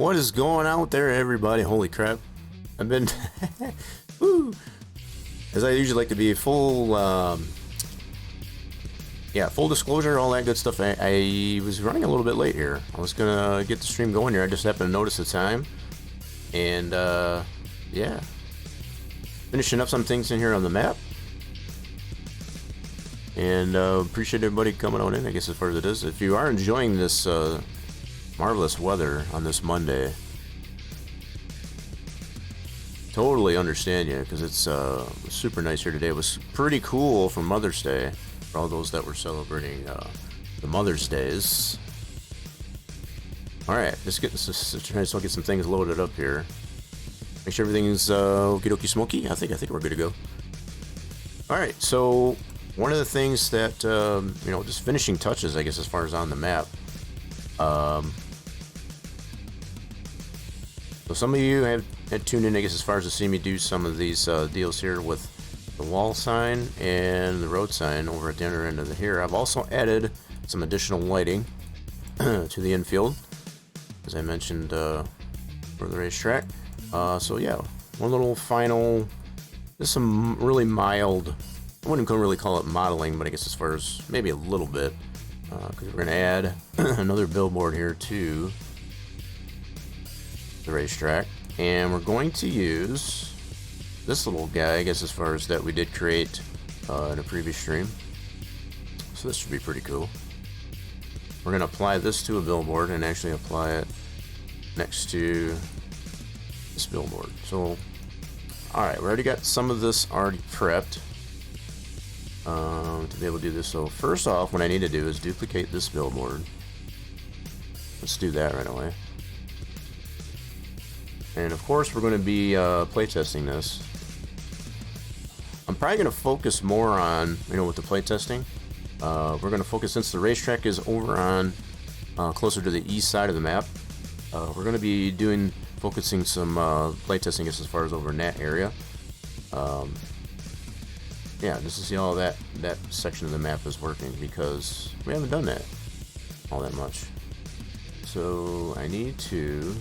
What is going on out there, everybody? Holy crap. I've been... Woo! As I usually like to be full... yeah, full disclosure, all that good stuff. I was running a little bit late here. I was gonna get the stream going here. I just happened to notice the time. And, yeah. Finishing up some things in here on the map. And appreciate everybody coming on in, I guess, as far as it is. If you are enjoying this marvelous weather on this Monday, totally understand you, because it's super nice here today. It was pretty cool for Mother's Day, for all those that were celebrating the Mother's Days. Alright, just trying to get some things loaded up here. Make sure everything's okie dokie smoky. I think we're good to go. Alright, so one of the things that, you know, just finishing touches, I guess, as far as on the map. So some of you have tuned in, I guess, as far as to see me do some of these deals here with the wall sign and the road sign over at the other end of the here. I've also added some additional lighting to the infield, as I mentioned for the racetrack. So yeah, one little final, just some really mild, I wouldn't really call it modeling, but I guess as far as maybe a little bit, because we're going to add another billboard here to the racetrack, and we're going to use this little guy, I guess, as far as that we did create in a previous stream. So this should be pretty cool. We're going to apply this to a billboard and actually apply it next to this billboard. So, alright, we already got some of this already prepped to be able to do this. So first off, what I need to do is duplicate this billboard. Let's do that right away. And of course, we're going to be playtesting this. I'm probably going to focus more on, you know, with the playtesting. We're going to focus, since the racetrack is over on closer to the east side of the map. We're going to be focusing some playtesting as far as over in that area. Yeah, just to see how that section of the map is working, because we haven't done that all that much. So I need to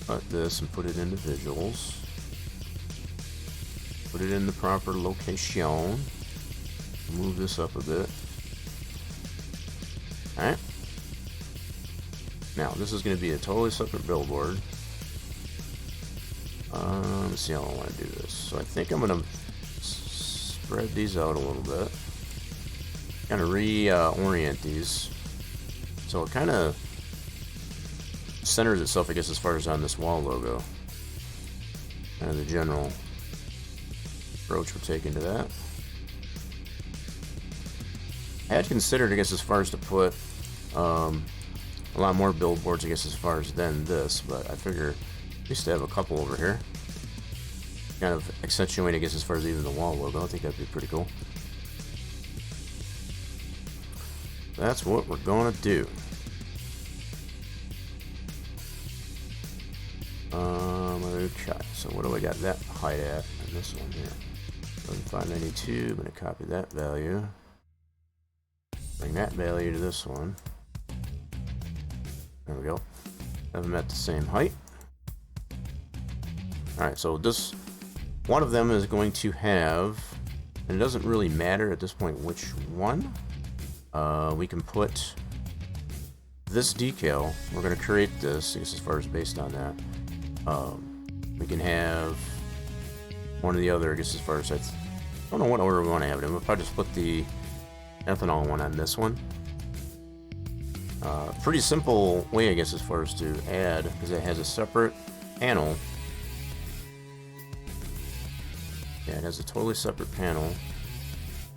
cut this and put it into visuals. Put it in the proper location. Move this up a bit. Alright. Now, this is going to be a totally separate billboard. Let's see how I want to do this. So I think I'm going to spread these out a little bit. Kind of reorient these. So it kind of centers itself, I guess, as far as on this wall logo. Kind of the general approach we're taking to that. I had considered, I guess, as far as to put a lot more billboards, I guess, as far as than this, but I figure I used to have a couple over here. Kind of accentuate, I guess, as far as even the wall logo. I think that'd be pretty cool. That's what we're gonna do. Okay, so what do I got that height at in this one here? 592, I'm gonna copy that value. Bring that value to this one. There we go. Have them at the same height. Alright, so this, one of them is going to have, and it doesn't really matter at this point which one. We can put this decal, we're going to create this, I guess, as far as based on that. We can have one or the other, I guess, as far as I don't know what order we want to have it in. We'll probably just put the ethanol one on this one. Pretty simple way, I guess, as far as to add, because it has a separate panel. Yeah, it has a totally separate panel.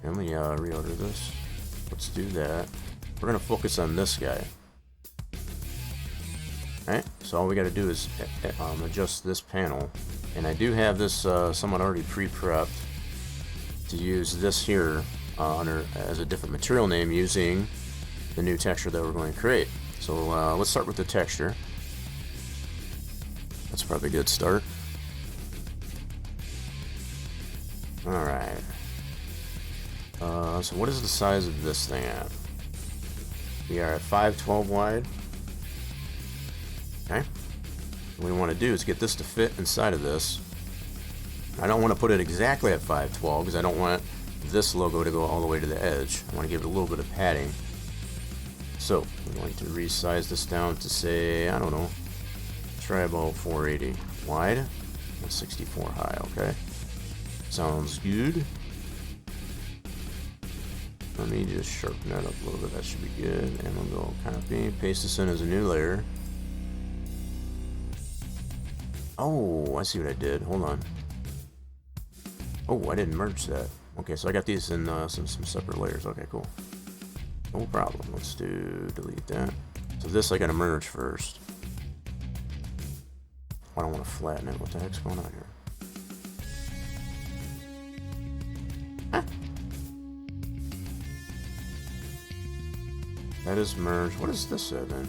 Let me reorder this. Let's do that. We're going to focus on this guy. Alright, so all we got to do is adjust this panel. And I do have this somewhat already pre-prepped to use this here as a different material name using the new texture that we're going to create. So let's start with the texture. That's probably a good start. Alright. So what is the size of this thing at? We are at 512 wide. What we want to do is get this to fit inside of this. I don't want to put it exactly at 512 because I don't want this logo to go all the way to the edge. I want to give it a little bit of padding. So we're going to resize this down to, say, I don't know, try about 480 wide and 64 high. Okay, sounds good. Let me just sharpen that up a little bit. That should be good. And we'll go copy, paste this in as a new layer. Oh, I see what I did. Hold on. Oh, I didn't merge that. Okay, so I got these in some separate layers. Okay, cool. No problem. Let's delete that. So this I gotta merge first. I don't want to flatten it. What the heck's going on here? Huh? That is merged. What does this say then?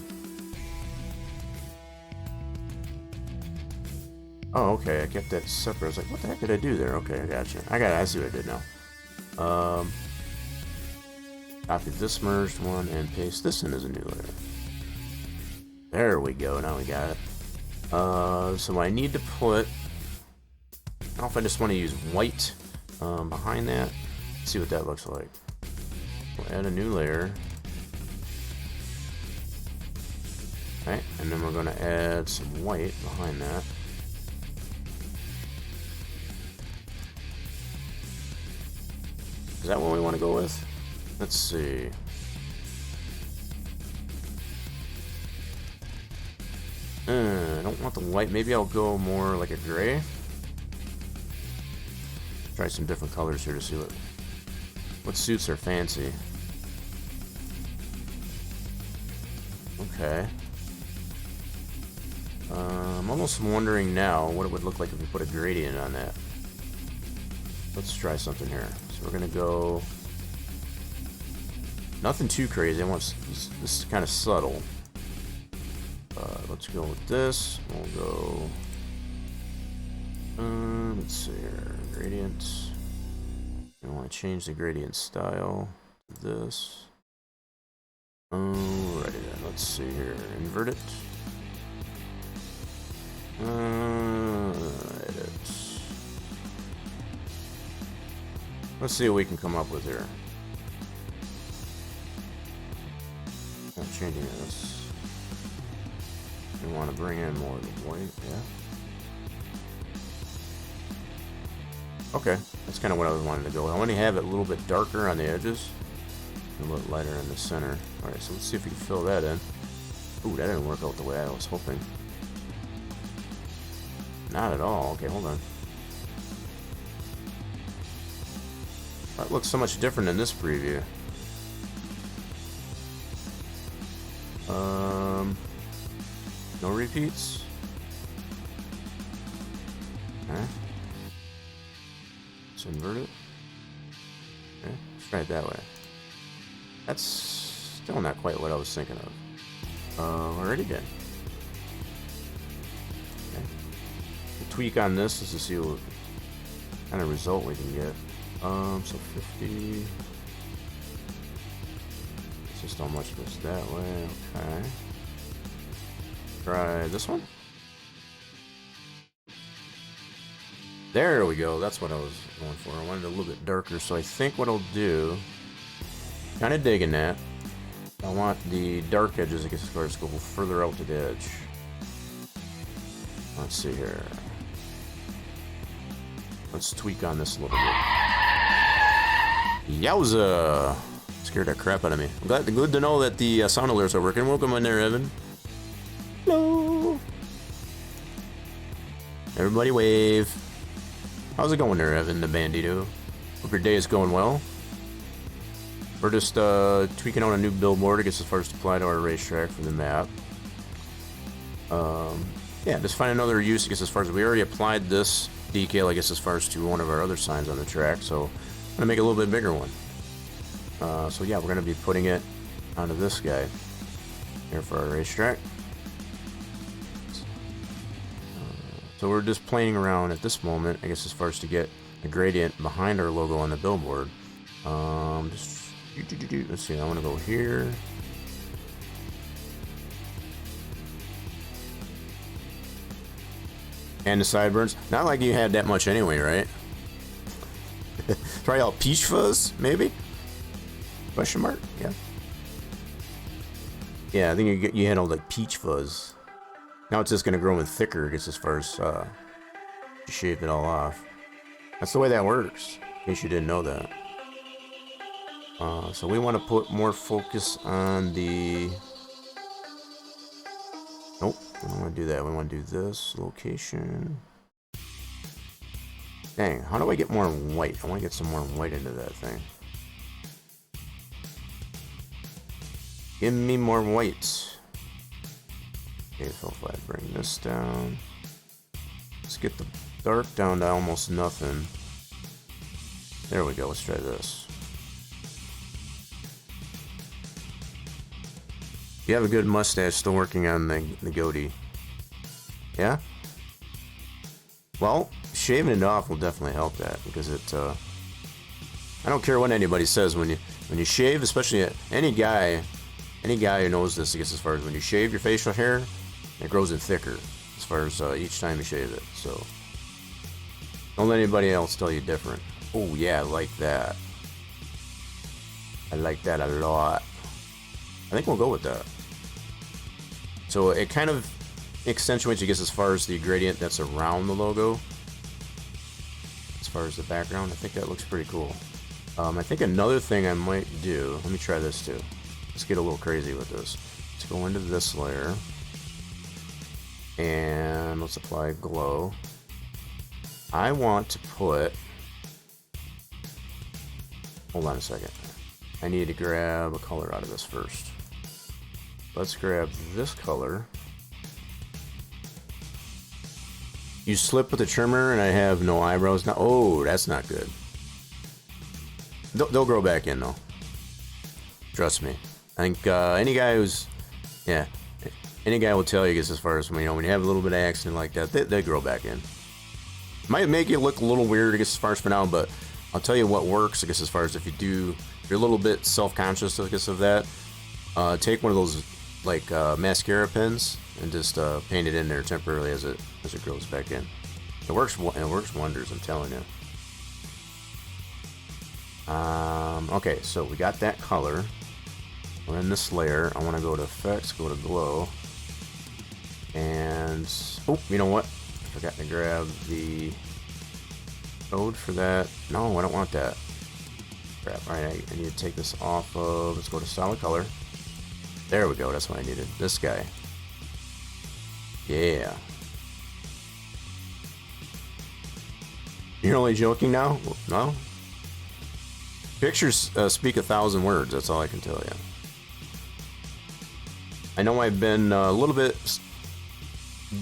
Oh, okay. I kept that separate. I was like, what the heck did I do there? Okay, I got you. I see what I did now. Copy this merged one and paste this in as a new layer. There we go. Now we got it. So I need to put, I don't know if I just want to use white behind that. Let's see what that looks like. We'll add a new layer. Okay, and then we're going to add some white behind that. Is that what we want to go with? Let's see. I don't want the white. Maybe I'll go more like a gray. Try some different colors here to see what suits our fancy. Okay. I'm almost wondering now what it would look like if we put a gradient on that. Let's try something here. So we're gonna go nothing too crazy. I want this kind of subtle. Let's go with this. We'll go. Let's see here. Gradient. I want to change the gradient style to this. Alrighty then. Let's see here. Invert it. Edit. Let's see what we can come up with here. I'm changing this. We want to bring in more of the white, yeah. Okay, that's kind of what I was wanting to go with. I want to have it a little bit darker on the edges, and a little lighter in the center. Alright, so let's see if we can fill that in. Ooh, that didn't work out the way I was hoping. Not at all. Okay, hold on. That looks so much different in this preview. No repeats. Okay. Let's invert it. Okay, let's try it that way. That's still not quite what I was thinking of. Already good. Okay. The tweak on this is to see what kind of result we can get. So 50. It's just how much goes that way. Okay. Try this one. There we go. That's what I was going for. I wanted it a little bit darker. So I think what I'll do, kind of digging that. I want the dark edges, I guess, as far as go further out to the edge. Let's see here. Let's tweak on this a little bit. Yowza! Scared that crap out of me. Good to know that the sound alerts are working. Welcome in there, Evan. Hello. Everybody wave. How's it going there, Evan the Bandito? Hope your day is going well. We're just tweaking out a new billboard, I guess, as far as to apply to our racetrack for the map. Yeah, just find another use, I guess, as far as we already applied this decal, I guess, as far as to one of our other signs on the track. So I'm gonna make a little bit bigger one. So yeah, we're gonna be putting it onto this guy here for our racetrack. So we're just playing around at this moment, I guess, as far as to get a gradient behind our logo on the billboard. Let's see, I want to go here. And the sideburns. Not like you had that much anyway, right? Probably all peach fuzz, maybe? Question mark? Yeah. Yeah, I think you had all like peach fuzz. Now it's just gonna grow in thicker, I guess, as far as you shave it all off. That's the way that works, in case you didn't know that. So we want to put more focus on the... Nope, we don't want to do that. We want to do this location. Dang, how do I get more white? I want to get some more white into that thing. Give me more white. Okay, so if I bring this down, let's get the dark down to almost nothing. There we go, let's try this. You have a good mustache, still working on the goatee. Yeah? Well, shaving it off will definitely help that, because it, I don't care what anybody says, when you shave, especially any guy who knows this, I guess, as far as when you shave your facial hair, it grows in thicker, as far as each time you shave it, so don't let anybody else tell you different. Oh yeah, I like that. I like that a lot. I think we'll go with that. So it kind of accentuates, I guess, as far as the gradient that's around the logo. As far as the background, I think that looks pretty cool. I think another thing I might do, let me try this too. Let's get a little crazy with this. Let's go into this layer. And let's apply glow. I want to put... Hold on a second. I need to grab a color out of this first. Let's grab this color. You slip with the trimmer and I have no eyebrows now. Oh, that's not good. They'll grow back in though. Trust me. I think any guy who's... Yeah. Any guy will tell you, I guess, as far as, you know, when you have a little bit of accident like that, they grow back in. Might make it look a little weird, I guess, as far as for now, but I'll tell you what works, I guess, as far as if you're a little bit self-conscious, I guess, of that, take one of those, like, mascara pens and just paint it in there temporarily as it grows back in. It works wonders, I'm telling you. Okay, so we got that color. We're in this layer. I want to go to effects, go to glow, and oh, you know what? I forgot to grab the code for that. No, I don't want that. Crap. All right, I need to take this off of. Let's go to solid color. There we go. That's what I needed. This guy. Yeah. You're only joking now? No. Pictures speak 1,000 words. That's all I can tell you. I know I've been a little bit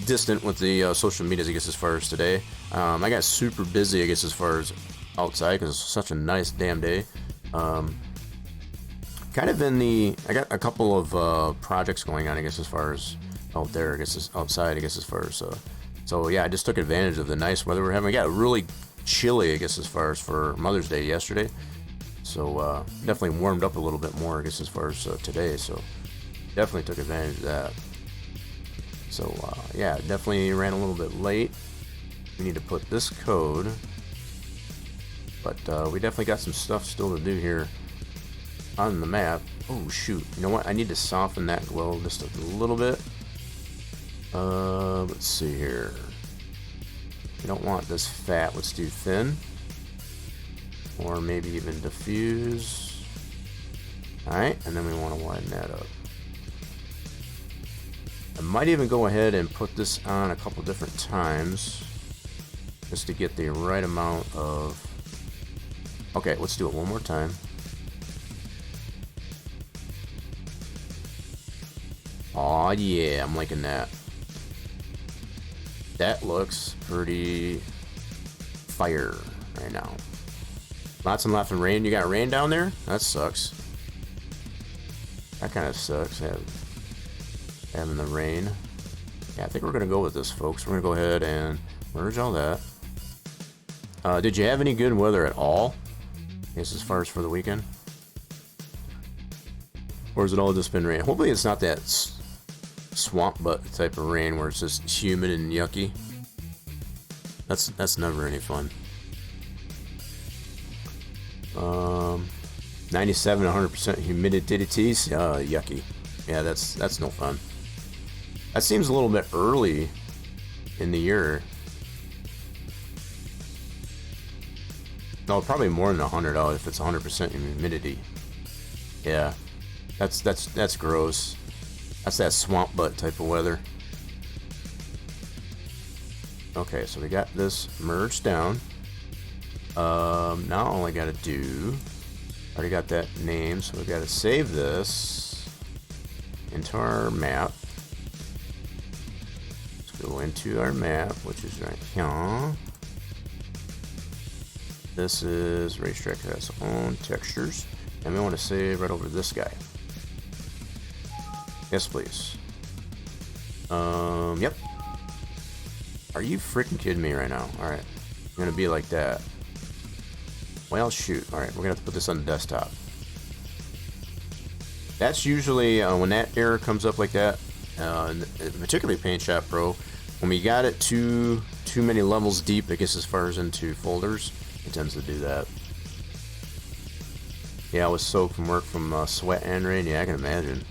distant with the social medias, I guess, as far as today. I got super busy, I guess, as far as outside, because it's such a nice damn day. Kind of I got a couple of projects going on, I guess, as far as out there, I guess, outside, I guess, as far as, so yeah, I just took advantage of the nice weather we're having. I got really chilly, I guess, as far as for Mother's Day yesterday. So definitely warmed up a little bit more, I guess, as far as today, so definitely took advantage of that. So yeah, definitely ran a little bit late. We need to put this code, but we definitely got some stuff still to do here on the map. Oh shoot, you know what? I need to soften that glow just a little bit. Let's see here. We don't want this fat. Let's do thin, or maybe even diffuse. All right, and then we want to widen that up. I might even go ahead and put this on a couple different times just to get the right amount of... Okay, let's do it one more time. Aw, yeah, I'm liking that. That looks pretty fire right now. Lots and lots of rain. You got rain down there? That sucks. That kind of sucks. Having the rain. Yeah, I think we're gonna go with this, folks. We're gonna go ahead and merge all that. Did you have any good weather at all? I guess as far as for the weekend, or has it all just been rain? Hopefully it's not that swamp butt type of rain where it's just humid and yucky. That's never any fun. 97 100% humidity. Yucky. Yeah, that's no fun. That seems a little bit early in the year. No, probably more than 100 if it's 100% humidity. Yeah, that's gross. That's that swamp butt type of weather. Okay, so we got this merged down. Now all I gotta do, already got that name, so we gotta save this into our map. Let's go into our map, which is right here. This is racetrack, has its own textures, and we want to save right over this guy. Yes, please. Yep. Are you freaking kidding me right now? All right, I'm gonna be like that. Well, shoot. All right, we're gonna have to put this on the desktop. That's usually when that error comes up like that, particularly Paint Shop Pro, when we got it too many levels deep, it gets as far as into folders. It tends to do that. Yeah, I was soaked from work from sweat and rain. Yeah, I can imagine.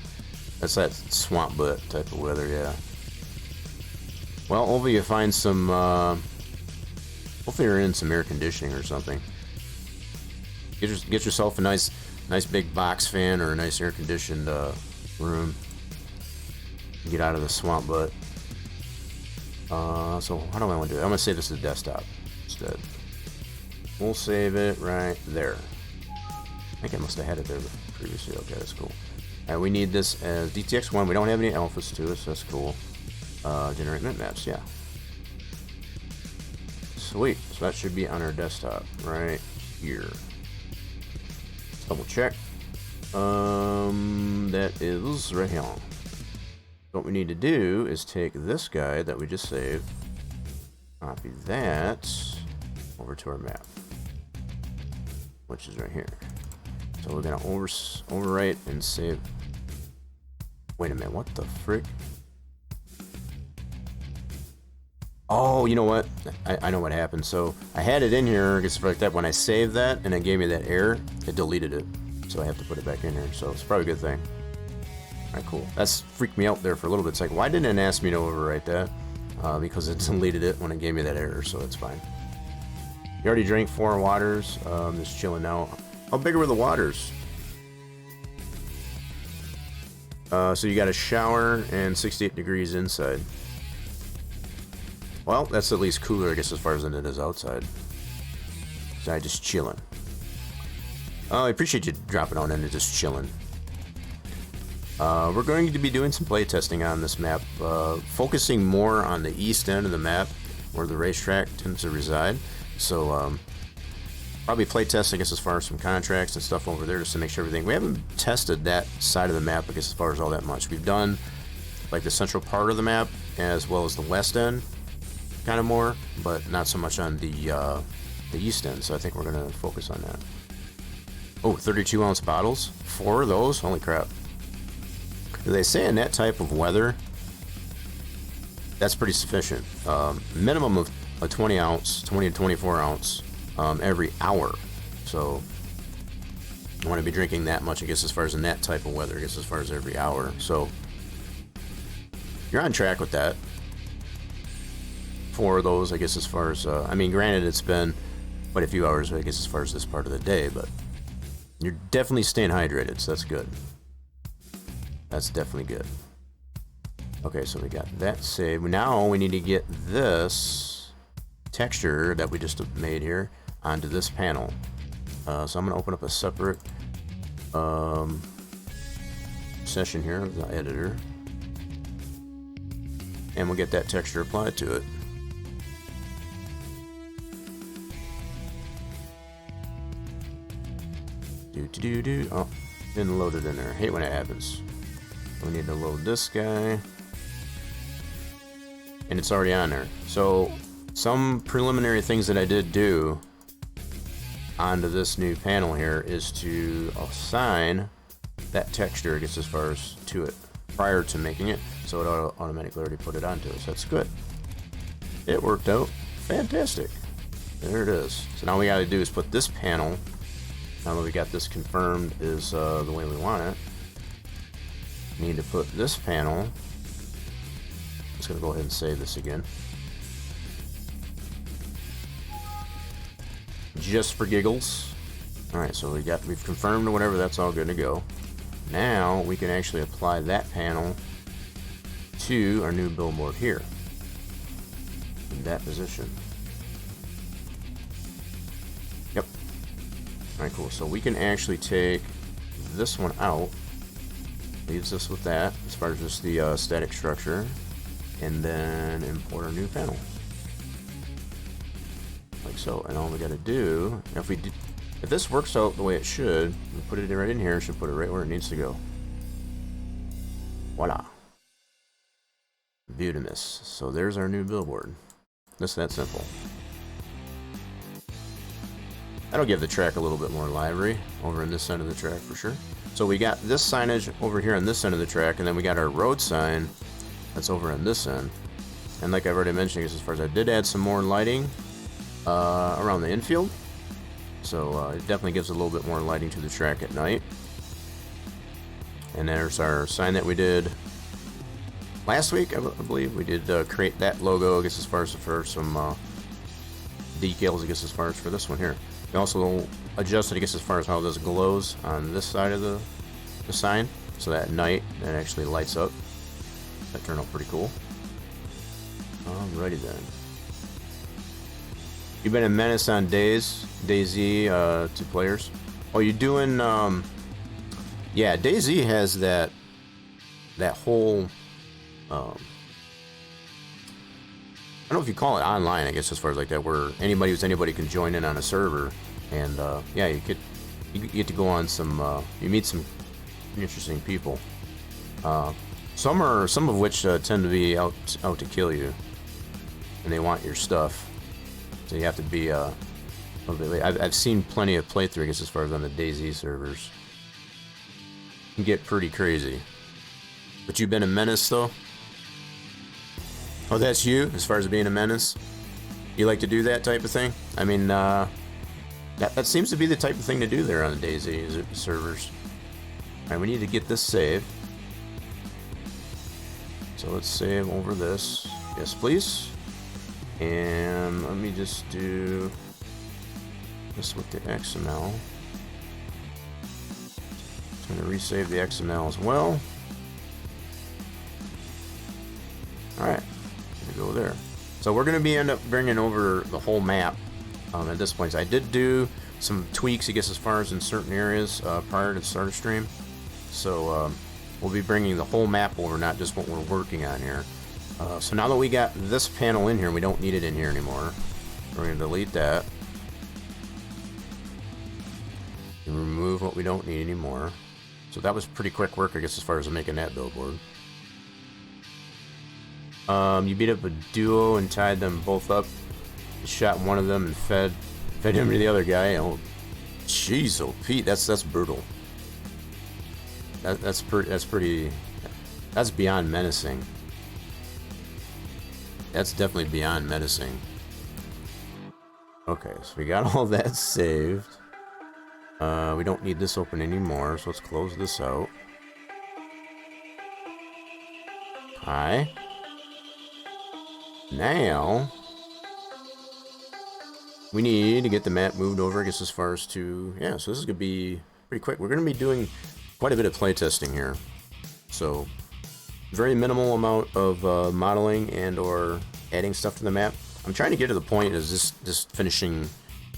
That's that swamp butt type of weather. Yeah. Well, hopefully you find some. Hopefully you're in some air conditioning or something. Get yourself a nice big box fan or a nice air conditioned room. Get out of the swamp butt. So how do I want to do it? I'm gonna save this to the desktop instead. We'll save it right there. I think I must have had it there previously. Okay, that's cool. And we need this as DTX1. We don't have any alphas to it, so that's cool. Generate bitmaps, yeah. Sweet. So that should be on our desktop right here. Let's double check. That is right here. What we need to do is take this guy that we just saved, copy that over to our map, which is right here. So we're gonna overwrite and save. Wait a minute, what the frick? Oh, you know what? I know what happened. So I had it in here, I guess like that. When I saved that and it gave me that error, it deleted it. So I have to put it back in here. So it's probably a good thing. Alright, cool. That's freaked me out there for a little bit. It's like, why didn't it ask me to overwrite that? Because it deleted it when it gave me that error, so it's fine. You already drank 4 waters. Just chilling now. How big were the waters? So you got a shower and 68 degrees inside. Well, that's at least cooler, I guess, as far as it is outside. So I just chilling. I appreciate you dropping on in and just chilling. We're going to be doing some play testing on this map, focusing more on the east end of the map where the racetrack tends to reside. So probably play test, I guess, as far as some contracts and stuff over there, just to make sure everything. We haven't tested that side of the map, I guess, as far as all that much. We've done like the central part of the map as well as the west end, kind of more, but not so much on the east end. So I think we're going to focus on that. Oh, 32-ounce bottles, 4 of those. Holy crap! They say in that type of weather, that's pretty sufficient. Minimum of a 20 to 24 ounce every hour. So you want to be drinking that much, I guess, as far as in that type of weather, I guess, as far as every hour. So you're on track with that. 4 of those, I guess, as far as, I mean, granted, it's been quite a few hours, I guess, as far as this part of the day, but you're definitely staying hydrated, so that's good. That's definitely good. Okay, so we got that saved. Now we need to get this texture that we just made here onto this panel. So I'm going to open up a separate session here of the editor. And we'll get that texture applied to it. Oh, didn't load it in there. I hate when it happens. We need to load this guy. And it's already on there. So some preliminary things that I did do onto this new panel here is to assign that texture, I guess, as far as to it prior to making it, so it automatically already put it onto it. So that's good. It worked out. Fantastic. There it is. So now we got to do is put this panel, now that we got this confirmed is the way we want it, we need to put this panel, I'm just going to go ahead and save this again. Just for giggles. Alright, so we've confirmed or whatever, that's all good to go. Now we can actually apply that panel to our new billboard here. In that position. Yep. Alright, cool. So we can actually take this one out. Leaves us with that as far as just the static structure. And then import our new panel. Like so. And all we gotta do, if this works out the way it should, we put it right in here, should put it right where it needs to go. Voila. Viewed in this. So there's our new billboard. Just that simple. That'll give the track a little bit more livery over in this end of the track for sure. So we got this signage over here on this end of the track, and then we got our road sign that's over on this end. And like I've already mentioned, as far as I did add some more lighting around the infield. So it definitely gives a little bit more lighting to the track at night. And there's our sign that we did last week, I believe. We did create that logo, I guess, as far as for some decals, I guess, as far as for this one here. We also adjusted, I guess, as far as how this glows on this side of the sign, so that at night it actually lights up. That turned out pretty cool. Alrighty then. You've been a menace on DayZ, 2 players. Oh, you're doing, yeah, DayZ has that whole, I don't know if you call it online, I guess, as far as like that, where anybody can join in on a server, and yeah, you get to go on some, you meet some interesting people. Some of which tend to be out to kill you, and they want your stuff. So you have to be I've seen plenty of playthrough, I guess, as far as on the DayZ servers. It can get pretty crazy. But you've been a menace, though? Oh, that's you, as far as being a menace? You like to do that type of thing? I mean, that seems to be the type of thing to do there on the DayZ servers. Alright, we need to get this saved. So let's save over this. Yes, please. And let me just do this with the XML. I'm going to resave the XML as well. Alright, go there. So we're going to end up bringing over the whole map at this point. So I did do some tweaks, I guess, as far as in certain areas prior to the start of stream. So we'll be bringing the whole map over, not just what we're working on here. So now that we got this panel in here, we don't need it in here anymore. We're going to delete that. And remove what we don't need anymore. So that was pretty quick work, I guess, as far as making that billboard. You beat up a duo and tied them both up. You shot one of them and fed him to the other guy. Oh, jeez, oh Pete, that's brutal. That's beyond menacing. That's definitely beyond menacing. Okay, so we got all that saved. We don't need this open anymore, so let's close this out. Hi. Now we need to get the map moved over, I guess, as far as to, yeah, so this is gonna be pretty quick. We're gonna be doing quite a bit of playtesting here, so very minimal amount of modeling and or adding stuff to the map. I'm trying to get to the point is just finishing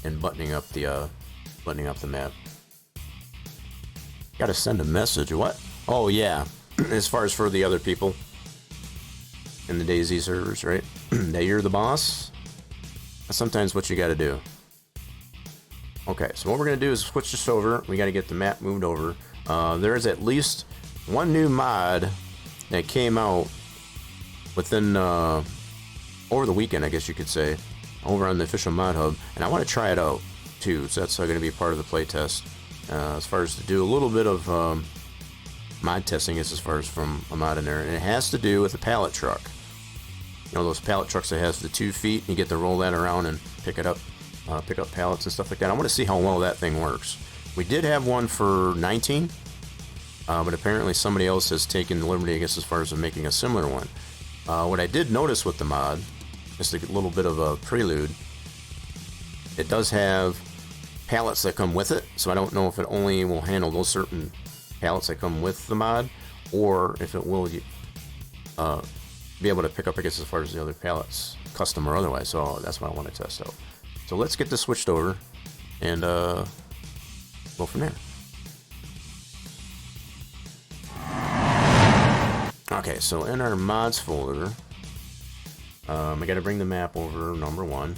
and buttoning up the map. Gotta send a message or what? Oh yeah, as far as for the other people in the DayZ servers, right? That you're the boss. That's sometimes what you gotta do. Okay, so what we're gonna do is switch this over. We gotta get the map moved over. There is at least one new mod that came out within over the weekend, I guess you could say, over on the official mod hub, and I want to try it out too. So that's going to be part of the playtest. As far as to do a little bit of mod testing, as far as from a mod in there, and it has to do with the pallet truck. you know, those pallet trucks that has the 2 feet. You get to roll that around and pick it up, pick up pallets and stuff like that. I want to see how well that thing works. We did have one for 19, but apparently somebody else has taken the liberty, I guess, as far as making a similar one. What I did notice with the mod, just a little bit of a prelude, it does have pallets that come with it, so I don't know if it only will handle those certain pallets that come with the mod, or if it will be able to pick up, I guess, as far as the other pallets, custom or otherwise. So that's what I want to test out. So let's get this switched over and go from there. Okay, so in our mods folder, I got to bring the map over, number 1.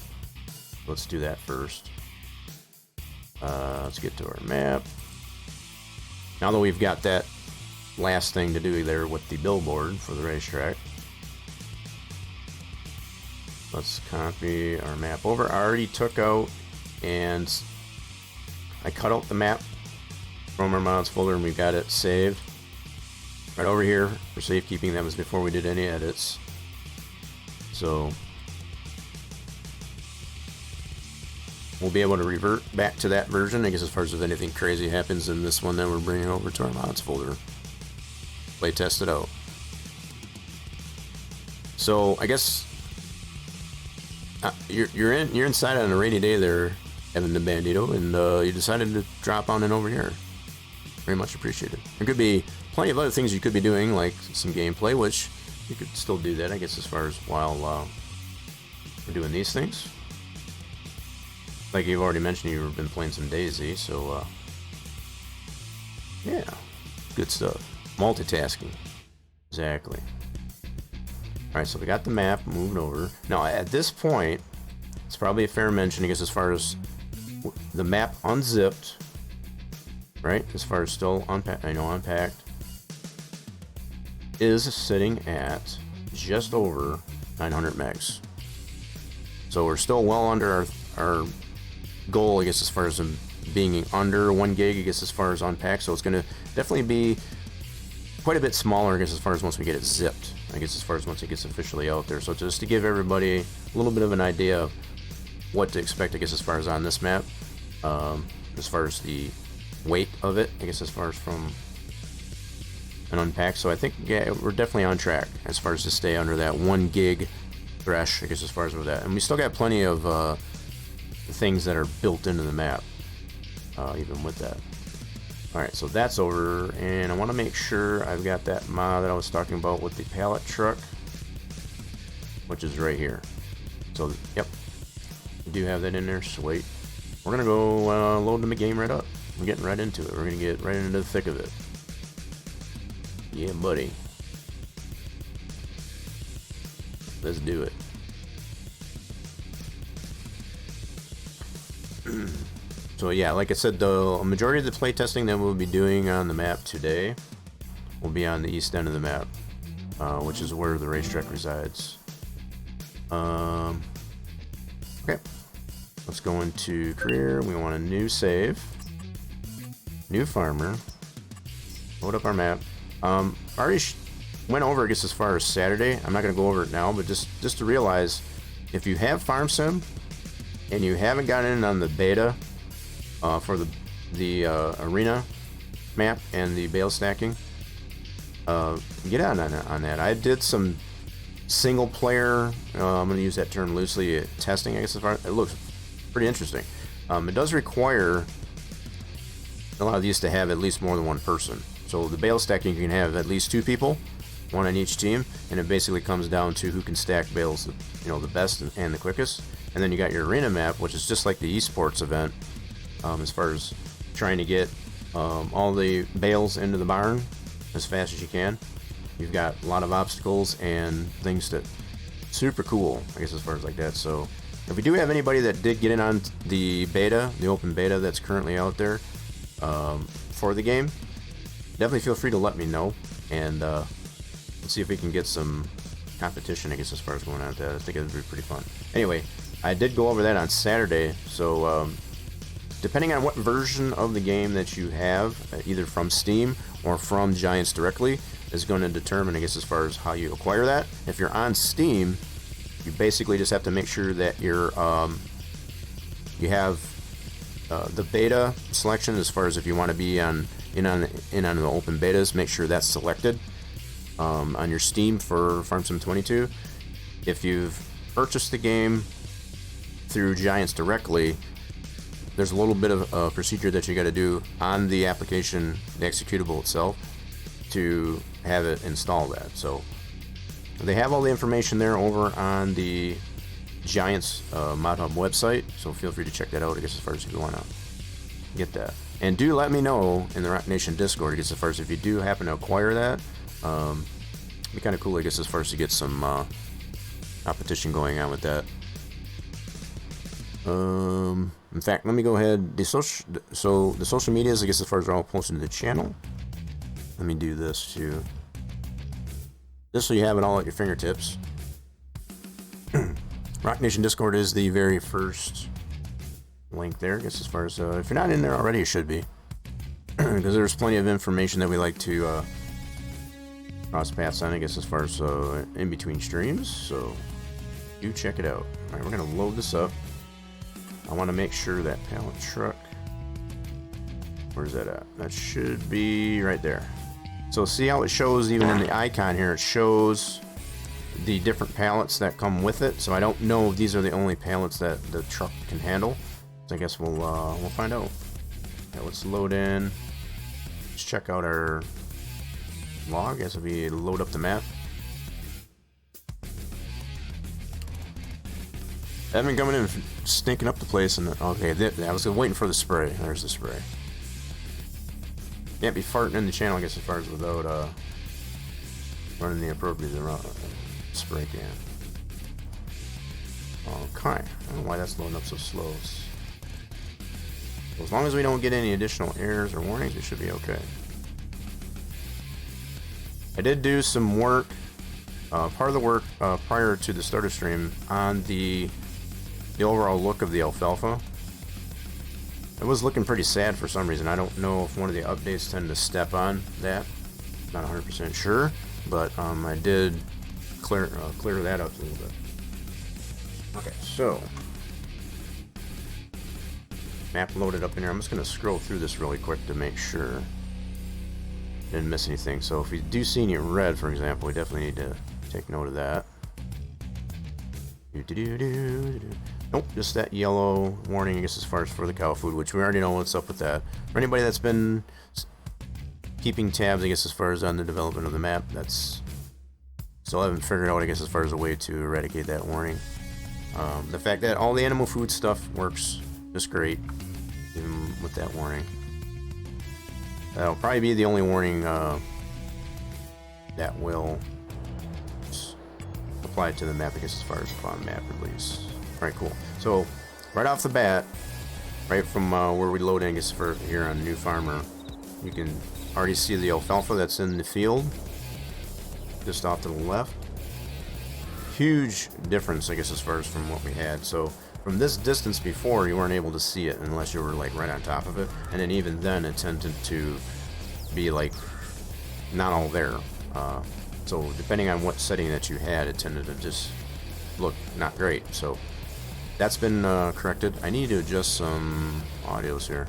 Let's do that first. Let's get to our map. Now that we've got that last thing to do there with the billboard for the racetrack, let's copy our map over. I already took out and I cut out the map from our mods folder, and we've got it saved right over here for safekeeping. That was before we did any edits. So we'll be able to revert back to that version, I guess, as far as if anything crazy happens in this one that we're bringing over to our mods folder. Play test it out. So I guess you're inside on a rainy day there, Evan the Bandito, and you decided to drop on in over here. Very much appreciated. There could be plenty of other things you could be doing, like some gameplay, which you could still do that, I guess, as far as while we're doing these things. Like you've already mentioned, you've been playing some Daisy, so yeah, good stuff. Multitasking, exactly. All right, so we got the map moved over. Now at this point, it's probably a fair mention, I guess, as far as the map unzipped, right? As far as still unpacked, is sitting at just over 900 megs. So we're still well under our goal, I guess, as far as being under 1 gig, I guess, as far as unpacked. So it's going to definitely be quite a bit smaller, I guess, as far as once we get it zipped, I guess, as far as once it gets officially out there. So just to give everybody a little bit of an idea of what to expect, I guess, as far as on this map, as far as the weight of it, I guess, as far as from an unpacked. So I think, yeah, we're definitely on track as far as to stay under that 1 gig thresh, I guess, as far as with that. And we still got plenty of things that are built into the map, even with that. Alright, so that's over, and I want to make sure I've got that mod that I was talking about with the pallet truck, which is right here. So, yep, we do have that in there. Sweet. We're going to go load the game right up. We're getting right into it. We're going to get right into the thick of it. Yeah, buddy. Let's do it. So yeah, like I said, the majority of the playtesting that we'll be doing on the map today will be on the east end of the map, which is where the racetrack resides. Okay, let's go into career. We want a new save, new farmer, load up our map. I already went over, I guess, as far as Saturday. I'm not going to go over it now, but just to realize, if you have Farm Sim and you haven't gotten in on the beta for the arena map and the bale stacking, get on that. I did some single player, I'm going to use that term loosely, testing, I guess, as far as it looks pretty interesting. It does require a lot of these to have at least more than one person. So the bale stacking, you can have at least 2 people, 1 on each team, and it basically comes down to who can stack bales, the best and the quickest. And then you got your arena map, which is just like the esports event, as far as trying to get all the bales into the barn as fast as you can. You've got a lot of obstacles and things that super cool, I guess, as far as like that. So if we do have anybody that did get in on the beta, the open beta that's currently out there for the game, definitely feel free to let me know, and let's see if we can get some competition, I guess, as far as going on with that. I think it would be pretty fun. Anyway, I did go over that on Saturday, so depending on what version of the game that you have, either from Steam or from Giants directly, is going to determine, I guess, as far as how you acquire that. If you're on Steam, You basically just have to make sure that you're you have the beta selection as far as if you want to be in on the open betas. Make sure that's selected on your Steam for Farm Sim 22. If you've purchased the game through Giants directly, there's a little bit of a procedure that you got to do on the application, the executable itself, to have it install that. So they have all the information there over on the Giants Mod Hub website, so feel free to check that out, I guess, as far as if you want to get that. And do let me know in the Rock Nation Discord, I guess, as far as if you do happen to acquire that. It'd be kind of cool, I guess, as far as to get some competition going on with that. In fact, let me go ahead. The social medias, I guess, as far as are all posted to the channel. Let me do this too. Just so you have it all at your fingertips. Rock Nation Discord is the very first link there, I guess, as far as if you're not in there already, you should be. Because there's plenty of information that we like to cross paths on, I guess, as far as in between streams. So do check it out. Alright, we're going to load this up. I want to make sure that pallet truck, where's that at? That should be right there. So see how it shows even in the icon here, it shows the different pallets that come with it. So I don't know if these are the only pallets that the truck can handle. So I guess we'll find out. Okay, let's load in. Let's check out our log. I guess if we load up the map. I've been coming in and stinking up the place, and okay, I was waiting for the spray. There's the spray. Can't be farting in the channel, I guess, as far as without running the appropriate spray can. Okay, I don't know why that's loading up so slow. So as long as we don't get any additional errors or warnings, it should be okay. I did do some work, part of the work prior to the starter stream on the overall look of the alfalfa. It was looking pretty sad for some reason. I don't know if one of the updates tended to step on that. Not 100% sure, but I did clear that up a little bit. Okay, so map loaded up in here. I'm just going to scroll through this really quick to make sure I didn't miss anything. So if we do see any red, for example, we definitely need to take note of that. Nope, just that yellow warning, I guess, as far as for the cow food, which we already know what's up with that. For anybody that's been keeping tabs, I guess, as far as on the development of the map, that's still haven't figured out, I guess, as far as a way to eradicate that warning. The fact that all the animal food stuff works just great, even with that warning. That'll probably be the only warning that will apply to the map, I guess, as far as upon map release. Alright, cool. So, right off the bat, right from where we load in, I guess, for here on New Farmer, you can already see the alfalfa that's in the field, just off to the left. Huge difference, I guess, as far as from what we had. So, from this distance before, you weren't able to see it unless you were, like, right on top of it. And then even then, it tended to be, like, not all there. So, depending on what setting that you had, it tended to just look not great. So, that's been corrected. I need to adjust some audios here.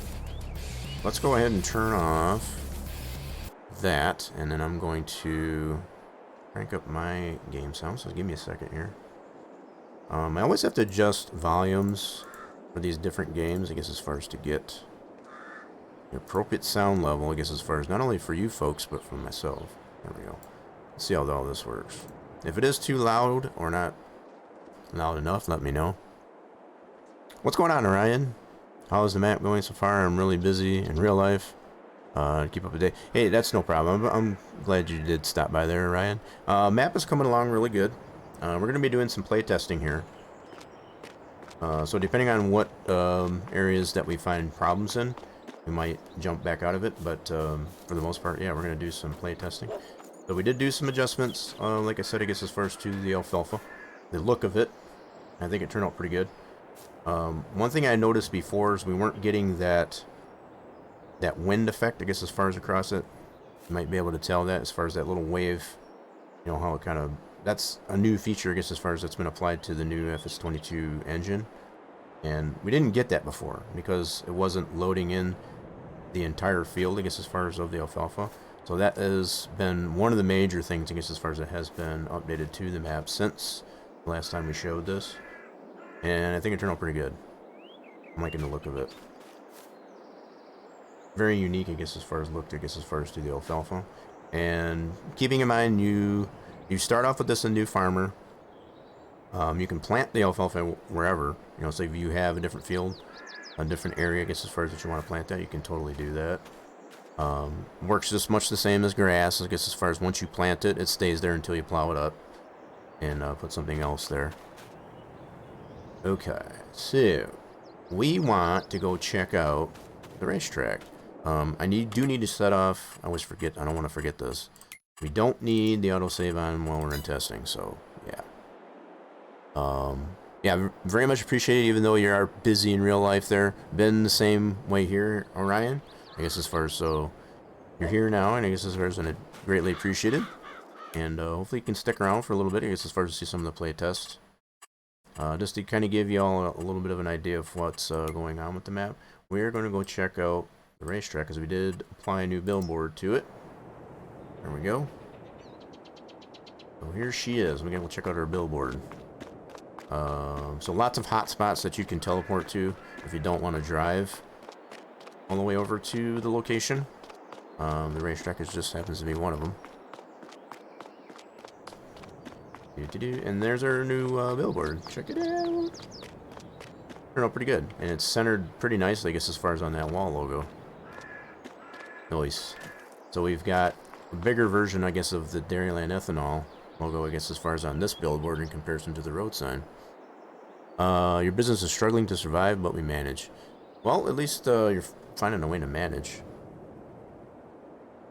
Let's go ahead and turn off that, and then I'm going to crank up my game sound. So give me a second here. I always have to adjust volumes for these different games, I guess, as far as to get the appropriate sound level, I guess, as far as not only for you folks, but for myself. There we go. Let's see how all this works. If it is too loud or not loud enough, let me know. What's going on, Ryan? How's the map going so far? I'm really busy in real life. Keep up to date. Hey, that's no problem. I'm glad you did stop by there, Ryan. Map is coming along really good. We're going to be doing some play testing here. So depending on what areas that we find problems in, we might jump back out of it. But for the most part, yeah, we're going to do some play testing. So we did do some adjustments, like I said, I guess, as far as to the alfalfa. The look of it, I think it turned out pretty good. One thing I noticed before is we weren't getting that wind effect, I guess, as far as across it. You might be able to tell that as far as that little wave, you know, how it kind of that's a new feature, I guess, as far as that's been applied to the new FS22 engine. And we didn't get that before because it wasn't loading in the entire field, I guess, as far as of the alfalfa. So that has been one of the major things, I guess, as far as it has been updated to the map since the last time we showed this. And I think it turned out pretty good. I'm liking the look of it. Very unique, I guess, as far as look, I guess, as far as to the alfalfa. And keeping in mind, you start off with this a new farmer. You can plant the alfalfa wherever. You know, so if you have a different field, a different area, I guess, as far as that you want to plant that, you can totally do that. Works just much the same as grass, I guess, as far as once you plant it, it stays there until you plow it up and put something else there. Okay, so we want to go check out the racetrack. I do need to set off. I always forget. I don't want to forget this. We don't need the autosave on while we're in testing. So yeah. Yeah, very much appreciated. Even though you are busy in real life, there been the same way here, Orion. I guess as far as so you're here now, and I guess as far as greatly appreciated. And hopefully you can stick around for a little bit. I guess as far as to see some of the play tests. Just to kind of give you all a little bit of an idea of what's going on with the map. We're going to go check out the racetrack because we did apply a new billboard to it. There we go. So here she is. We're going to check out our billboard. So lots of hot spots that you can teleport to if you don't want to drive all the way over to the location. The racetrack just happens to be one of them. And there's our new billboard. Check it out. Turned out pretty good. And it's centered pretty nicely, I guess, as far as on that wall logo. Nice. So we've got a bigger version, I guess, of the Dairyland ethanol logo, I guess, as far as on this billboard in comparison to the road sign. Your business is struggling to survive, but we manage. Well, at least you're finding a way to manage.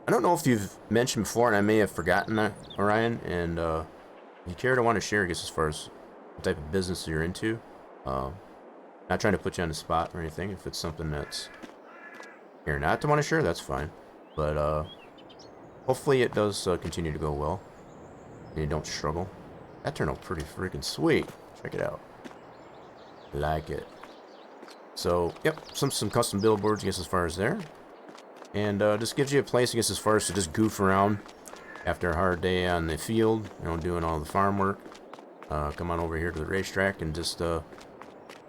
I don't know if you've mentioned before, and I may have forgotten that, Orion, and if you care to want to share, I guess, as far as the type of business you're into. Not trying to put you on the spot or anything. If it's something that's you're not to want to share, that's fine. But hopefully it does continue to go well, and you don't struggle. That turned out pretty freaking sweet. Check it out. Like it. So, yep, some custom billboards, I guess, as far as there. And just gives you a place, I guess, as far as to just goof around after a hard day on the field, you know, doing all the farm work. Come on over here to the racetrack and just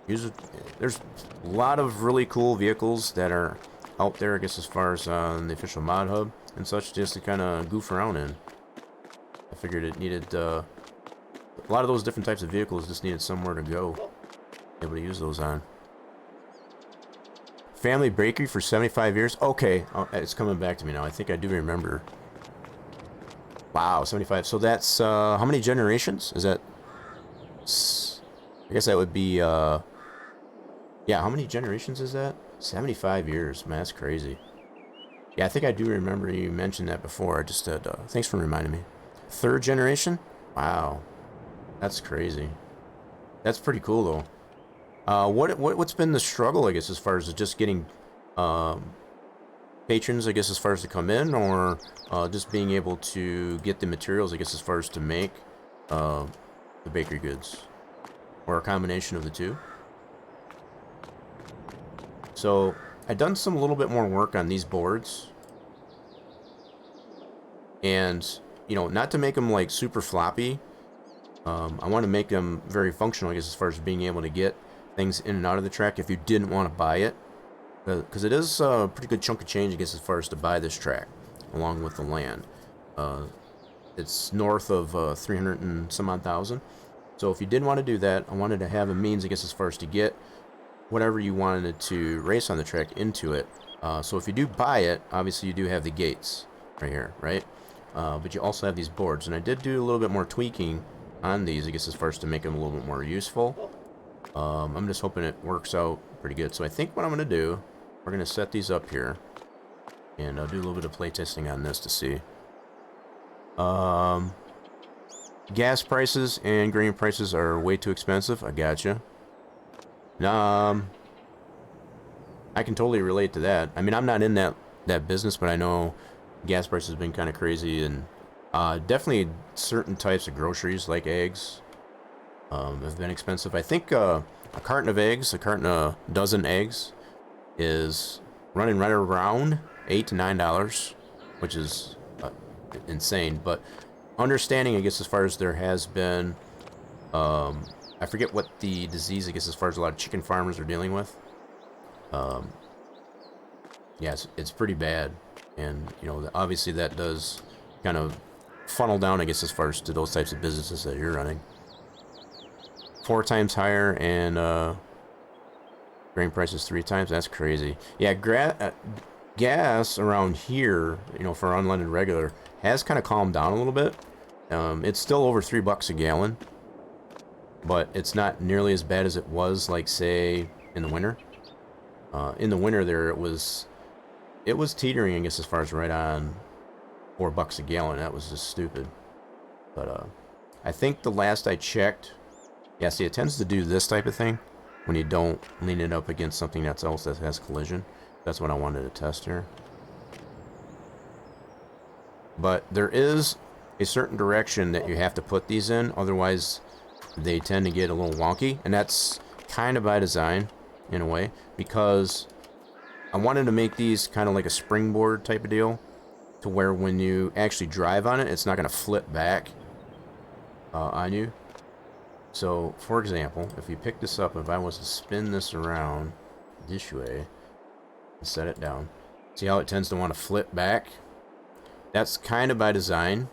use it. There's a lot of really cool vehicles that are out there, I guess, as far as the official mod hub and such, just to kind of goof around in. I figured it needed a lot of those different types of vehicles just needed somewhere to go, able to use those on. Family bakery for 75 years. Okay, it's coming back to me now. I think I do remember. Wow, 75. So that's how many generations? Is that? I guess that would be. Yeah, how many generations is that? 75 years. Man, that's crazy. Yeah, I think I do remember you mentioned that before. I just said, thanks for reminding me. Third generation? Wow, that's crazy. That's pretty cool though. What's been the struggle, I guess, as far as just getting patrons, I guess, as far as to come in, or just being able to get the materials, I guess, as far as to make the bakery goods, or a combination of the two? So I've done some little bit more work on these boards, and you know, not to make them like super floppy. I want to make them very functional, I guess, as far as being able to get things in and out of the track if you didn't want to buy it, because it is a pretty good chunk of change, I guess, as far as to buy this track along with the land. It's north of 300 and some odd thousand. So if you didn't want to do that, I wanted to have a means, I guess, as far as to get whatever you wanted to race on the track into it. So if you do buy it, obviously you do have the gates right here, right? But you also have these boards, and I did do a little bit more tweaking on these, I guess, as far as to make them a little bit more useful. I'm just hoping it works out pretty good. So I think what I'm going to do, we're going to set these up here, and I'll do a little bit of playtesting on this to see. Gas prices and grain prices are way too expensive. I gotcha. I can totally relate to that. I mean, I'm not in that business, but I know gas prices have been kind of crazy, and Definitely certain types of groceries like eggs have been expensive. I think a carton of eggs, a dozen eggs, is running right around $8 to $9, which is insane. But understanding, I guess, as far as there has been, I forget what the disease, I guess, as far as a lot of chicken farmers are dealing with. Yeah, it's pretty bad, and obviously that does kind of funnel down, I guess, as far as to those types of businesses that you're running. 4 times higher, and grain prices 3 times. That's crazy. Yeah, gas around here, for unleaded regular, has kind of calmed down a little bit. It's still over $3 a gallon, but it's not nearly as bad as it was, like, say, in the winter. In the winter there, it was teetering, I guess, as far as right on $4 a gallon. That was just stupid. But I think the last I checked, yeah, see, it tends to do this type of thing when you don't lean it up against something else that has collision. That's what I wanted to test here. But there is a certain direction that you have to put these in, otherwise they tend to get a little wonky, and that's kind of by design in a way, because I wanted to make these kind of like a springboard type of deal, to where when you actually drive on it, it's not going to flip back on you. So, for example, if you pick this up, if I was to spin this around this way and set it down, see how it tends to want to flip back? That's kind of by design,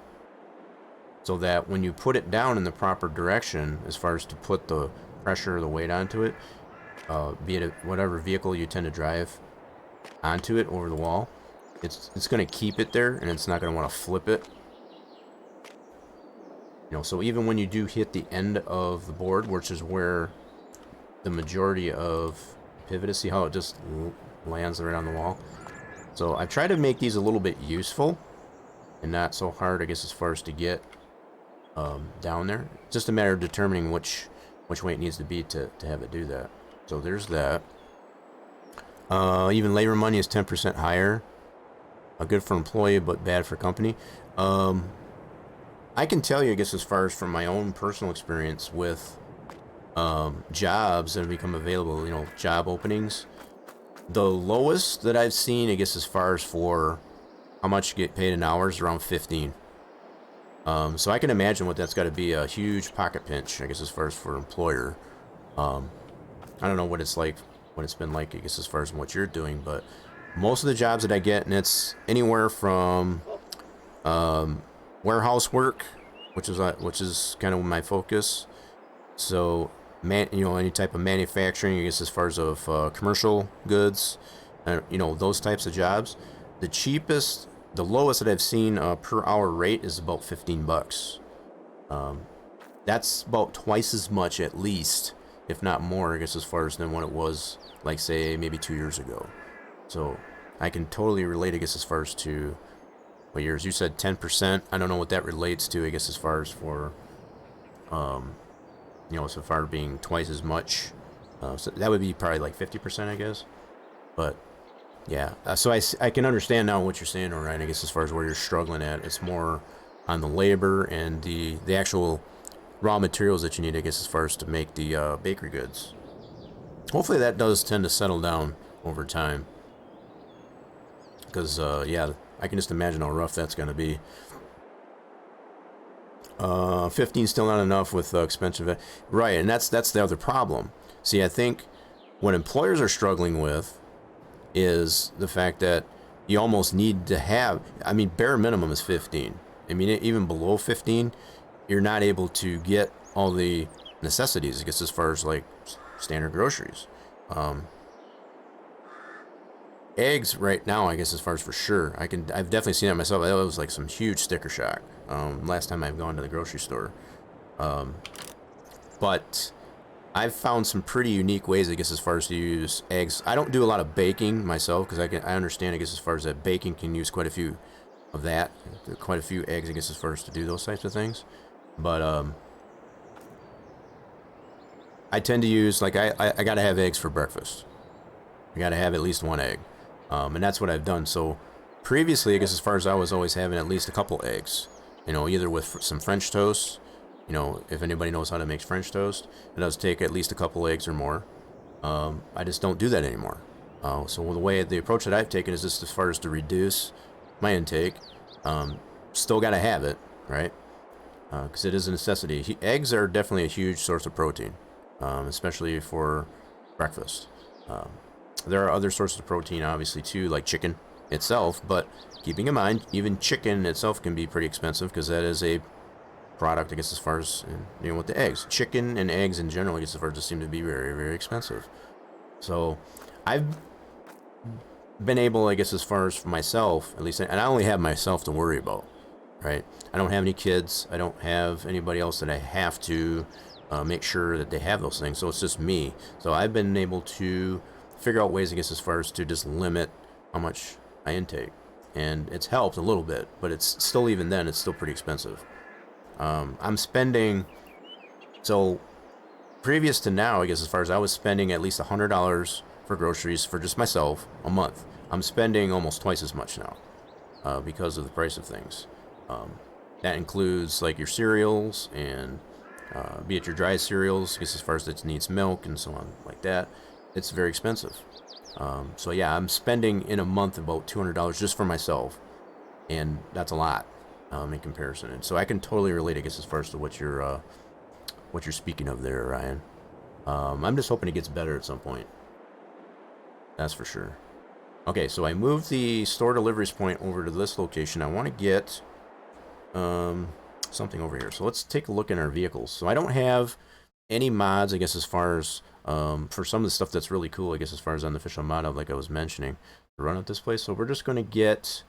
so that when you put it down in the proper direction, as far as to put the pressure or the weight onto it, be it whatever vehicle you tend to drive onto it over the wall, it's going to keep it there, and it's not going to want to flip it. So even when you do hit the end of the board, which is where the majority of pivot is, see how it just lands right on the wall? So I try to make these a little bit useful and not so hard, I guess, as far as to get down there. It's just a matter of determining which way it needs to be to have it do that. So there's that. Even labor money is 10% higher. Good for employee, but bad for company. I can tell you, I guess, as far as from my own personal experience with jobs that have become available, job openings, the lowest that I've seen, I guess, as far as for how much you get paid an hour is around 15. So I can imagine what that's got to be, a huge pocket pinch, I guess, as far as for employer. I don't know what it's like, what it's been like, I guess, as far as what you're doing, but most of the jobs that I get, and it's anywhere from warehouse work, which is kind of my focus. So, any type of manufacturing, I guess, as far as of commercial goods, those types of jobs. The lowest that I've seen per hour rate is about $15. That's about twice as much, at least, if not more, I guess, as far as than what it was, like, say, maybe 2 years ago. So I can totally relate, I guess, as far as to what years you said 10%. I don't know what that relates to, I guess, as far as for so far being twice as much. So that would be probably like 50%, I guess. But yeah, so I can understand now what you're saying, all right, I guess, as far as where you're struggling at. It's more on the labor and the actual raw materials that you need, I guess, as far as to make the bakery goods. Hopefully that does tend to settle down over time, because yeah, I can just imagine how rough that's going to be. 15 still not enough with expensive, right? And that's the other problem. See, I think what employers are struggling with is the fact that you almost need to have, bare minimum is 15. Even below 15, you're not able to get all the necessities, I guess, as far as like standard groceries. Eggs right now, I guess, as far as for sure, I've definitely seen it myself. That was like some huge sticker shock last time I've gone to the grocery store. But I've found some pretty unique ways, I guess, as far as to use eggs. I don't do a lot of baking myself, because I understand, I guess, as far as that baking can use quite a few of that, quite a few eggs, I guess, as far as to do those types of things. But I tend to use, like, I gotta have eggs for breakfast. I gotta have at least one egg. And that's what I've done. So previously, I guess, as far as I was always having at least a couple eggs. You know, either with some French toast. You know, if anybody knows how to make French toast, it does take at least a couple eggs or more. I just don't do that anymore. So the approach that I've taken is just as far as to reduce my intake. Still got to have it, right? Because it is a necessity. Eggs are definitely a huge source of protein, especially for breakfast. There are other sources of protein, obviously, too, like chicken itself, but keeping in mind, even chicken itself can be pretty expensive because that is a product, I guess, as far as, you know, with the eggs. Chicken and eggs in general, I guess, as far as, just seem to be very, very expensive. So I've been able, I guess, as far as for myself, at least, and I only have myself to worry about, right? I don't have any kids. I don't have anybody else that I have to make sure that they have those things. So it's just me. So I've been able to figure out ways, I guess, as far as to just limit how much I intake. And it's helped a little bit, but it's still, even then, it's still pretty expensive. I'm spending, so previous to now, I guess, as far as I was spending at least $100 for groceries for just myself a month. I'm spending almost twice as much now because of the price of things. That includes like your cereals and be it your dry cereals, I guess, as far as it needs milk and so on like that. It's very expensive. So yeah, I'm spending in a month about $200 just for myself, and that's a lot in comparison. And so I can totally relate, I guess, as far as to what you're speaking of there, Ryan. I'm just hoping it gets better at some point. That's for sure. Okay, so I moved the store deliveries point over to this location. I want to get something over here. So let's take a look in our vehicles. So I don't have any mods, I guess, as far as for some of the stuff that's really cool, I guess, as far as on the official mod of, like I was mentioning, to run at this place. So we're just going to get,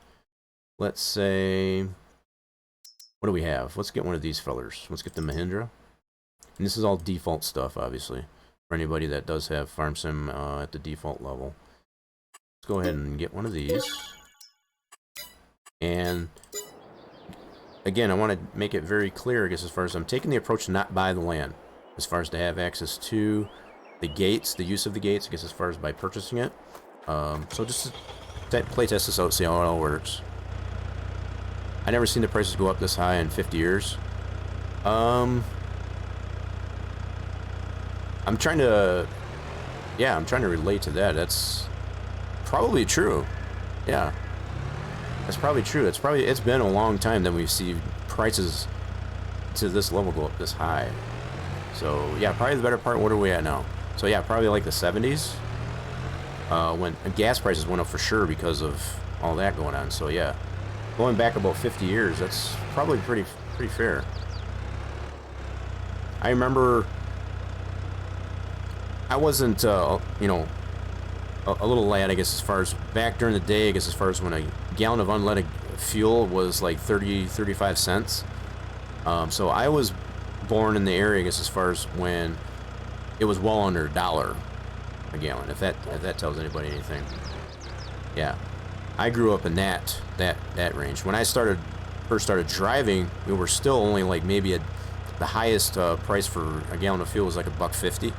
let's say, what do we have? Let's get one of these fellers. Let's get the Mahindra. And this is all default stuff, obviously, for anybody that does have Farm Sim at the default level. Let's go ahead and get one of these. And again, I want to make it very clear, I guess, as far as I'm taking the approach to not buy the land, as far as to have access to the gates, the use of the gates, I guess, as far as by purchasing it. So just to play test this out, see how it all works. I never seen the prices go up this high in 50 years. I'm trying to relate to that. That's probably true. Yeah, that's probably true. It's been a long time that we've seen prices to this level go up this high. So yeah, probably the better part. What are we at now? So yeah, probably like the 70s. When gas prices went up for sure because of all that going on. So yeah, going back about 50 years, that's probably pretty fair. I remember I wasn't, you know, a little lad, I guess, as far as back during the day, I guess, as far as when a gallon of unleaded fuel was like 35 cents. So I was born in the area, I guess, as far as when it was well under $1 a gallon, if that tells anybody anything. Yeah, I grew up in that range. When I first started driving, we were still only like maybe the highest price for a gallon of fuel was like $1.50.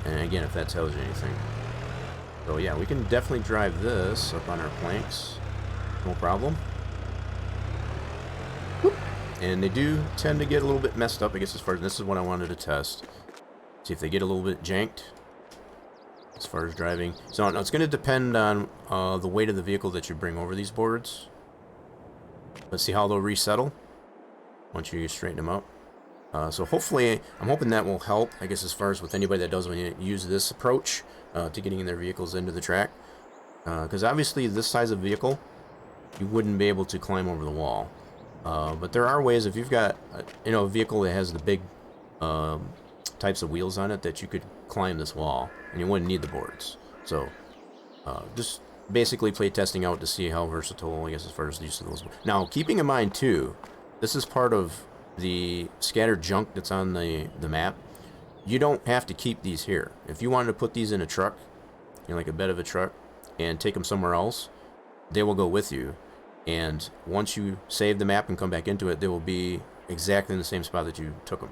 And again, if that tells you anything. So yeah, we can definitely drive this up on our planks, no problem. Whoop. And they do tend to get a little bit messed up, I guess, as far as this is what I wanted to test. See if they get a little bit janked as far as driving. So now it's going to depend on the weight of the vehicle that you bring over these boards. Let's see how they'll resettle once you straighten them up. So hopefully, I'm hoping that will help, I guess, as far as with anybody that does want to use this approach to getting their vehicles into the track. Because obviously, this size of vehicle, you wouldn't be able to climb over the wall. But there are ways, if you've got a vehicle that has the big types of wheels on it, that you could climb this wall, and you wouldn't need the boards. So just basically play testing out to see how versatile, I guess, as far as the use of those. Now, keeping in mind, too, this is part of the scattered junk that's on the map. You don't have to keep these here. If you wanted to put these in a truck, like a bed of a truck, and take them somewhere else, they will go with you. And once you save the map and come back into it, they will be exactly in the same spot that you took them.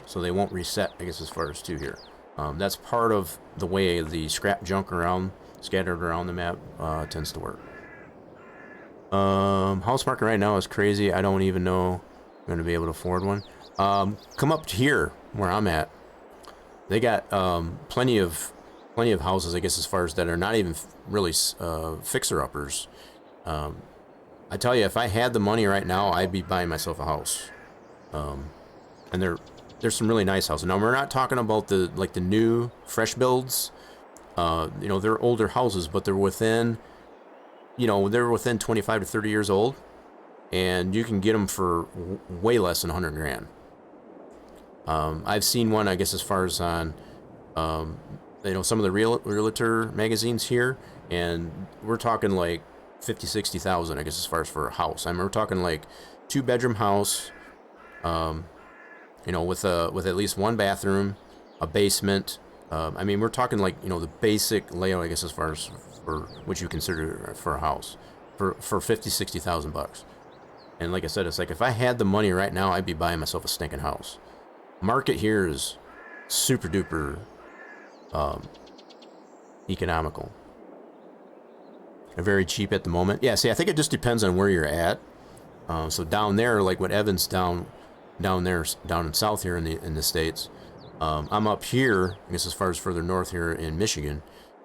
So they won't reset, I guess, as far as to here. That's part of the way the scrap junk scattered around the map tends to work. House market right now is crazy. I don't even know I'm going to be able to afford one. Come up here where I'm at. They got plenty of houses, I guess, as far as that are not even really fixer-uppers. I tell you, if I had the money right now, I'd be buying myself a house. And there's some really nice houses. Now, we're not talking about the new fresh builds. You know, they're older houses, but they're within 25 to 30 years old, and you can get them for way less than 100 grand. I've seen one, I guess, as far as on, some of the realtor magazines here, and we're talking like 50, 60,000, I guess, as far as for a house. I mean, we're talking like 2-bedroom house, with at least 1 bathroom, a basement. I mean, we're talking like, the basic layout, I guess, as far as for what you consider for a house for 50, 60,000 bucks. And like I said, it's like if I had the money right now, I'd be buying myself a stinking house. Market here is super duper economical. They're very cheap at the moment. Yeah, see, I think it just depends on where you're at. So down there, like what Evan's down there, down in south here in the States. I'm up here, I guess, as far as further north here in Michigan.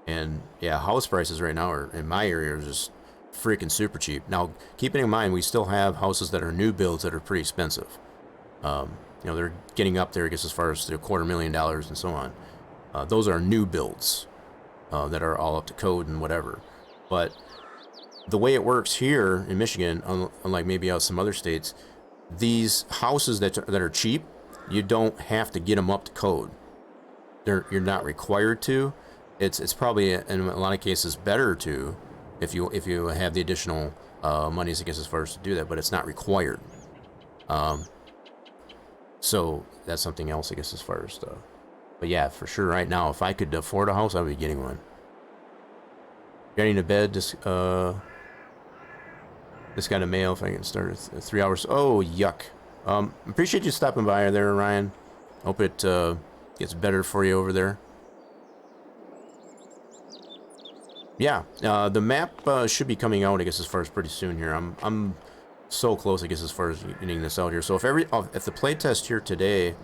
And yeah, house prices right now are in my area are just freaking super cheap. Now, keeping in mind, we still have houses that are new builds that are pretty expensive. They're getting up there, I guess, as far as the $250,000 and so on. Those are new builds that are all up to code and whatever. But the way it works here in Michigan, unlike maybe out some other states, these houses that are cheap, you don't have to get them up to code. You're not required to. It's probably in a lot of cases better to if you have the additional monies, I guess, as far as to do that, but it's not required. So that's something else, I guess, as far as stuff. But yeah, for sure, right now, if I could afford a house, I would be getting one. Getting to bed, just got a mail. If I can start at 3 hours. Oh, yuck. Appreciate you stopping by there, Ryan. Hope it gets better for you over there. Yeah, the map should be coming out, I guess, as far as pretty soon here. I'm so close, I guess, as far as getting this out here. So if the playtest here today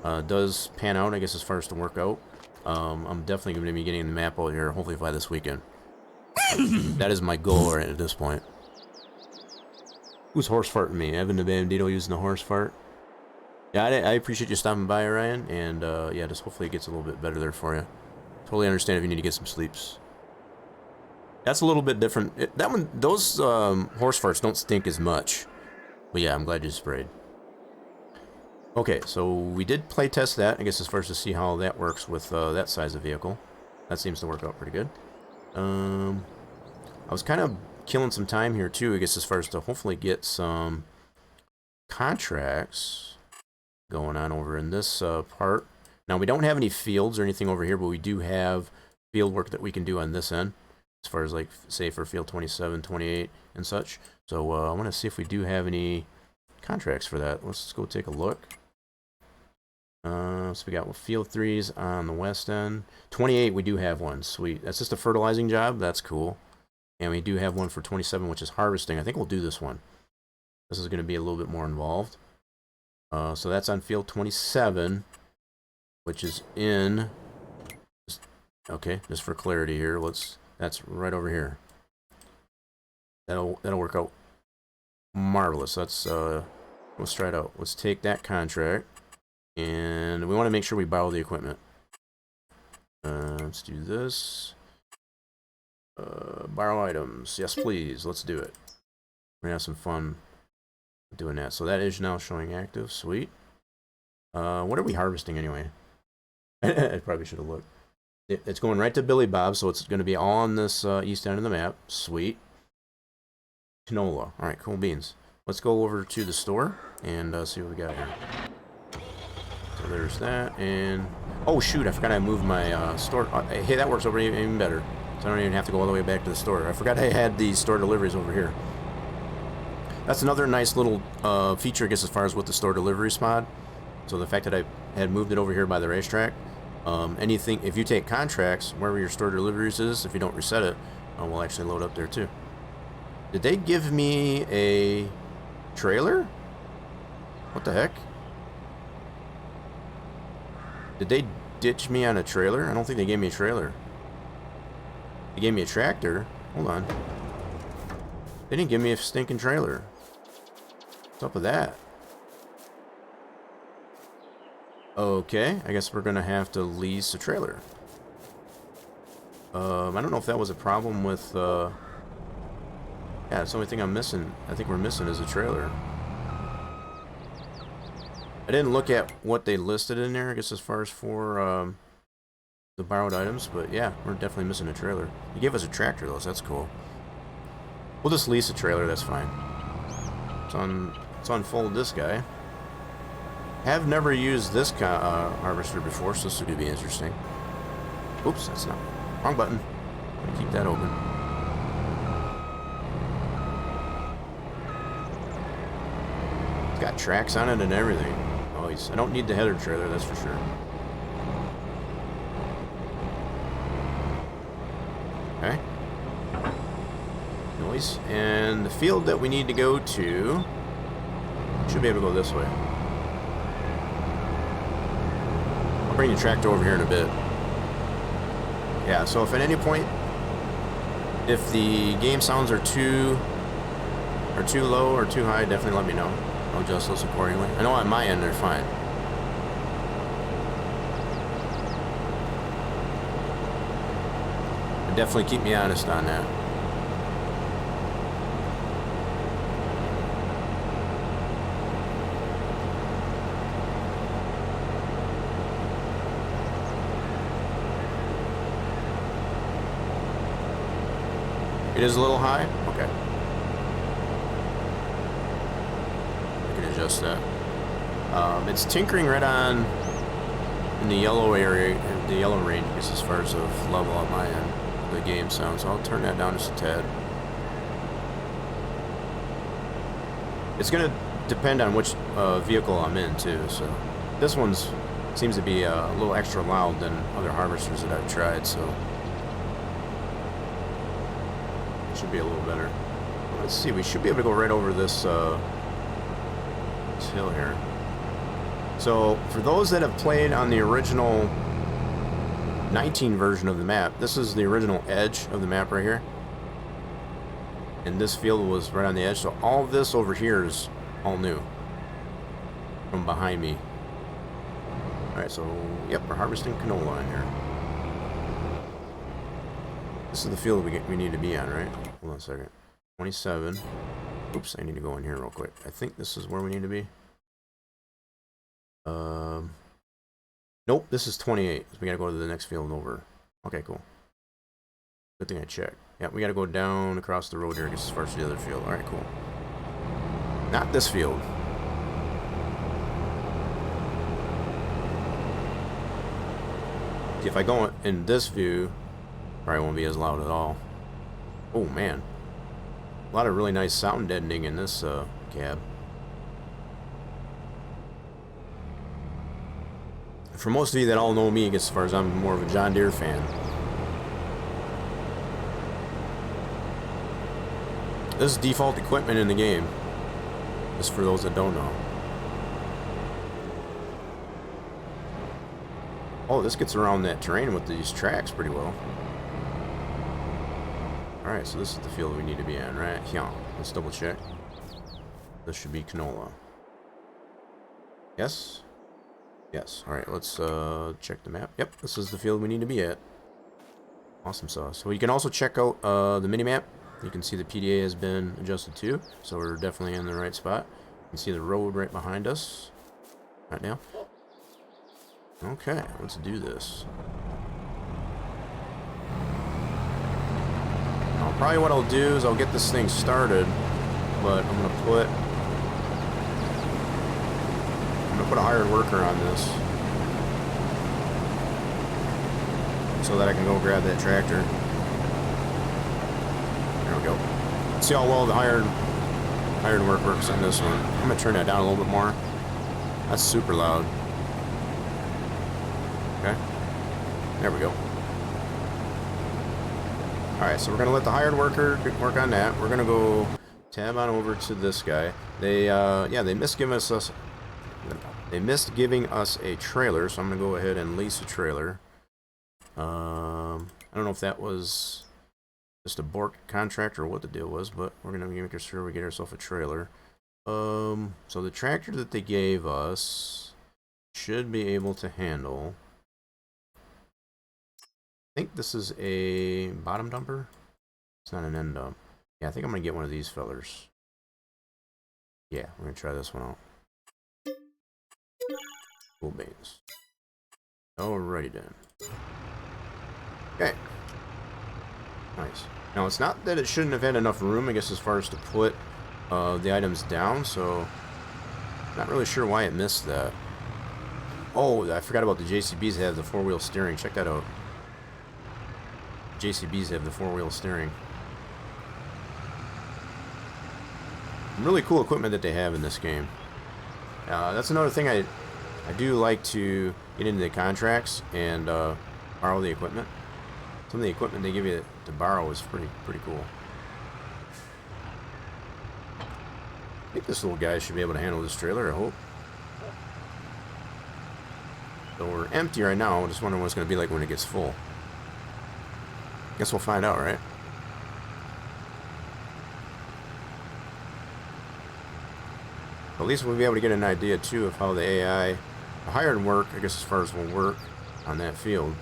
does pan out, I guess, as far as to work out, I'm definitely going to be getting the map out here, hopefully by this weekend. That is my goal right at this point. Who's horse farting me? Evan the Bandito using the horse fart. Yeah, I appreciate you stopping by, Ryan, and yeah, just hopefully it gets a little bit better there for you. Totally understand if you need to get some sleeps. That's a little bit different. Those horse farts don't stink as much. But yeah, I'm glad you sprayed. Okay, so we did play test that, I guess, as far as to see how that works with that size of vehicle. That seems to work out pretty good. I was kind of killing some time here too, I guess, as far as to hopefully get some contracts going on over in this part. Now, we don't have any fields or anything over here, but we do have field work that we can do on this end, as far as, like, say, for field 27, 28, and such. So I want to see if we do have any contracts for that. Let's go take a look. So we got field 3s on the west end. 28, we do have one. Sweet. That's just a fertilizing job. That's cool. And we do have one for 27, which is harvesting. I think we'll do this one. This is going to be a little bit more involved. So that's on field 27, which is in... Okay, just for clarity here, that's right over here. That'll work out marvelous. Let's try it out. Let's take that contract, and we want to make sure we buy all the equipment. Let's do this. Borrow items. Yes, please. Let's do it. We're gonna have some fun doing that. So that is now showing active. Sweet. What are we harvesting anyway? I probably should have looked. It's going right to Billy Bob, so it's going to be all on this east end of the map. Sweet. Canola. All right, cool beans. Let's go over to the store and see what we got here. So there's that, and... Oh, shoot, I forgot I moved my store... hey, that works over even better. So I don't even have to go all the way back to the store. I forgot I had these store deliveries over here. That's another nice little feature, I guess, as far as with the store deliveries mod. So the fact that I had moved it over here by the racetrack. Anything, if you take contracts, wherever your store deliveries is, if you don't reset it, we'll actually load up there too. Did they give me a trailer? What the heck? Did they ditch me on a trailer? I don't think they gave me a trailer. They gave me a tractor. Hold on. They didn't give me a stinking trailer. What's up with that? Okay, I guess we're gonna have to lease a trailer. I don't know if that was a problem with, yeah, that's the only thing I'm missing. I think we're missing is a trailer. I didn't look at what they listed in there, I guess, as far as for, the borrowed items, but yeah, we're definitely missing a trailer. He gave us a tractor, though, so that's cool. We'll just lease a trailer, that's fine. Let's unfold this guy. Have never used this harvester before, so this would be interesting. Oops, that's not... Wrong button. Keep that open. It's got tracks on it and everything. Oh, I don't need the header trailer, that's for sure. Okay. Noise. And the field that we need to go to... Should be able to go this way. I'll bring the tractor over here in a bit. Yeah, so if at any point, if the game sounds are too low or too high, definitely let me know. I'll adjust those accordingly. I know on my end they're fine. And definitely keep me honest on that. It is a little high? Okay. I can adjust that. It's tinkering right on in the yellow area, the yellow range, I guess, as far as the level on my end, the game sound. So I'll turn that down just a tad. It's going to depend on which vehicle I'm in, too. So this one's seems to be a little extra loud than other harvesters that I've tried, so... Should be a little better. Let's see, we should be able to go right over this, this hill here. So, for those that have played on the original 19 version of the map, this is the original edge of the map right here. And this field was right on the edge, so all of this over here is all new. From behind me. Alright, so, yep, we're harvesting canola in here. This is the field we need to be on, right? Hold on a second. 27. Oops, I need to go in here real quick. I think this is where we need to be. Nope, this is 28. So we gotta go to the next field over. Okay, cool. Good thing I checked. Yeah, we gotta go down across the road here, I guess, as far as the other field. Alright, cool. Not this field. If I go in this view, probably won't be as loud at all. Oh man, a lot of really nice sound deadening in this cab. For most of you that all know me, as far as I'm more of a John Deere fan, this is default equipment in the game. Just for those that don't know. Oh, this gets around that terrain with these tracks pretty well. Alright, so this is the field we need to be in, right? Yeah, let's double check. This should be canola. Yes? Yes. Alright, let's check the map. Yep, this is the field we need to be at. Awesome sauce. So you can also check out the mini-map. You can see the PDA has been adjusted too, so we're definitely in the right spot. You can see the road right behind us right now. Okay, let's do this. Now, probably what I'll do is I'll get this thing started, but I'm gonna put a hired worker on this so that I can go grab that tractor. There we go. See how well the hired work works on this one. I'm gonna turn that down a little bit more. That's super loud. Okay, there we go. Alright, so we're going to let the hired worker work on that. We're going to go tab on over to this guy. They, yeah, they missed giving us a trailer, so I'm going to go ahead and lease a trailer. I don't know if that was just a Bork contract or what the deal was, but we're going to make sure we get ourselves a trailer. So the tractor that they gave us should be able to handle. I think this is a bottom dumper. It's not an end dump. Yeah, I think I'm going to get one of these fellers. Yeah, we're going to try this one out. Cool beans. Alrighty then. Okay. Nice. Now, it's not that it shouldn't have had enough room, I guess, as far as to put the items down, so not really sure why it missed that. Oh, I forgot about the JCBs have the four-wheel steering. Check that out. JCBs have the four-wheel steering. Really cool equipment that they have in this game. That's another thing I do like to get into the contracts and borrow the equipment. Some of the equipment they give you to borrow is pretty cool. I think this little guy should be able to handle this trailer, I hope. So we're empty right now. I'm just wondering what it's going to be like when it gets full. Guess we'll find out, right? At least we'll be able to get an idea, too, of how the AI, the hired work, I guess as far as will work on that field.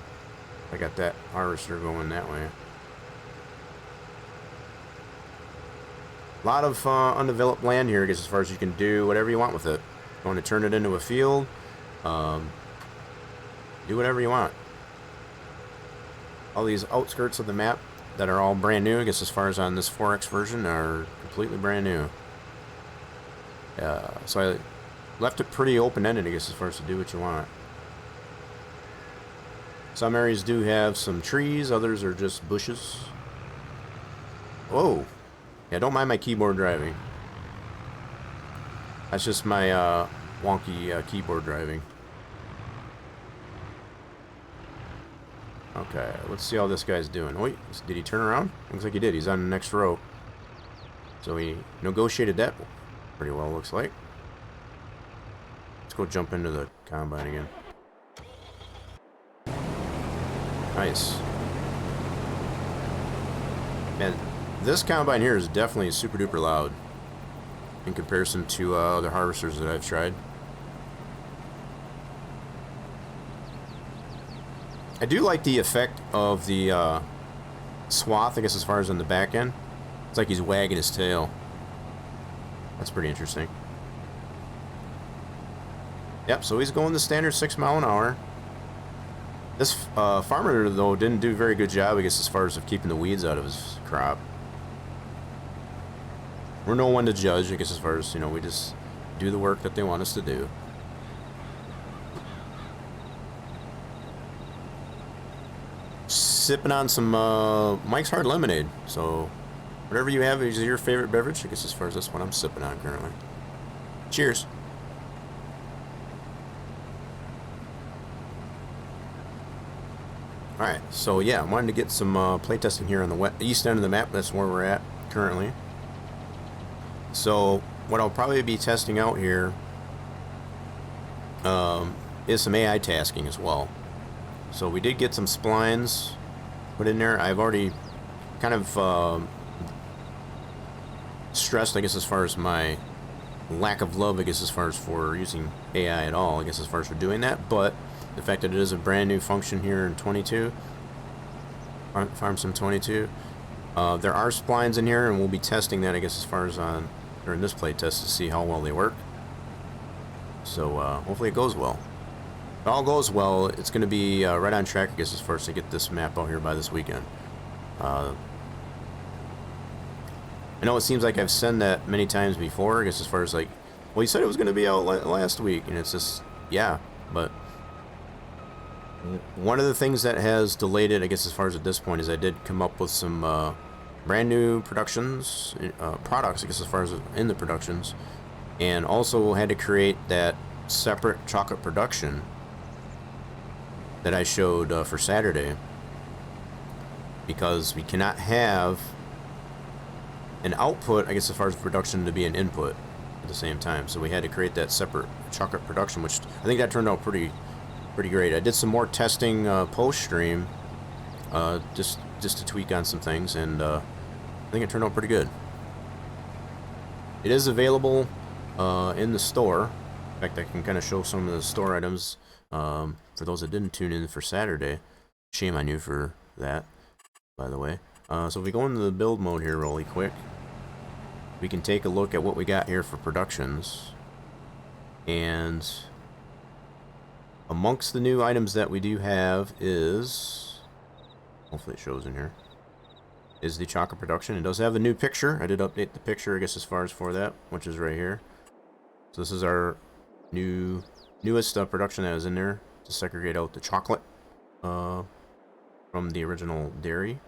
I got that harvester going that way. A lot of undeveloped land here, I guess, as far as you can do whatever you want with it. You want to turn it into a field, do whatever you want. All these outskirts of the map that are all brand new, I guess, as far as on this 4X version, are completely brand new. So I left it pretty open-ended, I guess, as far as to do what you want. Some areas do have some trees, others are just bushes. Whoa! Yeah, don't mind my keyboard driving. That's just my wonky keyboard driving. Okay, let's see how this guy's doing. Wait, did he turn around? Looks like he did. He's on the next row. So he negotiated that pretty well, looks like. Let's go jump into the combine again. Nice. And this combine here is definitely super duper loud in comparison to other harvesters that I've tried. I do like the effect of the swath, I guess, as far as on the back end. It's like he's wagging his tail. That's pretty interesting. Yep, so he's going the standard 6 mile an hour. This farmer, though, didn't do a very good job, I guess, as far as of keeping the weeds out of his crop. We're no one to judge, I guess, as far as, you know, we just do the work that they want us to do. Sipping on some Mike's Hard Lemonade. So, whatever you have is your favorite beverage, I guess, as far as this one I'm sipping on currently. Cheers. Alright, so yeah, I wanted to get some playtesting here on the east end of the map. That's where we're at currently. So, what I'll probably be testing out here is some AI tasking as well. So we did get some splines put in there. I've already kind of stressed, I guess, as far as my lack of love, I guess, as far as for using AI at all, I guess, as far as for doing that. But the fact that it is a brand new function here in 22, Farm Sim 22, there are splines in here, and we'll be testing that, I guess, as far as on during this play test to see how well they work. So hopefully it goes well. If all goes well, it's going to be right on track, I guess, as far as to get this map out here by this weekend. I know it seems like I've said that many times before, I guess, as far as like, well, you said it was going to be out last week, and it's just, yeah, but one of the things that has delayed it, I guess, as far as at this point, is I did come up with some brand new productions, products, I guess, as far as in the productions, and also had to create that separate chocolate production that I showed for Saturday. because we cannot have an output, I guess, as far as production to be an input at the same time. So we had to create that separate chocolate production, which I think that turned out pretty great. I did some more testing post stream, just to tweak on some things, and I think it turned out pretty good. It is available in the store. In fact, I can kind of show some of the store items for those that didn't tune in for Saturday. Shame on you for that, by the way. So if we go into the build mode here really quick, we can take a look at what we got here for productions. And amongst the new items that we do have is, hopefully it shows in here, is the chocolate production. It does have a new picture. I did update the picture, I guess, as far as for that, which is right here. So this is our newest production that is in there to segregate out the chocolate from the original dairy,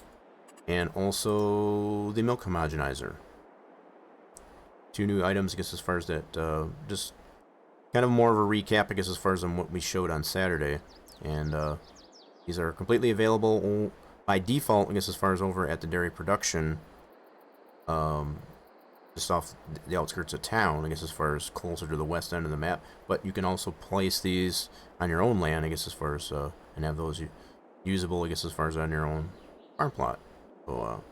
and also the milk homogenizer. Two new items, I guess, as far as that, just kind of more of a recap, I guess, as far as on what we showed on Saturday. And these are completely available by default, I guess, as far as over at the dairy production, just off the outskirts of town, I guess, as far as closer to the west end of the map. But you can also place these on your own land, I guess, as far as, and have those usable, I guess, as far as on your own farm plot. So,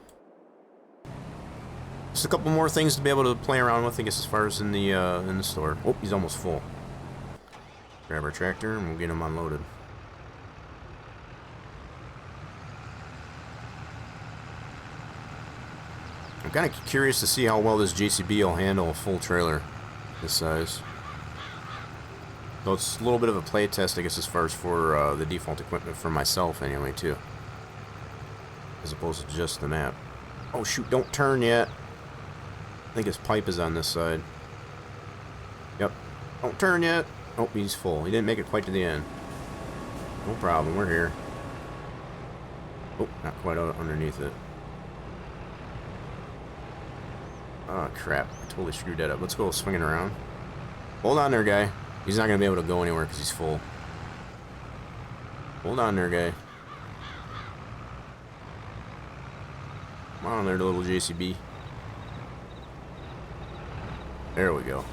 just a couple more things to be able to play around with, I guess, as far as in the store. Oh, he's almost full. Grab our tractor and we'll get him unloaded. I'm kind of curious to see how well this JCB will handle a full trailer this size. So it's a little bit of a play test, I guess, as far as for the default equipment for myself anyway, too. As opposed to just the map. Oh shoot, don't turn yet. I think his pipe is on this side. Yep. Don't turn yet. Oh, he's full. He didn't make it quite to the end. No problem, we're here. Oh, not quite out underneath it. Oh, crap. I totally screwed that up. Let's go swinging around. Hold on there, guy. He's not going to be able to go anywhere because he's full. Hold on there, guy. Come on there, little JCB. There we go.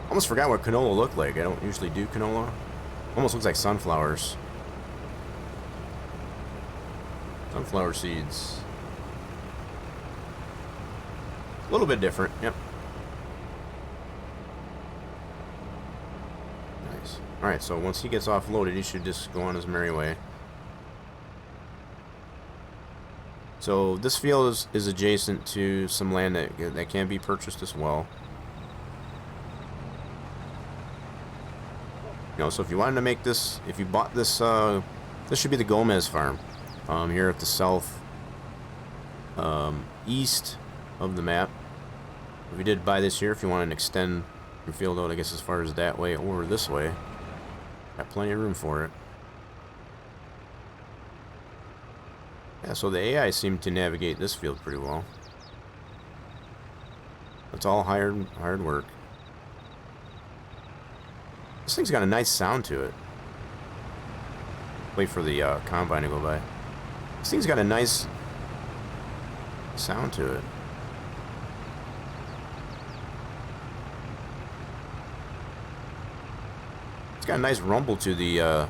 Almost forgot what canola looked like. I don't usually do canola. Almost looks like sunflowers. Sunflower seeds. A little bit different, yep. Nice. Alright, so once he gets offloaded, he should just go on his merry way. So this field is adjacent to some land that can be purchased as well. You know, so if you wanted to make this, if you bought this, this should be the Gomez farm, here at the south, east of the map. If you did buy this here, if you want to extend your field out, I guess, as far as that way or this way, got plenty of room for it. Yeah, so the AI seemed to navigate this field pretty well. It's all hard work. This thing's got a nice sound to it. Wait for the combine to go by. This thing's got a nice sound to it. It's got a nice rumble to the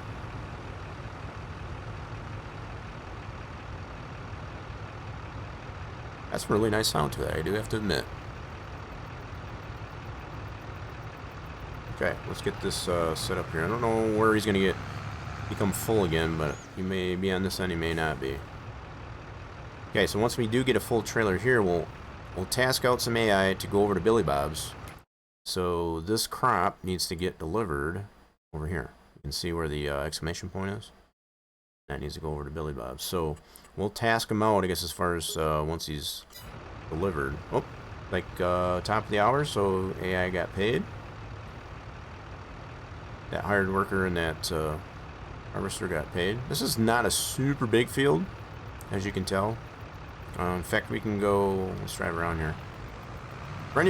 that's a really nice sound to that, I do have to admit. Okay, let's get this set up here. I don't know where he's gonna become full again, but he may be on this end, he may not be. Okay, so once we do get a full trailer here, we'll task out some AI to go over to Billy Bob's. So this crop needs to get delivered over here. You can see where the exclamation point is. That needs to go over to Billy Bob's. So we'll task him out, I guess, as far as once he's delivered. Oh, like top of the hour, so AI got paid. That hired worker and that harvester got paid. This is not a super big field, as you can tell. In fact, we can go, let's drive around here. For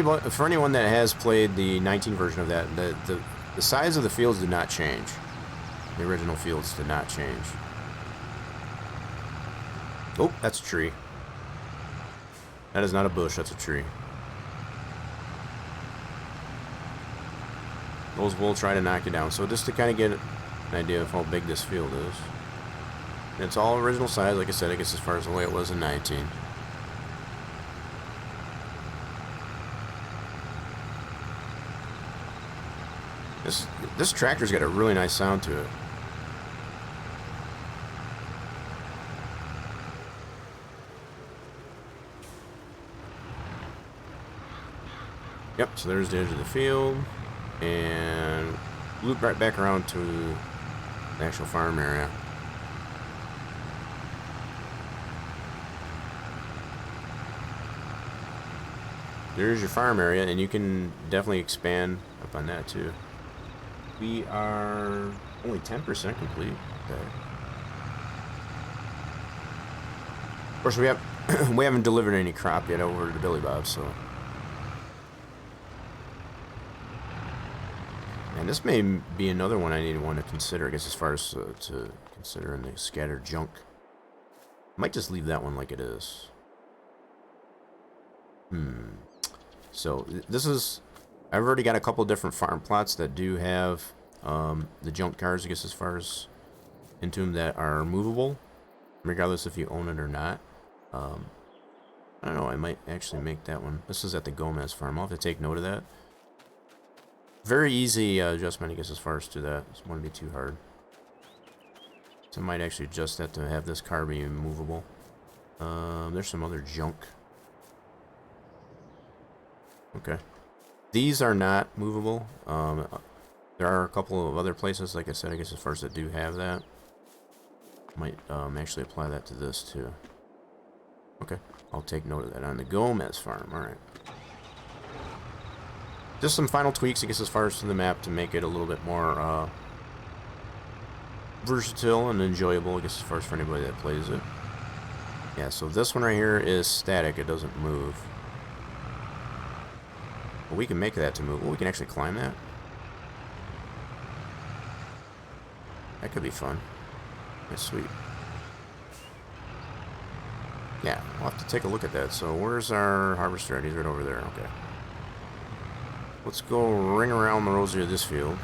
anyone that has played the 19 version of that, the size of the fields did not change. The original fields did not change. Oh, that's a tree. That is not a bush, that's a tree. Those will try to knock you down. So just to kind of get an idea of how big this field is. It's all original size, like I said, I guess as far as the way it was in 19. This tractor's got a really nice sound to it. Yep, so there's the edge of the field. And loop right back around to the actual farm area. There's your farm area, and you can definitely expand up on that too. We are only 10% complete. Okay. Of course, we haven't delivered any crop yet over to Billy Bob, so. And this may be another one I need to consider, I guess, as far as to consider in the scattered junk. I might just leave that one like it is. So this is, I've already got a couple different farm plots that do have the junk cars, I guess, as far as into them that are movable, regardless if you own it or not. I don't know, I might actually make that one. This is at the Gomez farm. I'll have to take note of that. Very easy adjustment, I guess, as far as to that. It won't be too hard. So I might actually adjust that to have this car be movable. There's some other junk. Okay. These are not movable. There are a couple of other places, like I said, I guess, as far as that do have that. Might actually apply that to this too. Okay. I'll take note of that on the Gomez farm. Alright. Just some final tweaks, I guess, as far as to the map to make it a little bit more versatile and enjoyable, I guess, as far as for anybody that plays it. Yeah, so this one right here is static. It doesn't move. But we can make that to move. Oh, we can actually climb that. That could be fun. That's sweet. Yeah, we'll have to take a look at that. So where's our harvester at? He's right over there. Okay. Let's go ring around the rosy of this field.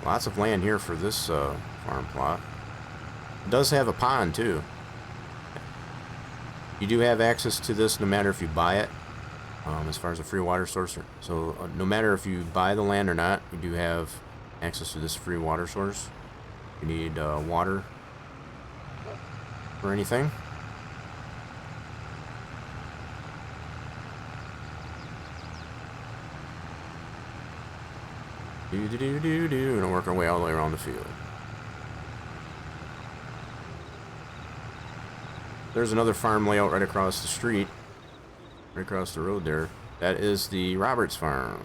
Lots of land here for this farm plot. It does have a pond too. You do have access to this no matter if you buy it, as far as a free water source. So no matter if you buy the land or not, you do have access to this free water source. You need water or anything. We're gonna work our way all the way around the field. There's another farm layout right across the street, right across the road there. That is the Roberts farm.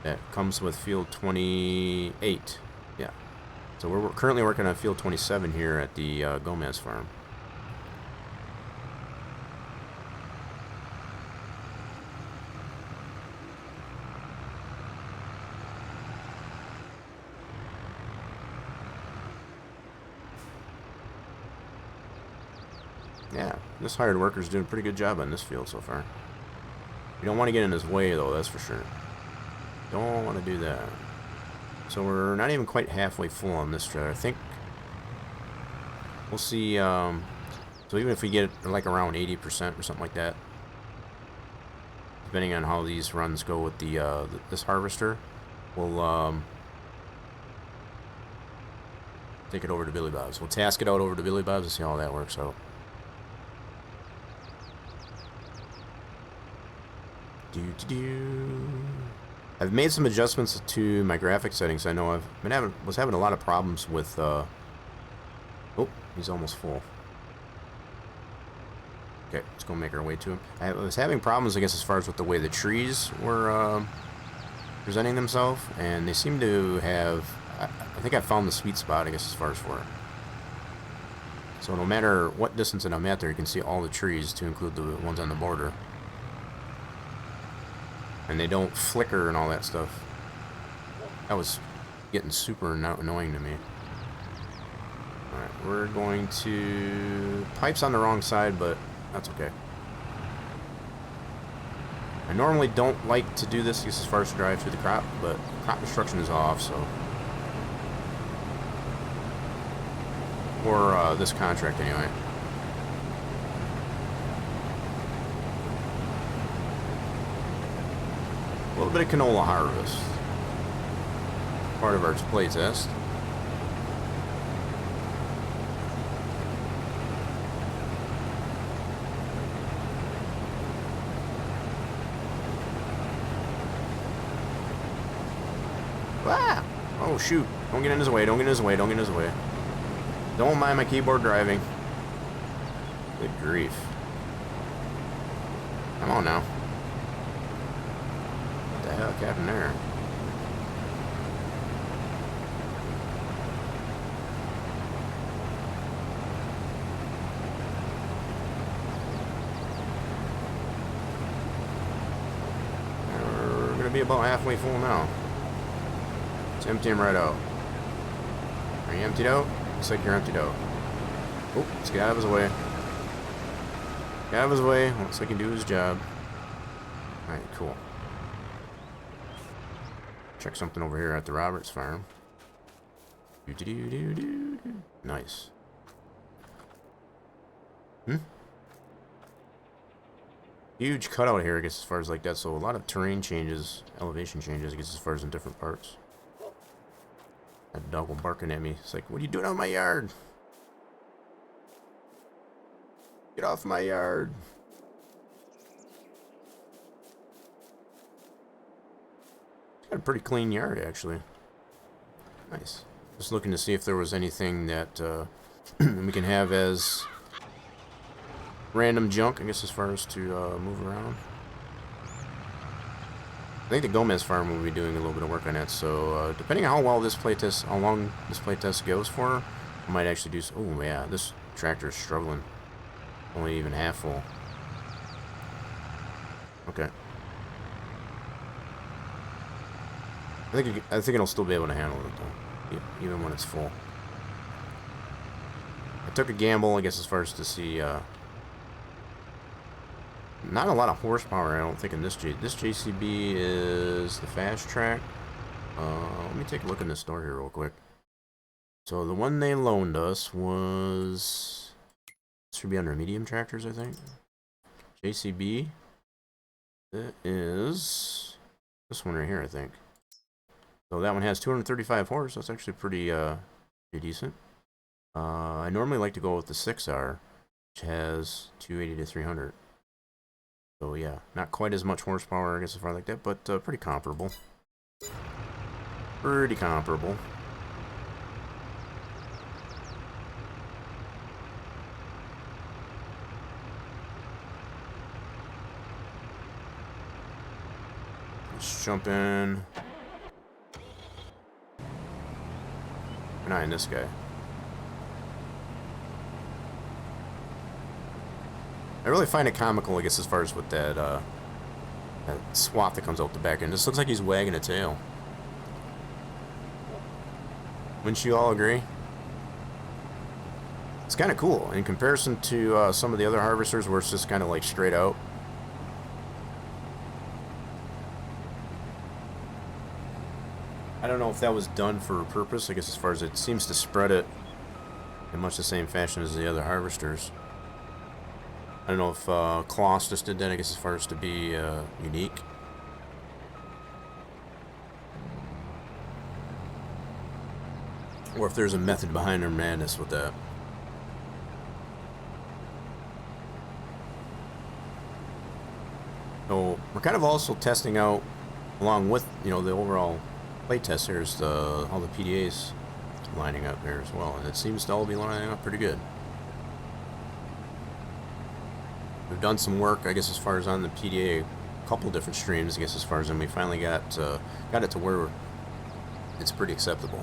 That comes with field 28. Yeah. So we're currently working on field 27 here at the Gomez farm. Yeah, this hired worker's doing a pretty good job on this field so far. You don't want to get in his way, though, that's for sure. Don't want to do that. So we're not even quite halfway full on this trailer. I think we'll see. So even if we get like around 80% or something like that, depending on how these runs go with the this harvester, we'll take it over to Billy Bob's. We'll task it out over to Billy Bob's and see how that works out. I've made some adjustments to my graphic settings. I know was having a lot of problems with oh, he's almost full. Okay, let's go make our way to him. I was having problems, I guess, as far as with the way the trees were presenting themselves, and they seem to have, I think I found the sweet spot, I guess, as far as for it. So no matter what distance that I'm at there, you can see all the trees, to include the ones on the border. And they don't flicker and all that stuff. That was getting super annoying to me. Alright, we're going to... Pipe's on the wrong side, but that's okay. I normally don't like to do this as far as to drive through the crop, but crop destruction is off, so... For this contract, anyway. A little bit of canola harvest. Part of our play test. Ah! Oh shoot. Don't get in his way, don't get in his way, don't get in his way. Don't mind my keyboard driving. Good grief. Come on now. What the heck happened there? We're gonna be about halfway full now. Let's empty him right out. Are you emptied out? Looks like you're emptied out. Oh, let's get out of his way. Get out of his way. Looks like he can do his job. Alright, cool. Check something over here at the Roberts farm. Nice. Huge cutout here, I guess, as far as like that. So a lot of terrain changes, elevation changes, I guess, as far as in different parts. That dog was barking at me. It's like, what are you doing on my yard? Get off my yard. It's got a pretty clean yard, actually. Nice. Just looking to see if there was anything that we can have as random junk, I guess, as far as to move around. I think the Gomez farm will be doing a little bit of work on that, so depending on how well this playtest, how long this playtest goes for, I might actually do. Oh yeah, this tractor is struggling. Only even half full. Okay. I think it'll still be able to handle it though, even when it's full. I took a gamble, I guess, as far as to see. Not a lot of horsepower, I don't think, in this This JCB is the fast track. Let me take a look in the store here real quick. So the one they loaned us was... This should be under medium tractors, I think. JCB. That is... This one right here, I think. So that one has 235 horse. That's actually pretty decent. I normally like to go with the 6R, which has 280 to 300. So yeah, not quite as much horsepower, I guess, as far like that, but pretty comparable. Pretty comparable. Let's jump in. Keep an eye on this guy. I really find it comical, I guess, as far as with that, that swath that comes out the back end. This looks like he's wagging a tail. Wouldn't you all agree? It's kind of cool in comparison to some of the other harvesters where it's just kind of like straight out. I don't know if that was done for a purpose, I guess, as far as it seems to spread it in much the same fashion as the other harvesters. I don't know if Kloss just did that, I guess, as far as to be unique. Or if there's a method behind their madness with that. So we're kind of also testing out, along with, you know, the overall play test here, is all the PDAs lining up here as well. And it seems to all be lining up pretty good. We've done some work, I guess, as far as on the PDA, a couple different streams, I guess, as far as, and we finally got it to where it's pretty acceptable.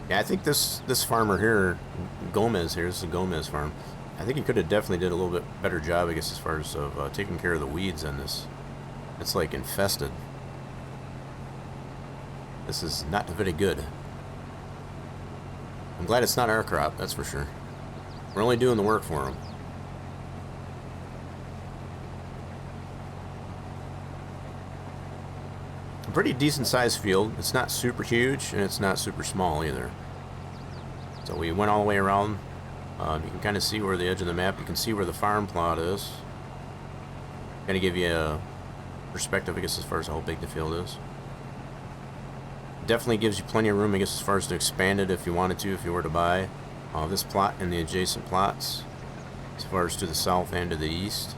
Yeah, I think this farmer here, Gomez here, this is a Gomez farm. I think he could have definitely did a little bit better job, I guess, as far as of taking care of the weeds on this. It's like infested. This is not very good. I'm glad it's not our crop, that's for sure. We're only doing the work for him. A pretty decent sized field. It's not super huge and it's not super small either. So we went all the way around. You can kind of see where the edge of the map, you can see where the farm plot is. Kind of give you a perspective, I guess, as far as how big the field is. Definitely gives you plenty of room, I guess, as far as to expand it if you wanted to, if you were to buy this plot and the adjacent plots, as far as to the south and to the east.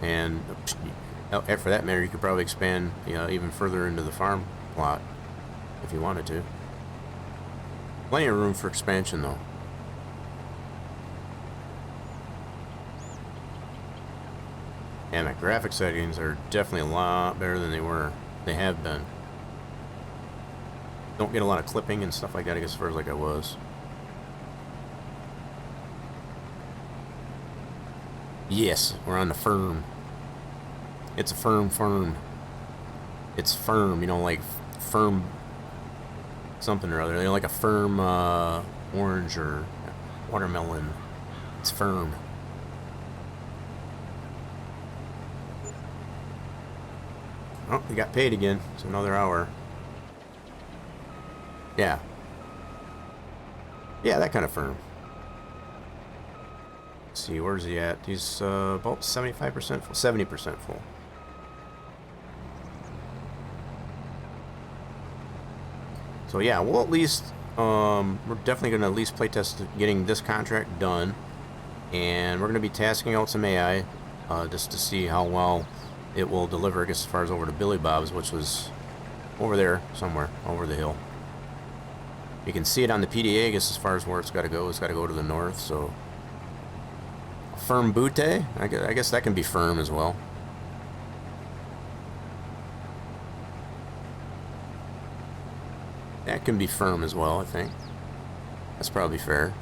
And for that matter, you could probably expand even further into the farm plot if you wanted to. Plenty of room for expansion, though. And my graphic settings are definitely a lot better than they have been. Don't get a lot of clipping and stuff like that, I guess, as far as like I was. Yes, we're on the firm. It's a firm. It's firm, you know, like firm something or other. They're like a firm orange or watermelon. It's firm. Oh, we got paid again. It's another hour. Yeah. Yeah, that kind of firm. Let's see, where's he at? He's about 75% full, 70% full. So yeah, we'll at least, we're definitely going to at least playtest getting this contract done. And we're going to be tasking out some AI just to see how well it will deliver, I guess, as far as over to Billy Bob's, which was over there somewhere, over the hill. You can see it on the PDA, I guess, as far as where it's got to go. It's got to go to the north, so... Firm Butte? I guess that can be firm as well. That can be firm as well, I think. That's probably fair.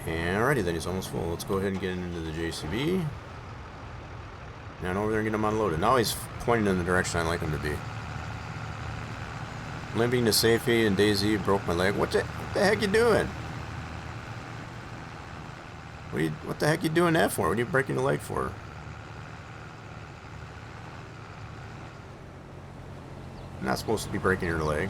And alrighty then, he's almost full. Let's go ahead and get into the JCB. And over there and get him unloaded. Now he's pointing in the direction I like him to be. Limping to safety and Daisy broke my leg. What the heck you doing? What the heck you doing that for? What are you breaking the leg for? I'm not supposed to be breaking your leg.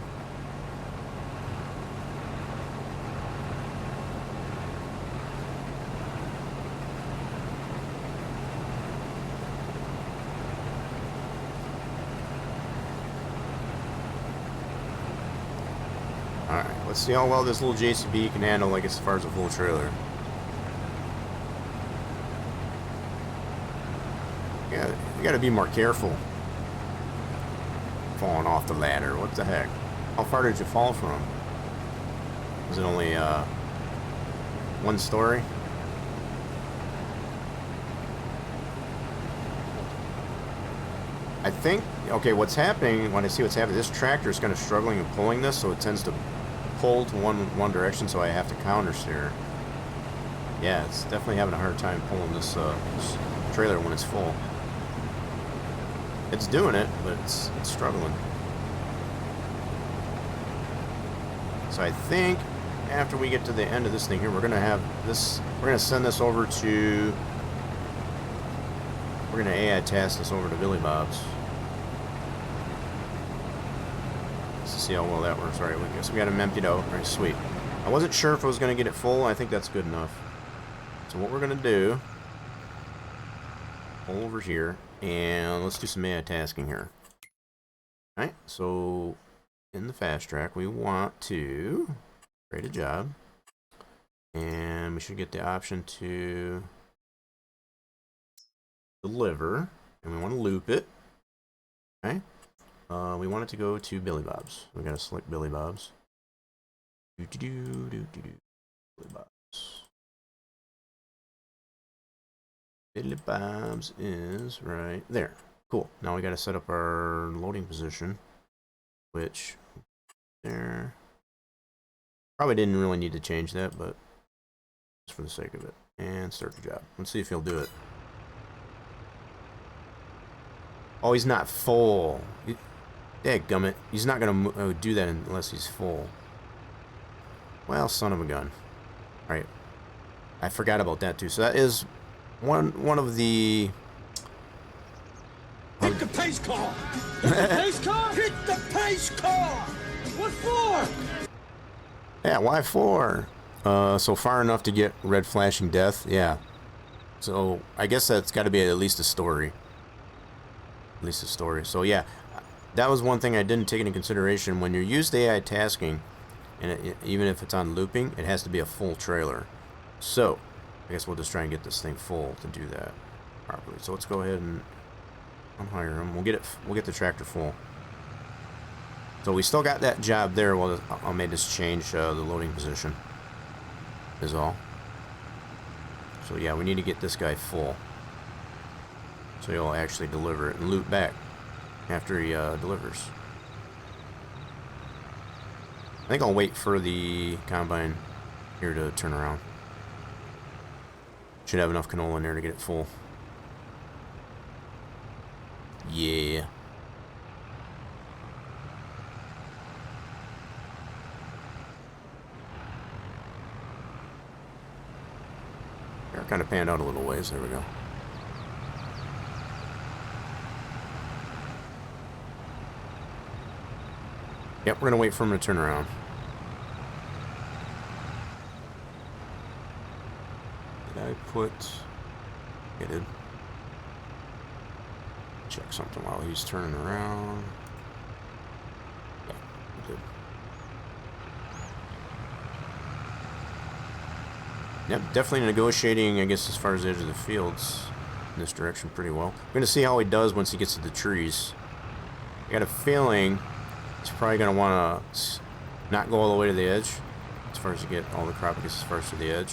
Alright, let's see how well this little JCB can handle, like, as far as a full trailer. Yeah, you gotta be more careful. Falling off the ladder, what the heck? How far did you fall from? Was it only, one story? I think, okay, what's happening, when I see what's happening, this tractor is kind of struggling and pulling this, so it tends to pull to one direction, so I have to counter steer. Yeah, it's definitely having a hard time pulling this trailer when it's full. It's doing it, but it's struggling. So I think after we get to the end of this thing here, we're gonna send this over to, we're gonna AI task this over to Billy Bob's. See how well that works. Alright, I guess we got him emptied out. Alright, sweet. I wasn't sure if I was going to get it full. I think that's good enough. So what we're going to do, pull over here, and let's do some AI tasking here. Alright, so in the fast track, we want to create a job, and we should get the option to deliver, and we want to loop it. Okay. We want it to go to Billy Bob's. We gotta select Billy Bob's. Billy Bob's. Billy Bob's is right there. Cool. Now we gotta set up our loading position. Which there. Probably didn't really need to change that, but just for the sake of it. And start the job. Let's see if he'll do it. Oh, he's not full. Dadgummit. He's not going to do that unless he's full. Well, son of a gun. Alright. I forgot about that too. So that is one of the... Hit the pace car! Hit the pace car! Hit the pace car! What for? Yeah, why for? So far enough to get red flashing death? Yeah. So I guess that's got to be at least a story. At least a story. So yeah, that was one thing I didn't take into consideration. When you're used to AI tasking, and even if it's on looping, it has to be a full trailer. So I guess we'll just try and get this thing full to do that properly. So let's go ahead and unhire him. We'll get the tractor full. So we still got that job there. Well, I may just change the loading position. Is all. So yeah, we need to get this guy full. So he'll actually deliver it and loop back after he delivers. I think I'll wait for the combine here to turn around. Should have enough canola in there to get it full. Yeah. They're kind of panned out a little ways. There we go. Yep, we're going to wait for him to turn around. Did I put... I did. Check something while he's turning around. Yeah, good. Yep, definitely negotiating, I guess, as far as the edge of the fields in this direction pretty well. We're going to see how he does once he gets to the trees. I got a feeling he's probably going to want to not go all the way to the edge as far as to get all the crop, I guess, as far as to the edge.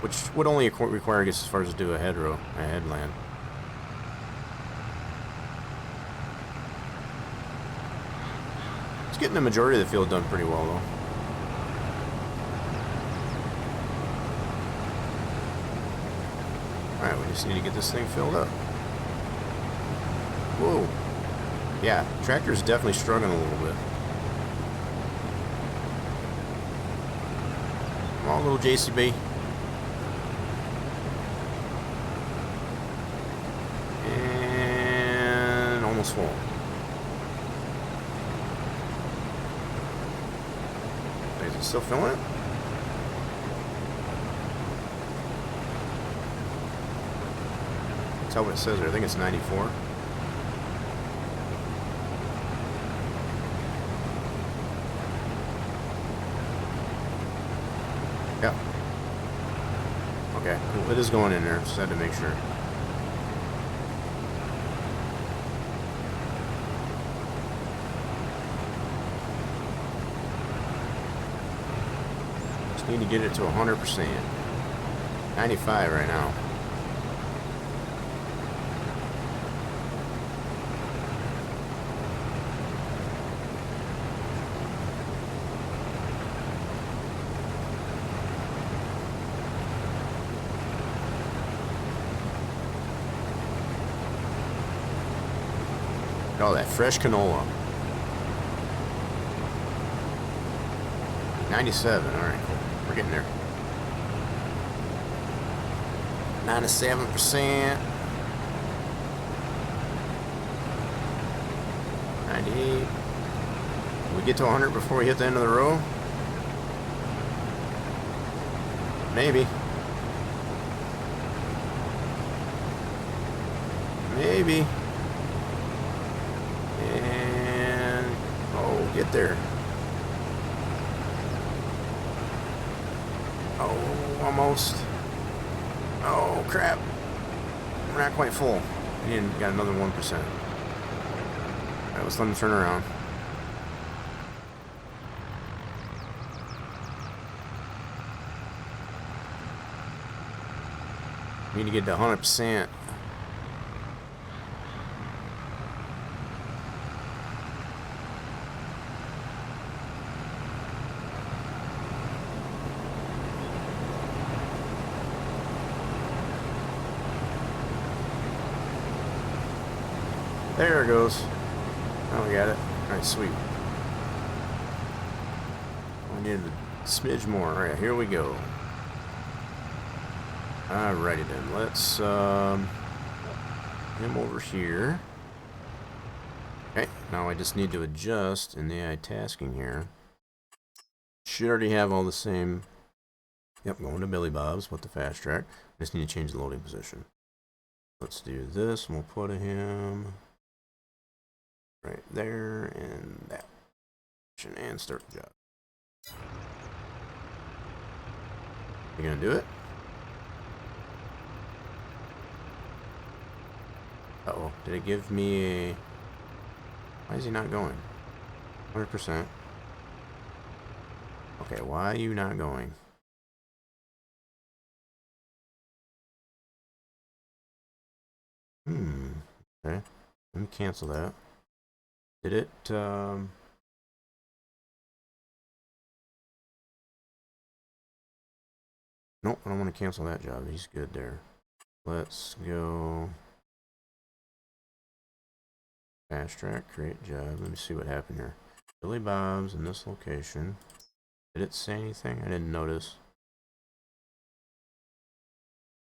Which would only require, I guess, as far as to do a hedgerow, a headland. He's getting the majority of the field done pretty well, though. Alright, we just need to get this thing filled up. Whoa. Yeah, tractor's definitely struggling a little bit. Come on, little JCB. And almost full. Is it still filling it? That's what it says there. I think it's 94. Yep. Okay, cool. It is going in there. Just had to make sure. Just need to get it to 100%. 95 right now. Oh, that fresh canola. 97. All right, cool. We're getting there. 97%. 98. Can we get to 100 before we hit the end of the row? Maybe. Maybe. And oh, get there. Oh, almost. Oh, crap. We're not quite full. We got another 1%. Alright, let's let him turn around. Need to get to 100%. There it goes. Oh, we got it. Alright, sweet. I needed a smidge more. Alright, here we go. Alrighty then. Let's him over here. Okay, now I just need to adjust in the AI tasking here. Should already have all the same. Yep, going to Billy Bob's with the fast track. I just need to change the loading position. Let's do this, and we'll put him right there and that. And start the job. You gonna do it? Uh-oh, did it give me a... Why is he not going? 100%. Okay, why are you not going? Okay. Let me cancel that. Did it, Nope, I don't want to cancel that job. He's good there. Let's go... Fast track, create job. Let me see what happened here. Billy Bob's in this location. Did it say anything? I didn't notice.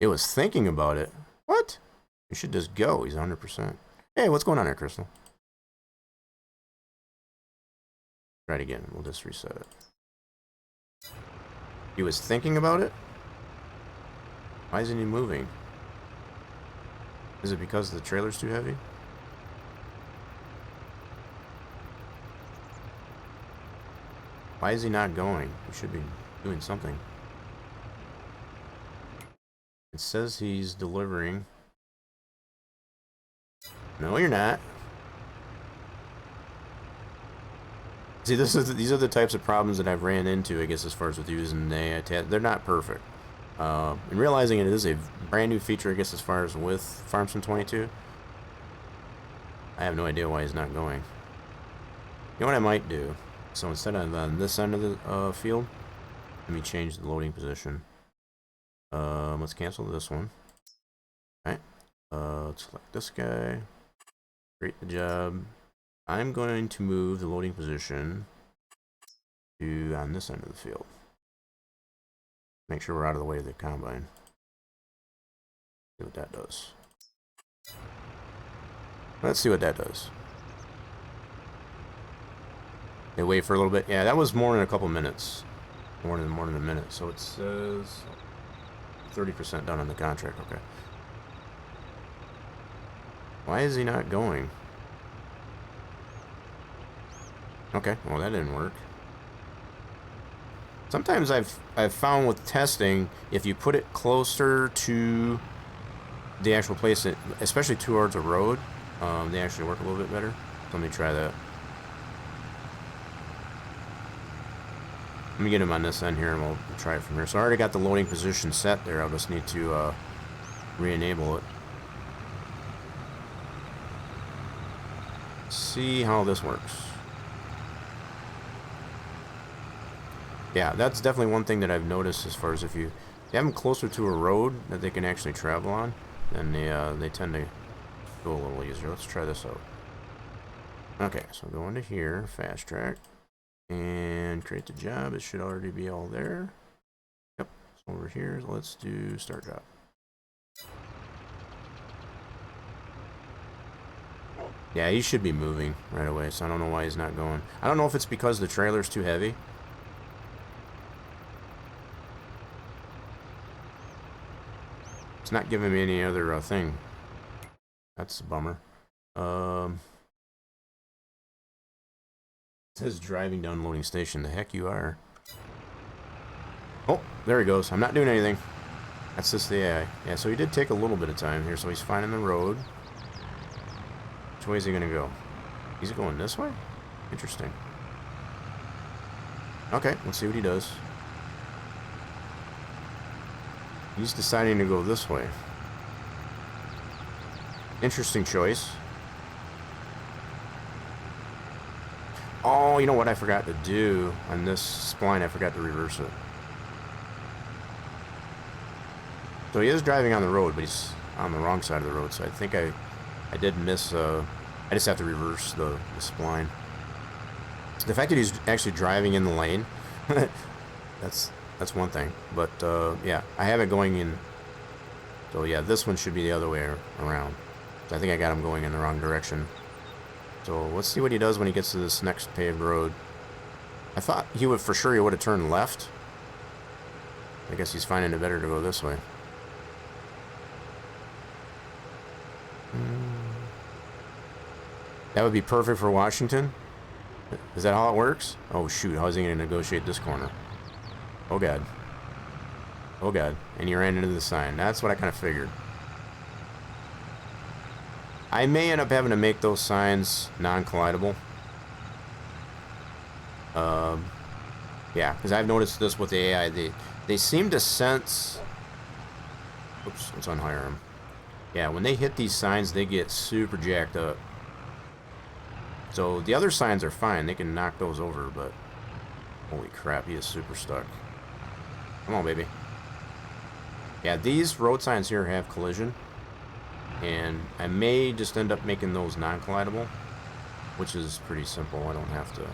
It was thinking about it. What? You should just go. He's 100%. Hey, what's going on there, Crystal? Try it again. We'll just reset it. He was thinking about it? Why isn't he moving? Is it because the trailer's too heavy? Why is he not going? He should be doing something. It says he's delivering. No, you're not. See, these are the types of problems that I've ran into, I guess, as far as with using the AI test. They're not perfect. And realizing it is a brand new feature, I guess, as far as with FarmSim 22. I have no idea why he's not going. You know what I might do? So instead of on this end of the field, let me change the loading position. Let's cancel this one. Alright. Let's select this guy. Create the job. I'm going to move the loading position to on this end of the field. Make sure we're out of the way of the combine. See what that does. Let's see what that does. They wait for a little bit. Yeah, that was more than a couple minutes. More than a minute. So it says 30% done on the contract. Okay. Why is he not going? Okay, well that didn't work. Sometimes I've found with testing, if you put it closer to the actual place, especially towards a road, they actually work a little bit better. Let me try that. Let me get him on this end here and we'll try it from here. So I already got the loading position set there. I'll just need to re-enable it. See how this works. Yeah, that's definitely one thing that I've noticed as far as if you have them closer to a road that they can actually travel on, then they tend to go a little easier. Let's try this out. Okay, so go into here, fast track, and create the job. It should already be all there. Yep, so over here, let's do start job. Yeah, he should be moving right away, so I don't know why he's not going. I don't know if it's because the trailer's too heavy. It's not giving me any other thing. That's a bummer. It says driving down loading station. The heck you are. Oh, there he goes. I'm not doing anything. That's just the AI. Yeah, so he did take a little bit of time here, so he's finding the road. Which way is he going to go? He's going this way? Interesting. Okay, let's see what he does. He's deciding to go this way. Interesting choice. Oh, you know what I forgot to do on this spline? I forgot to reverse it. So he is driving on the road, but he's on the wrong side of the road. So I think I did miss I just have to reverse the spline. The fact that he's actually driving in the lane, that's one thing. But yeah, I have it going in. So yeah, this one should be the other way around. So I think I got him going in the wrong direction. So let's see what he does when he gets to this next paved road. I thought he would, for sure he would have turned left. I guess he's finding it better to go this way. That would be perfect for Washington. Is that how it works? Oh shoot, how is he going to negotiate this corner? Oh god. Oh god. And you ran into the sign. That's what I kind of figured. I may end up having to make those signs non-collidable. Yeah, because I've noticed this with the AI. They seem to sense... Oops, let's unhire them. Yeah, when they hit these signs, they get super jacked up. So the other signs are fine. They can knock those over, but... Holy crap, he is super stuck. Come on, baby. Yeah, these road signs here have collision. And I may just end up making those non-collidable, which is pretty simple. I don't have to...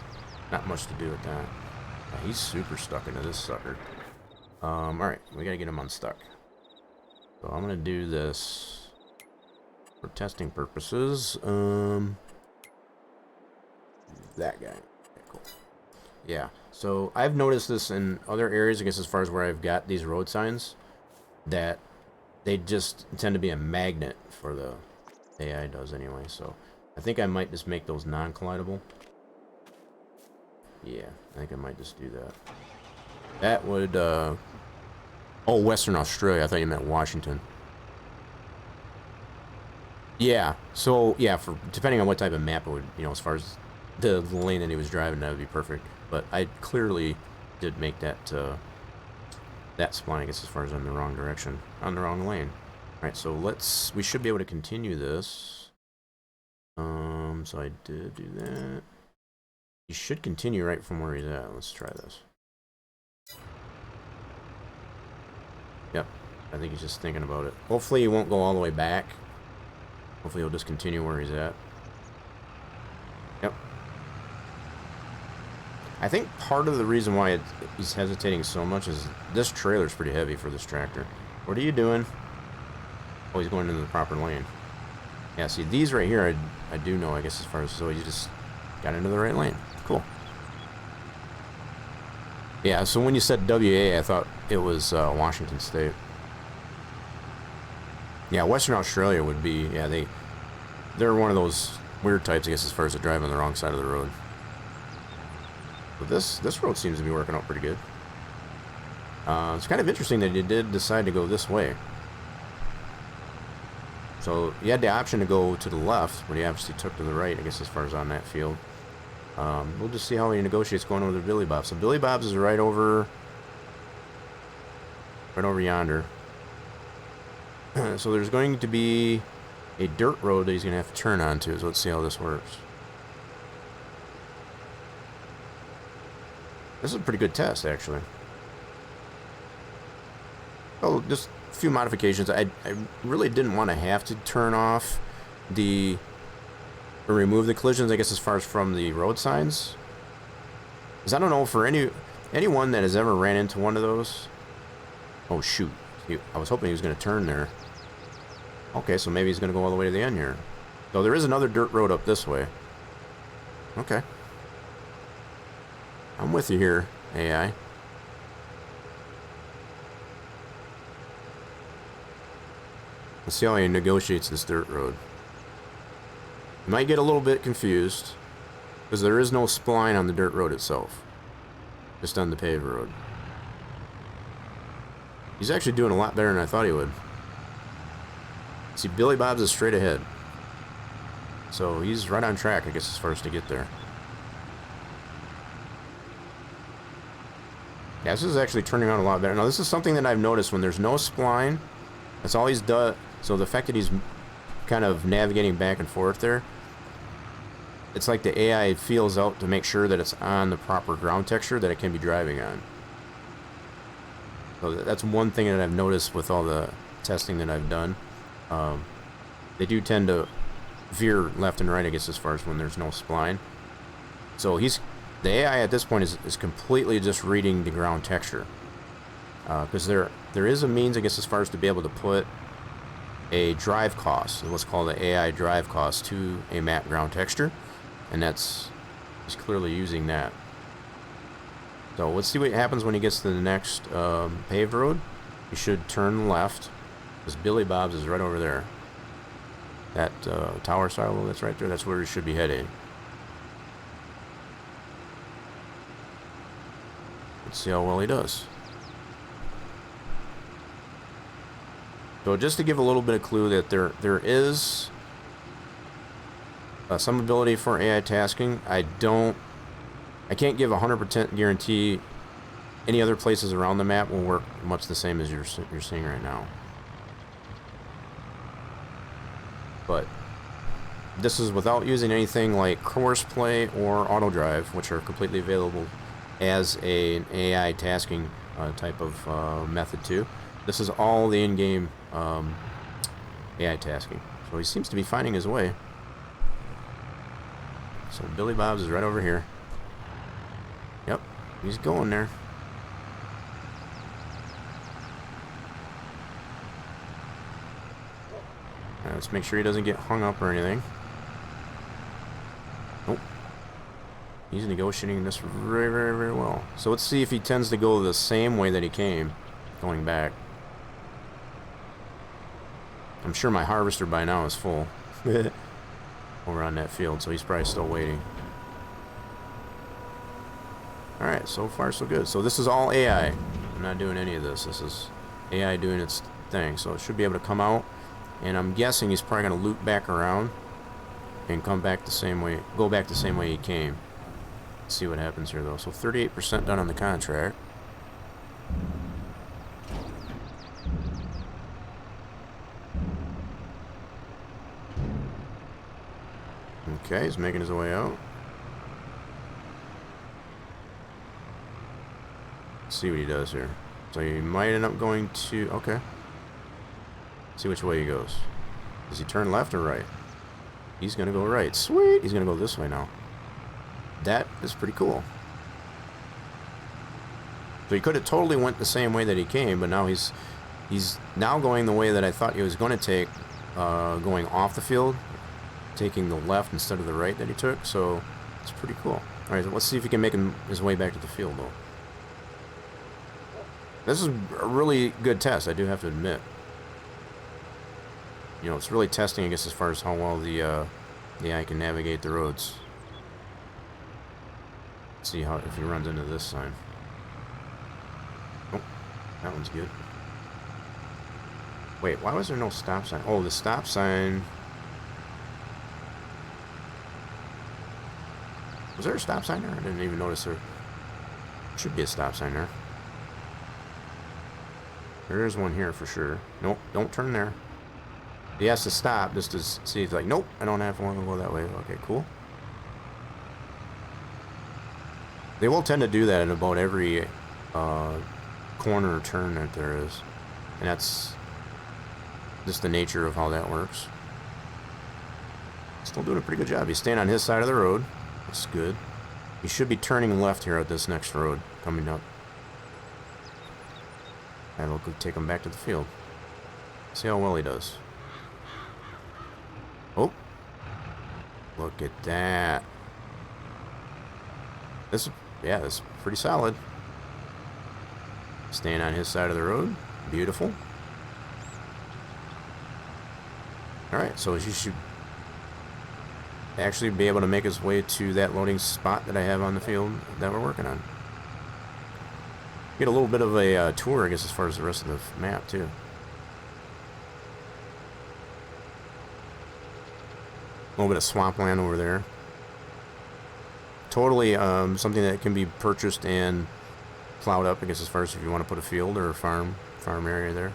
Not much to do with that. Yeah, he's super stuck into this sucker. Alright, we gotta get him unstuck. So I'm gonna do this for testing purposes. That guy. Okay, cool. Yeah, so I've noticed this in other areas, I guess as far as where I've got these road signs, that they just tend to be a magnet for the AI does anyway, so I think I might just make those non-collidable. Yeah, I think I might just do that. That would, oh, Western Australia. I thought you meant Washington. Yeah, so, yeah, for depending on what type of map it would, you know, as far as the lane that he was driving, that would be perfect. But I clearly did make that, that spline, I guess, as far as in the wrong direction, on the wrong lane. Alright, so we should be able to continue this. So I did do that. He should continue right from where he's at. Let's try this. Yep, I think he's just thinking about it. Hopefully he won't go all the way back. Hopefully he'll just continue where he's at. Yep. I think part of the reason why he's hesitating so much is this trailer's pretty heavy for this tractor. What are you doing? Oh, he's going into the proper lane. Yeah, see, these right here, I do know, I guess, as far as, so he just got into the right lane. Cool. Yeah, so when you said WA, I thought it was Washington State. Yeah, Western Australia would be, yeah, they're one of those weird types, I guess, as far as the drive on the wrong side of the road. But this road seems to be working out pretty good. It's kind of interesting that he did decide to go this way. So he had the option to go to the left, but he obviously took to the right, I guess, as far as on that field. We'll just see how he negotiates going over to Billy Bob's. So Billy Bob's is right over yonder. So there's going to be a dirt road that he's going to have to turn onto. So let's see how this works. This is a pretty good test, actually. Oh, just a few modifications. I really didn't want to have to turn off or remove the collisions, I guess, as far as from the road signs. Because I don't know, for anyone that has ever ran into one of those. Oh, shoot. I was hoping he was going to turn there. Okay, so maybe he's going to go all the way to the end here. So there is another dirt road up this way. Okay. I'm with you here, AI. Let's see how he negotiates this dirt road. You might get a little bit confused, because there is no spline on the dirt road itself. Just on the paved road. He's actually doing a lot better than I thought he would. See, Billy Bob's is straight ahead. So he's right on track, I guess, as far as to get there. Yeah, this is actually turning out a lot better. Now, this is something that I've noticed when there's no spline. That's all he's done. So the fact that he's kind of navigating back and forth there, it's like the AI feels out to make sure that it's on the proper ground texture that it can be driving on. So that's one thing that I've noticed with all the testing that I've done. They do tend to veer left and right, I guess, as far as when there's no spline. So the AI at this point is completely just reading the ground texture. Because there is a means, I guess, as far as to be able to put a drive cost, what's called the AI drive cost, to a map ground texture, and he's clearly using that. So let's see what happens when he gets to the next paved road. He should turn left, because Billy Bob's is right over there. That tower silo that's right there, that's where he should be heading. Let's see how well he does. So just to give a little bit of clue that there is some ability for AI tasking. I can't give a 100% guarantee any other places around the map will work much the same as you're seeing right now. But this is without using anything like course play or auto drive, which are completely available as an AI tasking type of method too. This is all the in-game AI tasking. So he seems to be finding his way. So Billy Bob's is right over here. Yep, he's going there. Now let's make sure he doesn't get hung up or anything. Nope. He's negotiating this very, very, very well. So let's see if he tends to go the same way that he came, going back. I'm sure my harvester by now is full over on that field, so he's probably still waiting. Alright, so far so good. So this is all AI. I'm not doing any of this. This is AI doing its thing. So it should be able to come out, and I'm guessing he's probably going to loop back around and come back the same way, go back the same way he came. Let's see what happens here though. So 38% done on the contract. Okay, he's making his way out. Let's see what he does here. So he might end up going to... Okay. See which way he goes. Does he turn left or right? He's going to go right. Sweet! He's going to go this way now. That is pretty cool. So he could have totally went the same way that he came, but now he's now going the way that I thought he was going to take, going off the field, taking the left instead of the right that he took. So it's pretty cool. All right, so let's see if he can make his way back to the field though. This is a really good test, I do have to admit. You know, it's really testing, I guess, as far as how well the AI can navigate the roads. Let's see how if he runs into this sign. Oh, that one's good. Wait, why was there no stop sign? Oh, the stop sign. Was there a stop sign there? I didn't even notice there. Should be a stop sign there. There is one here for sure. Nope, don't turn there. He has to stop just to see if he's like, nope, I don't have to go that way. Okay, cool. They will tend to do that in about every corner or turn that there is. And that's just the nature of how that works. Still doing a pretty good job. He's staying on his side of the road. That's good. He should be turning left here at this next road coming up. And we'll go take him back to the field. See how well he does. Oh. Look at that. This is pretty solid. Staying on his side of the road. Beautiful. Alright, so he should actually be able to make his way to that loading spot that I have on the field that we're working on. Get a little bit of a tour, I guess, as far as the rest of the map, too. A little bit of swampland over there. Totally something that can be purchased and plowed up, I guess, as far as if you want to put a field or a farm area there.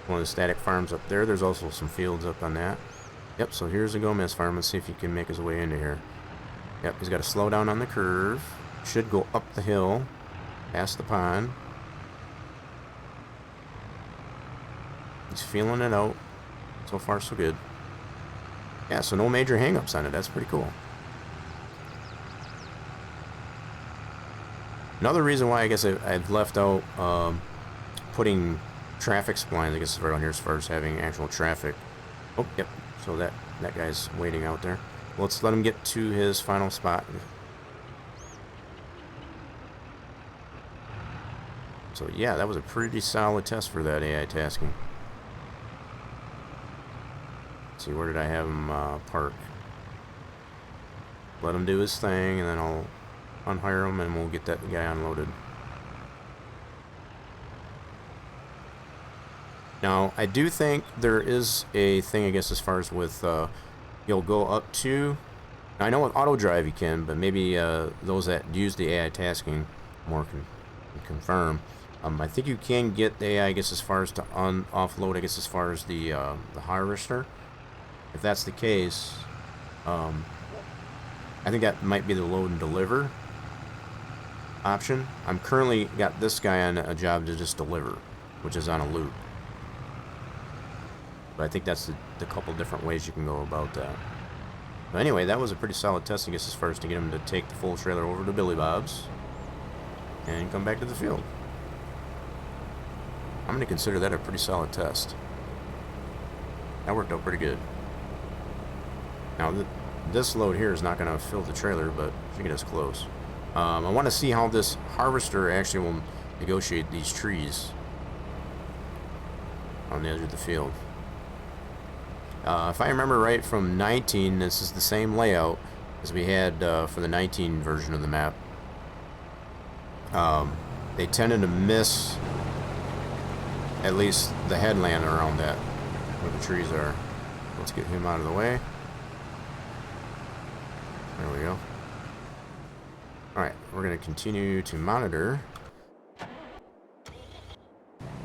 One of the static farms up there. There's also some fields up on that. Yep, so here's the Gomez farm. Let's see if he can make his way into here. Yep, he's got to slow down on the curve. Should go up the hill, past the pond. He's feeling it out. So far, so good. Yeah, so no major hang-ups on it. That's pretty cool. Another reason why I guess I've left out putting traffic splines, I guess, around here as far as having actual traffic. Oh, yep. So that guy's waiting out there. Let's let him get to his final spot. So yeah, that was a pretty solid test for that AI tasking. Let's see, where did I have him park? Let him do his thing, and then I'll unhire him, and we'll get that guy unloaded. Now, I do think there is a thing, I guess, as far as with you'll go up to. I know with auto drive you can, but maybe those that use the AI tasking more can confirm. I think you can get the AI, I guess, as far as to offload, I guess, as far as the harvester. If that's the case, I think that might be the load and deliver option. I'm currently got this guy on a job to just deliver, which is on a loop. But I think that's the couple different ways you can go about that. But anyway, that was a pretty solid test, I guess, as far as to get him to take the full trailer over to Billy Bob's and come back to the field. I'm going to consider that a pretty solid test. That worked out pretty good. Now, this load here is not going to fill the trailer, but I think it is close. I want to see how this harvester actually will negotiate these trees on the edge of the field. If I remember right from 19, this is the same layout as we had for the 19 version of the map. They tended to miss at least the headland around that, where the trees are. Let's get him out of the way. There we go. Alright, we're going to continue to monitor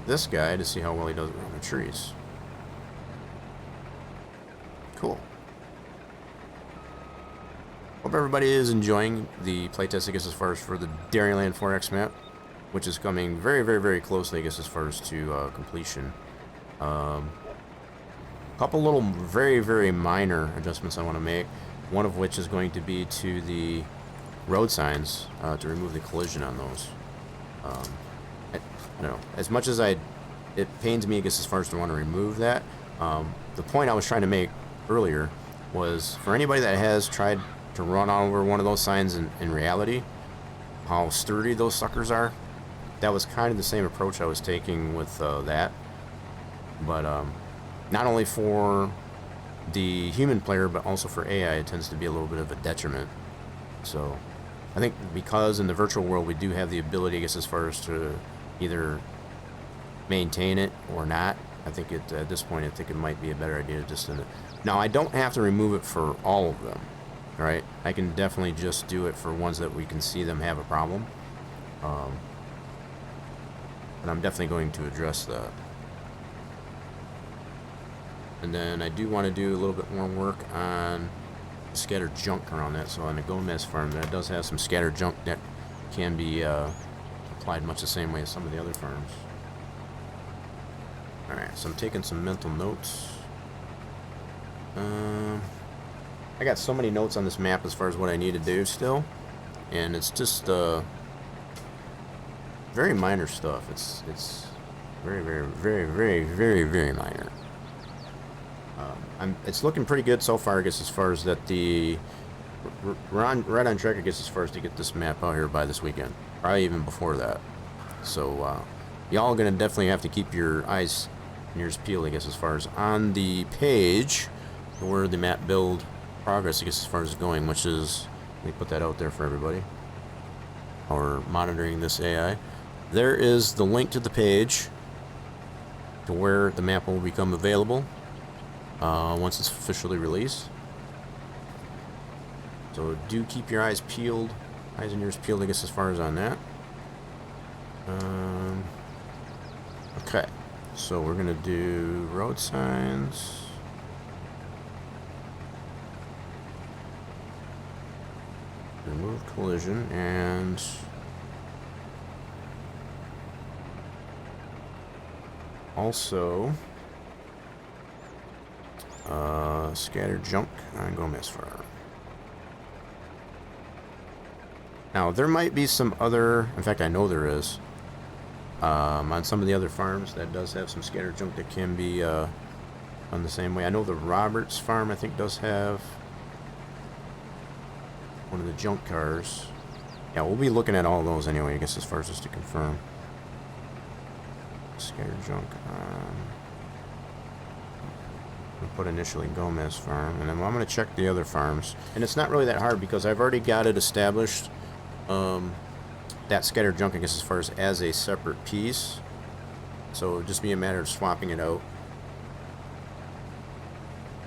this guy to see how well he does around the trees. Cool. Hope everybody is enjoying the playtest, I guess, as far as for the Dairyland 4X map, which is coming very, very, very closely, I guess, as far as to completion. Couple little very, very minor adjustments I want to make. One of which is going to be to the road signs to remove the collision on those. I don't know. As much as it pains me, I guess, as far as to want to remove that. The point I was trying to make earlier was for anybody that has tried to run over one of those signs in reality, how sturdy those suckers are. That was kind of the same approach I was taking with that. But not only for the human player, but also for AI, it tends to be a little bit of a detriment. So I think because in the virtual world we do have the ability, I guess, as far as to either maintain it or not, I think at this point, I think it might be a better idea to just send it. Now, I don't have to remove it for all of them, right? I can definitely just do it for ones that we can see them have a problem. And I'm definitely going to address that. And then I do want to do a little bit more work on scattered junk around that. So on the Gomez farm, that does have some scattered junk that can be applied much the same way as some of the other farms. Alright, so I'm taking some mental notes. I got so many notes on this map as far as what I need to do still. And it's just very minor stuff. It's very, very, very, very, very, very minor. It's looking pretty good so far, I guess, as far as that we're right on track, I guess, as far as to get this map out here by this weekend. Probably even before that. So, y'all gonna definitely have to keep your eyes and ears peeled, I guess, as far as on the page where the map build progress, I guess, as far as going, which is, let me put that out there for everybody. Or monitoring this AI. There is the link to the page to where the map will become available once it's officially released. So do keep your eyes peeled, eyes and ears peeled, I guess, as far as on that. Okay, so we're gonna do road signs. Remove collision and also Scattered junk on Gomez Farm. Now, there might be some other... In fact, I know there is. On some of the other farms, that does have some scattered junk that can be done the same way. I know the Roberts farm, I think, does have one of the junk cars. Yeah, we'll be looking at all those anyway, I guess, as far as just to confirm. Scattered junk on... We'll put initially Gomez Farm, and then I'm going to check the other farms. And it's not really that hard because I've already got it established. That scattered junk, I guess, as a separate piece. So it would just be a matter of swapping it out.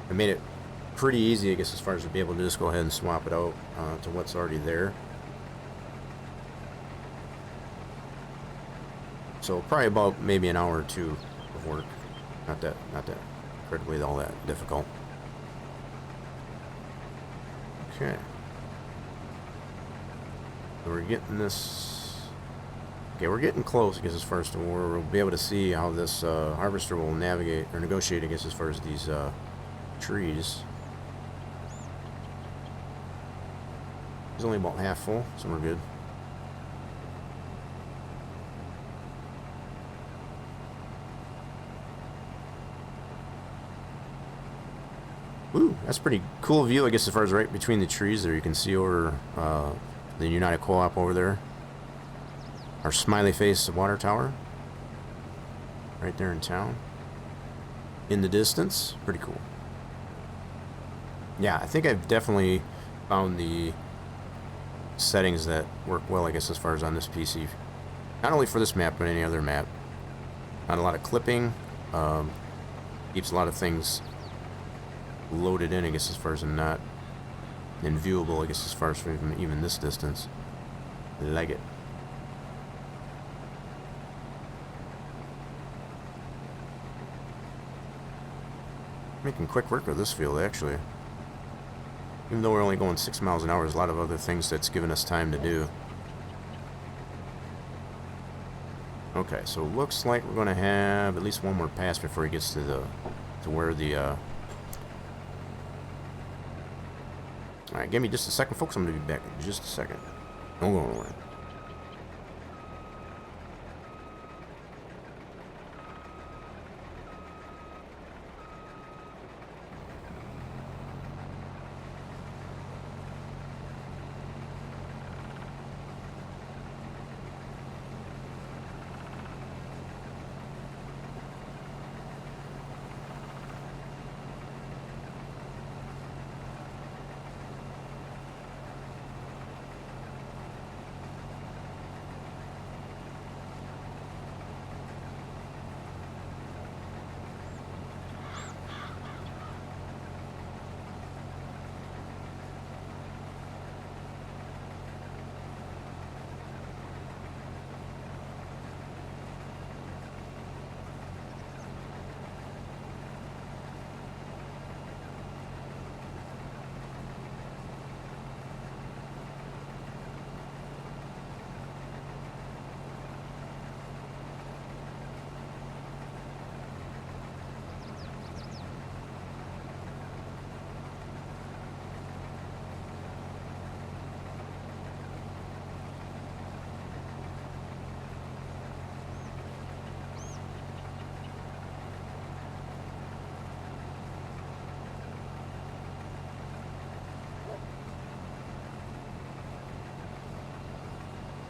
I made it pretty easy, I guess, as far as to be able to just go ahead and swap it out to what's already there. So probably about maybe an hour or two of work. Not that critically all that difficult. Okay. So we're getting this. Okay, we're getting close, I guess, as far as to where we'll be able to see how this harvester will navigate or negotiate, I guess, as far as these trees. It's only about half full, so we're good. Ooh, that's a pretty cool view, I guess, as far as right between the trees there. You can see over the United Co-op over there. Our smiley face water tower. Right there in town. In the distance. Pretty cool. Yeah, I think I've definitely found the settings that work well, I guess, as far as on this PC. Not only for this map, but any other map. Not a lot of clipping. Keeps a lot of things loaded in, I guess, as far as not and viewable, I guess, as far as from even this distance. I like it. Making quick work of this field, actually. Even though we're only going 6 miles an hour, there's a lot of other things that's given us time to do. Okay, so it looks like we're going to have at least one more pass before he gets to where the Alright, give me just a second, folks. I'm going to be back in just a second. Don't go nowhere.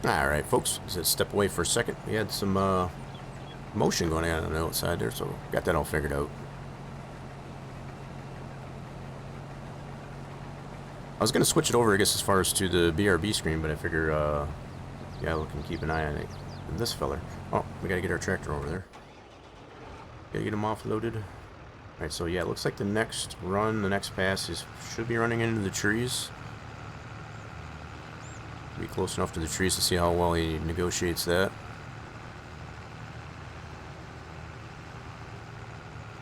Alright, folks, let's step away for a second. We had some motion going on the outside there, so got that all figured out. I was going to switch it over, I guess, as far as to the BRB screen, but I figure, yeah, we can keep an eye on it. And this feller. Oh, we got to get our tractor over there. Got to get him offloaded. Alright, so yeah, it looks like the next run, the next pass should be running into the trees. Be close enough to the trees to see how well he negotiates that.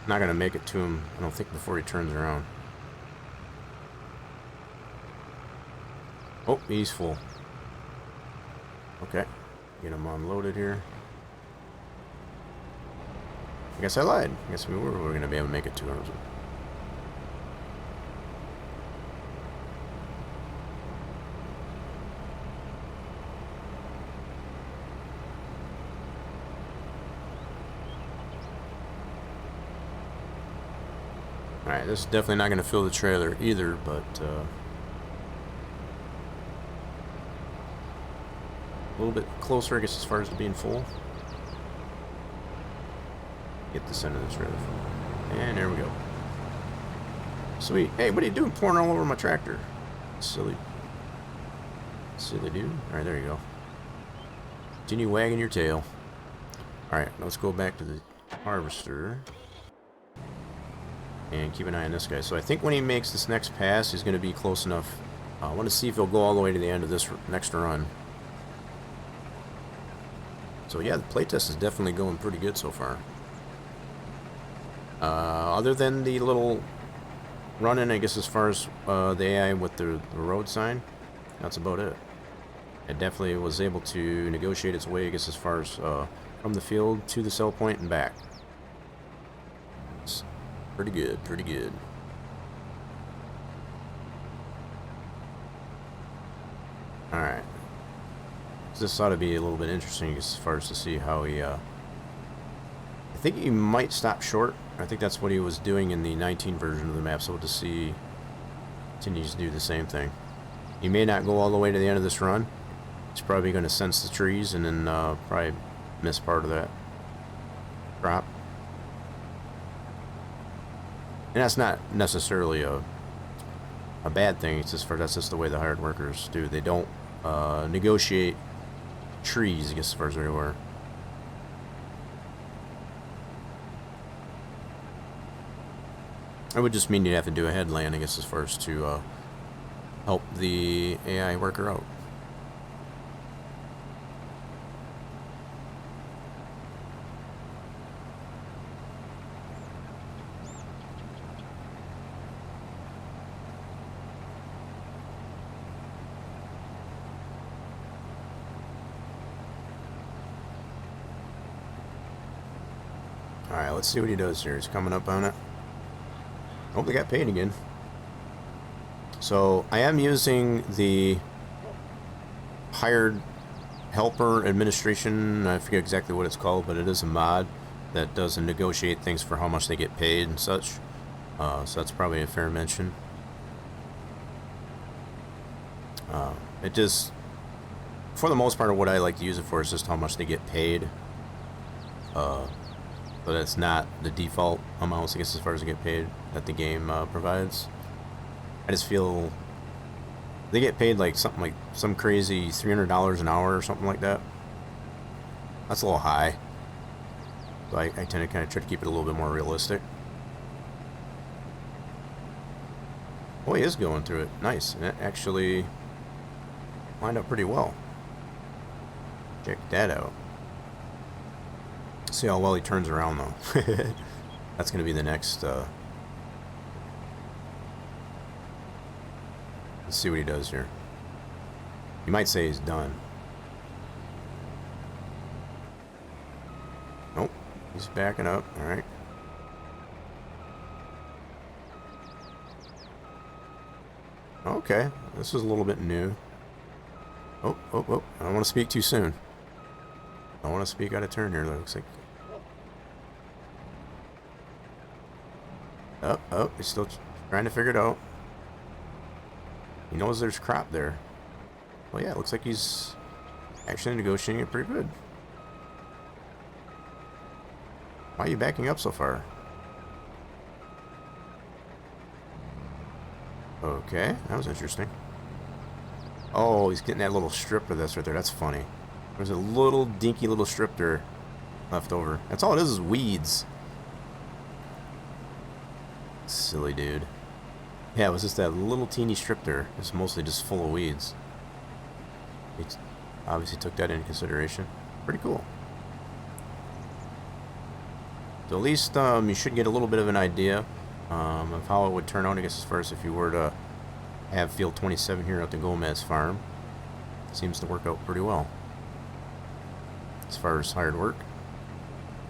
Not gonna make it to him, I don't think, before he turns around. Oh, he's full. Okay, get him unloaded here. I guess I lied. I guess we were gonna be able to make it to him. Alright, this is definitely not going to fill the trailer either, but a little bit closer, I guess, as far as it being full. Get this end of the trailer full. And there we go. Sweet. Hey, what are you doing pouring all over my tractor? Silly. Silly dude. Alright, there you go. Continue wagging your tail. Alright, let's go back to the harvester. And keep an eye on this guy. So I think when he makes this next pass, he's going to be close enough. I want to see if he'll go all the way to the end of this next run. So yeah, the playtest is definitely going pretty good so far. Other than the little run-in, I guess, as far as the AI with the road sign, that's about it. It definitely was able to negotiate its way, I guess, as far as from the field to the sell point and back. It's pretty good, pretty good. Alright. This ought to be a little bit interesting as far as to see how he, I think he might stop short. I think that's what he was doing in the 19 version of the map, so we'll just see continues to do the same thing. He may not go all the way to the end of this run. He's probably going to sense the trees and then probably miss part of that crop. And that's not necessarily a bad thing. It's just that's just the way the hired workers do. They don't negotiate trees, I guess, as far as they were. It would just mean you'd have to do a headland, I guess, as far as to help the AI worker out. Alright, let's see what he does here. He's coming up on it. Hope they got paid again. So I am using the hired helper administration. I forget exactly what it's called, but it is a mod that does negotiate things for how much they get paid and such. So that's probably a fair mention. It just, for the most part, what I like to use it for is just how much they get paid. But it's not the default amounts, I guess, as far as they get paid that the game provides. I just feel they get paid like something like some crazy $300 an hour or something like that. That's a little high. So I tend to kind of try to keep it a little bit more realistic. Oh, he is going through it. Nice. And it actually lined up pretty well. Check that out. See how well he turns around, though. That's going to be the next... Let's see what he does here. You might say he's done. Nope. He's backing up. Alright. Okay. This is a little bit new. Oh. I don't want to speak too soon. I want to speak out of turn here. Looks like. Oh, he's still trying to figure it out. He knows there's crop there. Well, yeah, it looks like he's actually negotiating it pretty good. Why are you backing up so far? Okay, that was interesting. Oh, he's getting that little strip of this right there. That's funny. There's a little dinky little strip there left over. That's all it is weeds. Silly dude. Yeah, it was just that little teeny strip there. It's mostly just full of weeds. He obviously took that into consideration. Pretty cool. So at least you should get a little bit of an idea of how it would turn out, I guess, as far as if you were to have Field 27 here at the Gomez farm. Seems to work out pretty well. As far as hired work.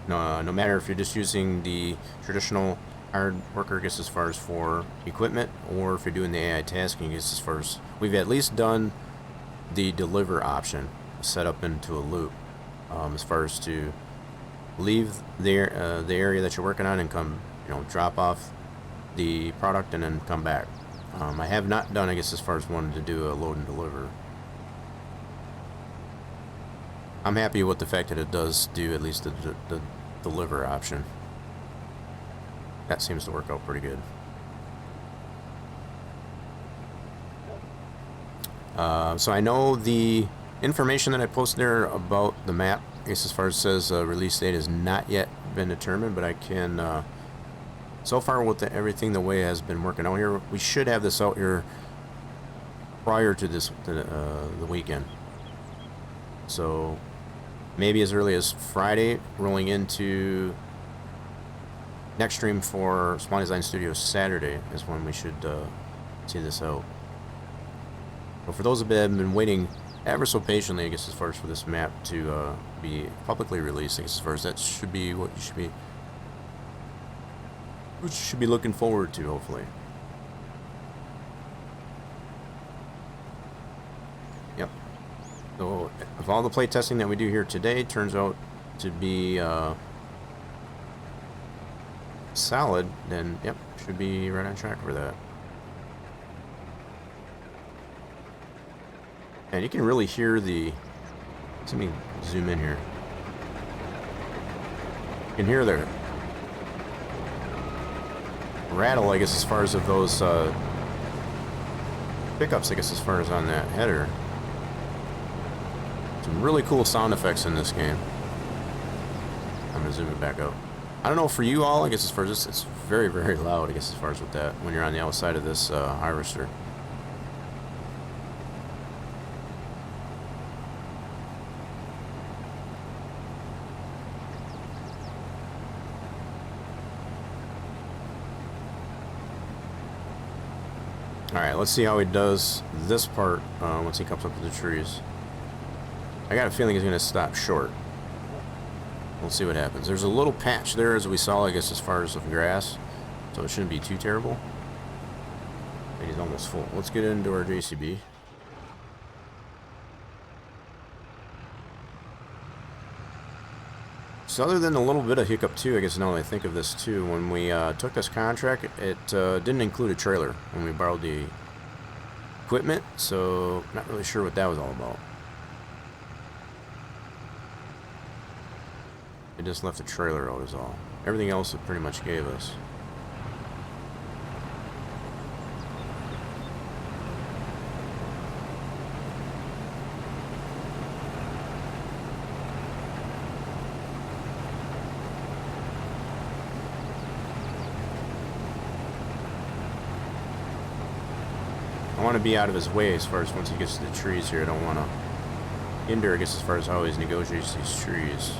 No matter if you're just using the traditional hired worker, I guess, as far as for equipment, or if you're doing the AI tasking, I guess, as far as we've at least done the deliver option set up into a loop, as far as to leave the area that you're working on and come, drop off the product and then come back. I have not done, I guess, as far as wanting to do a load and deliver. I'm happy with the fact that it does do at least the deliver option. That seems to work out pretty good. So I know the information that I posted there about the map, I guess as far as it says release date has not yet been determined, but I can, so far with everything the way it has been working out here, we should have this out here prior to the weekend. So maybe as early as Friday, rolling into next stream for Spawn Design Studios Saturday is when we should see this out. But for those of you that have been waiting ever so patiently, I guess as far as for this map to be publicly released, I guess as far as that should be what you should be looking forward to, hopefully. Yep. So if all the play testing that we do here today turns out to be solid, then yep, should be right on track for that. And you can really hear the, let me zoom in here. You can hear the rattle, I guess, as far as of those pickups, I guess, as far as on that header. Some really cool sound effects in this game. I'm gonna zoom it back out. I don't know for you all, I guess as far as this, it's very, very loud, I guess, as far as with that, when you're on the outside of this harvester. Alright, let's see how he does this part once he comes up to the trees. I got a feeling he's going to stop short. We'll see what happens. There's a little patch there, as we saw, I guess, as far as of grass. So it shouldn't be too terrible. And he's almost full. Let's get into our JCB. So other than a little bit of hiccup too, I guess now that I think of this too, when we took this contract, it didn't include a trailer when we borrowed the equipment, so not really sure what that was all about. It just left the trailer out is all. Everything else it pretty much gave us. I want to be out of his way as far as once he gets to the trees here. I don't want to hinder, I guess, as far as how he negotiates these trees.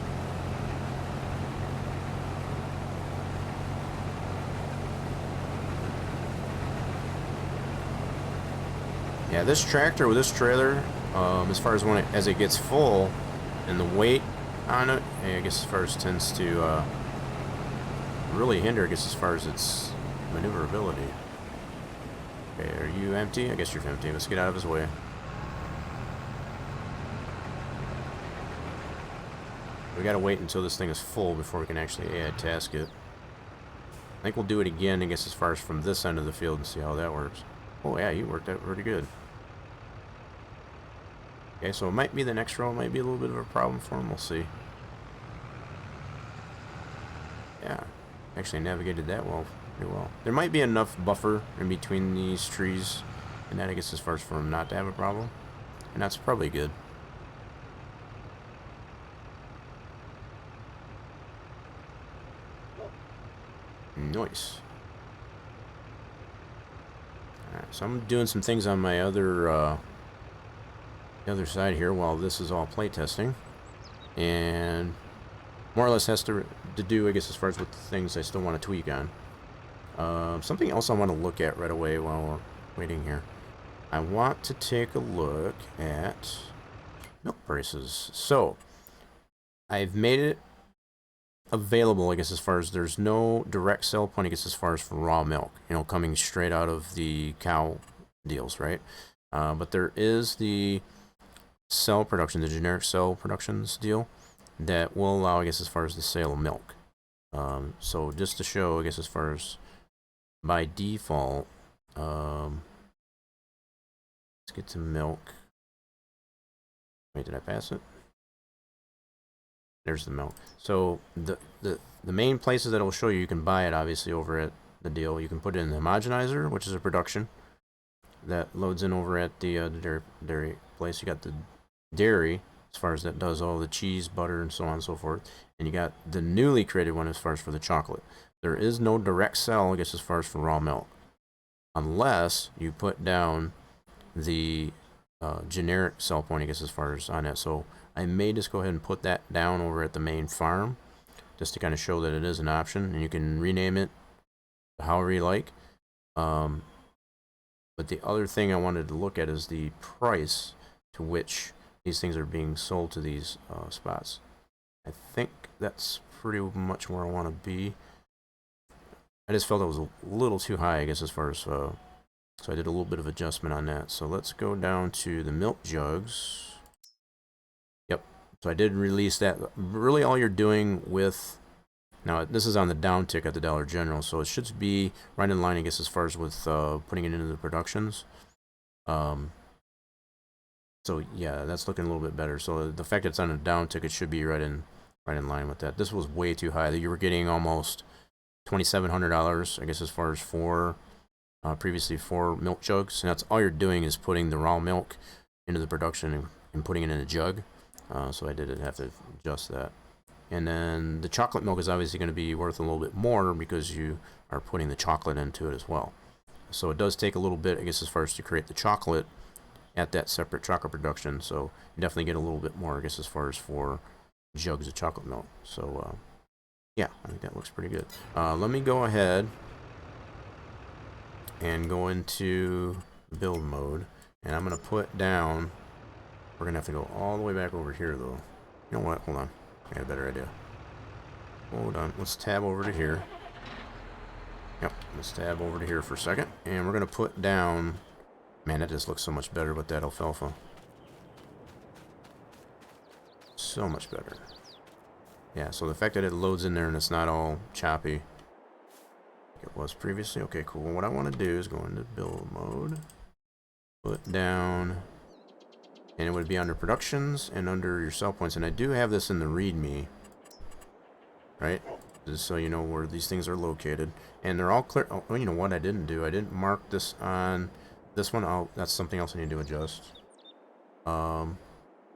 Yeah, this tractor with this trailer, as far as when as it gets full, and the weight on it, I guess as far as tends to really hinder, I guess, as far as its maneuverability. Okay, are you empty? I guess you're empty. Let's get out of his way. We gotta wait until this thing is full before we can actually add task it. I think we'll do it again, I guess, as far as from this end of the field and see how that works. Oh yeah, you worked out pretty good. Okay, so it might be the next row, might be a little bit of a problem for him. We'll see. Yeah, actually navigated that well, pretty well. There might be enough buffer in between these trees, and that I guess as far as for him not to have a problem, and that's probably good. Nice. Alright, so I'm doing some things on my other side here while this is all playtesting, and more or less has to do, I guess, as far as with the things I still want to tweak on. Something else I want to look at right away while we're waiting here. I want to take a look at milk prices. So I've made it available, I guess, as far as there's no direct sell point, I guess, as far as for raw milk, you know, coming straight out of the cow deals, right? But there is the cell production, the generic cell productions deal that will allow, I guess, as far as the sale of milk. So just to show, I guess, as far as by default, let's get to milk. Wait, did I pass it? There's the milk. So the main places that it will show you, you can buy it obviously over at the deal. You can put it in the homogenizer, which is a production that loads in over at the dairy place. You got the dairy, as far as that does all the cheese, butter, and so on and so forth. And you got the newly created one as far as for the chocolate. There is no direct sell, I guess, as far as for raw milk, unless you put down the generic sell point, I guess, as far as on that. So I may just go ahead and put that down over at the main farm, just to kind of show that it is an option, and you can rename it however you like. But the other thing I wanted to look at is the price to which these things are being sold to these spots. I think that's pretty much where I want to be. I just felt it was a little too high, I guess, as far as so I did a little bit of adjustment on that. So let's go down to the milk jugs. Yep. So I did release that. Really, all you're doing with now, this is on the downtick at the Dollar General, so it should be right in line, I guess, as far as with putting it into the productions. So yeah, that's looking a little bit better. So the fact that it's on a downtick, it should be right in line with that. This was way too high. You were getting almost $2,700, I guess, as far as previously 4 milk jugs, and that's all you're doing is putting the raw milk into the production and putting it in a jug. So I did have to adjust that. And then the chocolate milk is obviously going to be worth a little bit more because you are putting the chocolate into it as well. So it does take a little bit, I guess, as far as to create the chocolate at that separate chocolate production. So you definitely get a little bit more, I guess, as far as for jugs of chocolate milk. So yeah, I think that looks pretty good. Let me go ahead and go into build mode, and I'm going to put down, we're going to have to go all the way back over here though. You know what, hold on, I got a better idea. Hold on, let's tab over to here. Yep, let's tab over to here for a second, and we're going to put down, man, that just looks so much better with that alfalfa. So much better. Yeah, so the fact that it loads in there and it's not all choppy like it was previously. Okay, cool. What I want to do is go into build mode, put down, and it would be under productions and under your sell points. And I do have this in the readme, right? Just so you know where these things are located. And they're all clear. Oh, you know what I didn't do? I didn't mark this on this one. Oh, that's something else I need to adjust.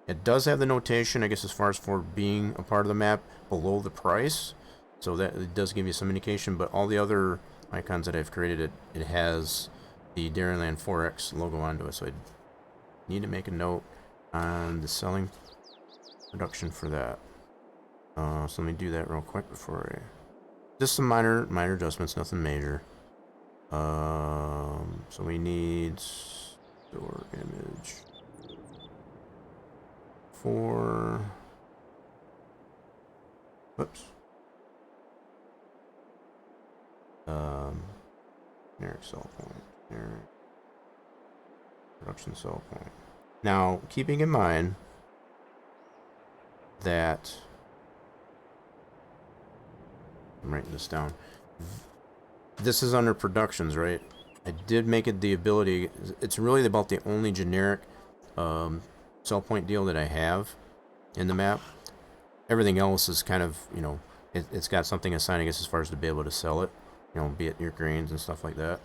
It does have the notation, I guess, as far as for being a part of the map below the price. So that it does give you some indication, but all the other icons that I've created, it has the Dairyland 4X logo onto it. So I need to make a note on the selling production for that. So let me do that real quick before I... Just some minor adjustments, nothing major. So we need store image for... Whoops. Generic sell point. Generic production sell point. Now, keeping in mind that I'm writing this down. This is under productions, right? I did make it the ability. It's really about the only generic sell point deal that I have in the map. Everything else is kind of, you know, it's got something assigned, I guess, as far as to be able to sell it. You know, be it your grains and stuff like that.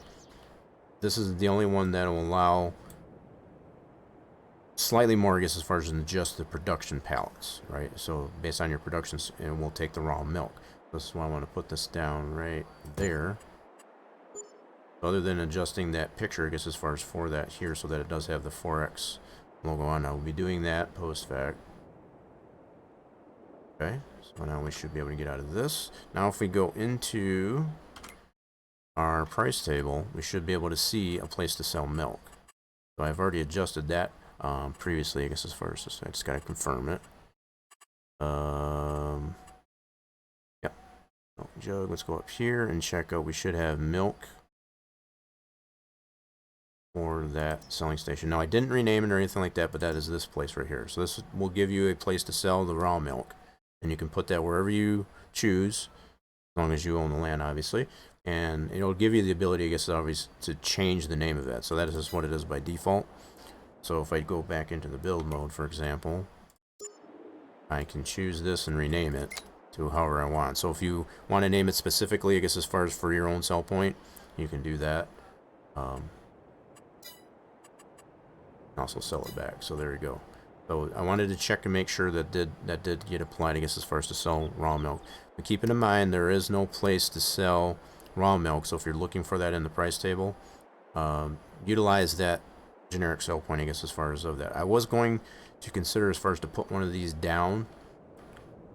This is the only one that will allow slightly more, I guess, as far as in just the production pallets, right? So based on your productions, and we'll take the raw milk. This is why I want to put this down right there. Other than adjusting that picture, I guess, as far as for that here, so that it does have the 4X logo on. I will be doing that post fact. Okay, so now we should be able to get out of this. Now if we go into our price table, we should be able to see a place to sell milk. So I've already adjusted that previously, I guess, as far as this. I just got to confirm it. Yep. Milk jug. Let's go up here and check out. We should have milk for that selling station. Now I didn't rename it or anything like that, but that is this place right here. So this will give you a place to sell the raw milk, and you can put that wherever you choose, as long as you own the land, obviously. and it'll give you the ability, I guess, obviously, to change the name of that. So that is just what it is by default. So if I go back into the build mode, for example, I can choose this and rename it to however I want. So if you want to name it specifically, I guess, as far as for your own sell point, you can do that. Also sell it back. So there you go. So I wanted to check and make sure that did get applied, I guess, as far as to sell raw milk. But keeping in mind, there is no place to sell raw milk. So if you're looking for that in the price table, utilize that generic sell point, I guess, as far as of that. I was going to consider as far as to put one of these down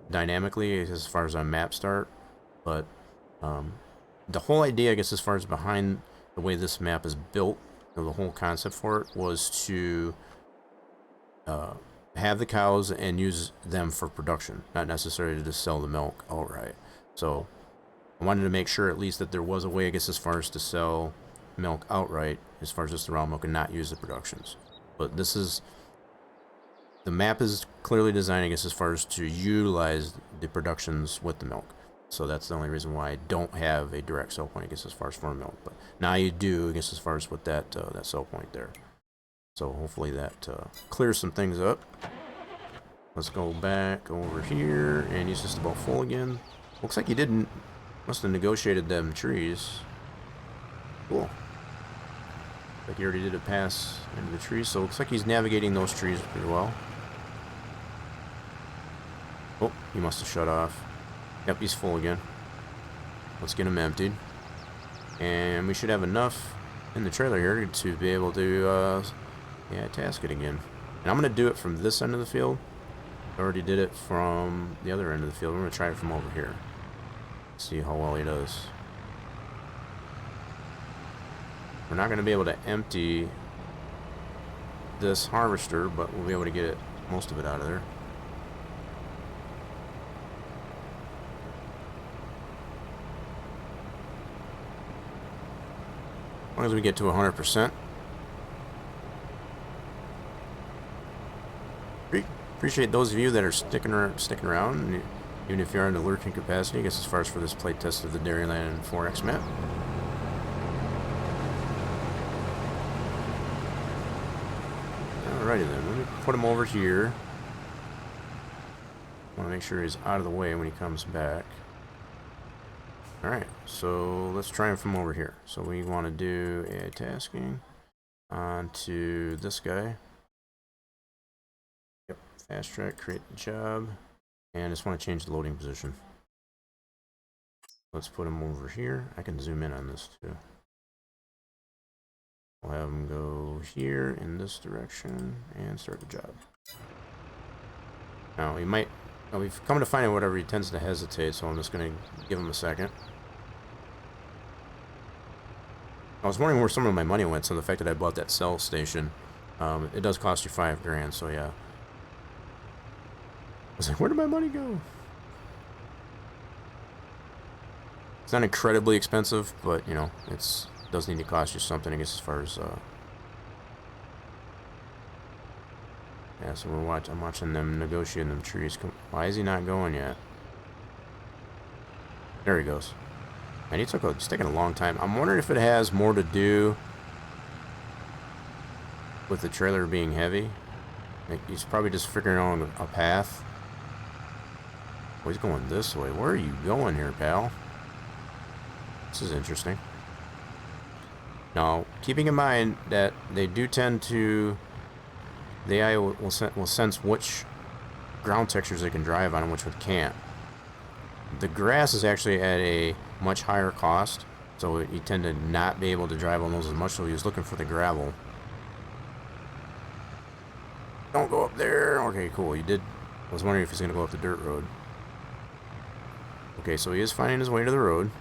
dynamically as far as on map start, but the whole idea, I guess, as far as behind the way this map is built, the whole concept for it was to have the cows and use them for production, not necessarily to just sell the milk outright. So I wanted to make sure at least that there was a way, I guess, as far as to sell milk outright, as far as just the raw milk, and not use the productions. But this is, the map is clearly designed, I guess, as far as to utilize the productions with the milk. So that's the only reason why I don't have a direct sell point, I guess, as far as for milk. But now you do, I guess, as far as with that that sell point there. So hopefully that clears some things up. Let's go back over here, and he's just about full again. Looks like he didn't, must have negotiated them trees. Cool. Like he already did a pass into the trees, so it looks like he's navigating those trees pretty well. Oh, he must have shut off. Yep, he's full again. Let's get him emptied. And we should have enough in the trailer here to be able to, yeah, task it again. And I'm going to do it from this end of the field. I already did it from the other end of the field. I'm going to try it from over here. See how well he does. We're not going to be able to empty this harvester, but we'll be able to get most of it out of there. As long as we get to 100%. Appreciate those of you that are sticking around, even if you're in the lurking capacity, I guess, as far as for this play test of the Dairyland 4X map. Alrighty then, let me put him over here. I want to make sure he's out of the way when he comes back. Alright, so let's try him from over here. So we want to do a tasking onto this guy. Yep, fast track, create the job. And I just want to change the loading position. Let's put him over here. I can zoom in on this too. We'll have him go here in this direction and start the job. Now, he might, we've come to find out whatever, he tends to hesitate, so I'm just going to give him a second. I was wondering where some of my money went, so the fact that I bought that cell station, it does cost you $5 grand, so yeah. I was like, where did my money go? It's not incredibly expensive, but, you know, it does need to cost you something, I guess, as far as, yeah, so I'm watching them negotiating them trees. Why is he not going yet? There he goes. And it's taking a long time. I'm wondering if it has more to do with the trailer being heavy. Like, he's probably just figuring out a path. Oh, he's going this way. Where are you going here, pal? This is interesting. Now, keeping in mind that they do tend to, the AI will sense which ground textures they can drive on and which one can't. The grass is actually at a much higher cost, so you tend to not be able to drive on those as much, so he was looking for the gravel. Don't go up there. Okay, cool. He did. I was wondering if he's going to go up the dirt road. Okay, so he is finding his way to the road.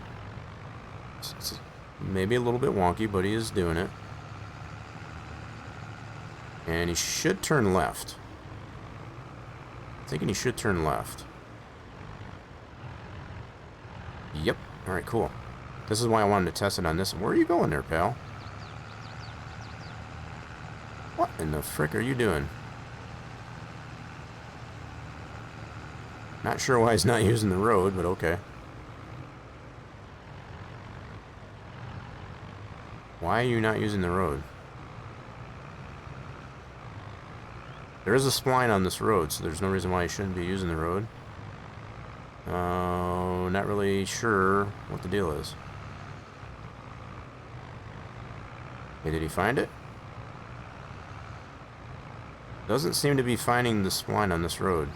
It's maybe a little bit wonky, but he is doing it. And he should turn left. I'm thinking he should turn left. Yep. Alright, cool. This is why I wanted to test it on this. Where are you going there, pal? What in the frick are you doing? Not sure why he's not using the road, but okay. Why are you not using the road? There is a spline on this road, so there's no reason why you shouldn't be using the road. Not really sure what the deal is. Okay, did he find it? Doesn't seem to be finding the spline on this road.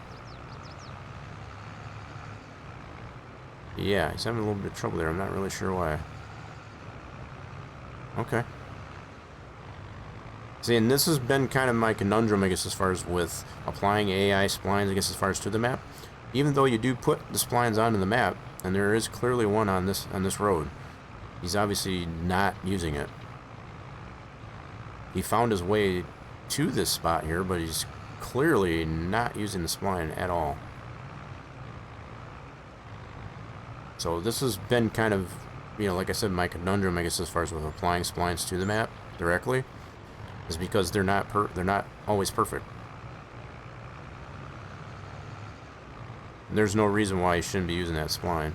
Yeah, he's having a little bit of trouble there. I'm not really sure why. Okay. See, and this has been kind of my conundrum, I guess, as far as with applying AI splines, I guess, as far as to the map. Even though you do put the splines onto the map, and there is clearly one on this road, he's obviously not using it. He found his way to this spot here, but he's clearly not using the spline at all. So this has been kind of, you know, like I said, my conundrum, I guess, as far as with applying splines to the map directly, is because they're not always perfect. And there's no reason why you shouldn't be using that spline.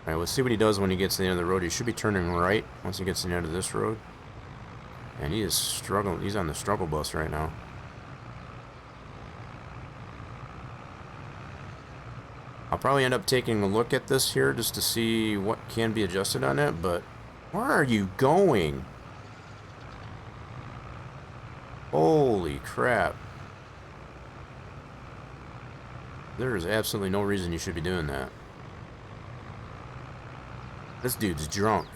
Alright, let's see what he does when he gets to the end of the road. He should be turning right once he gets to the end of this road. And he is struggling. He's on the struggle bus right now. I'll probably end up taking a look at this here just to see what can be adjusted on it, but where are you going? Holy crap. There is absolutely no reason you should be doing that. This dude's drunk.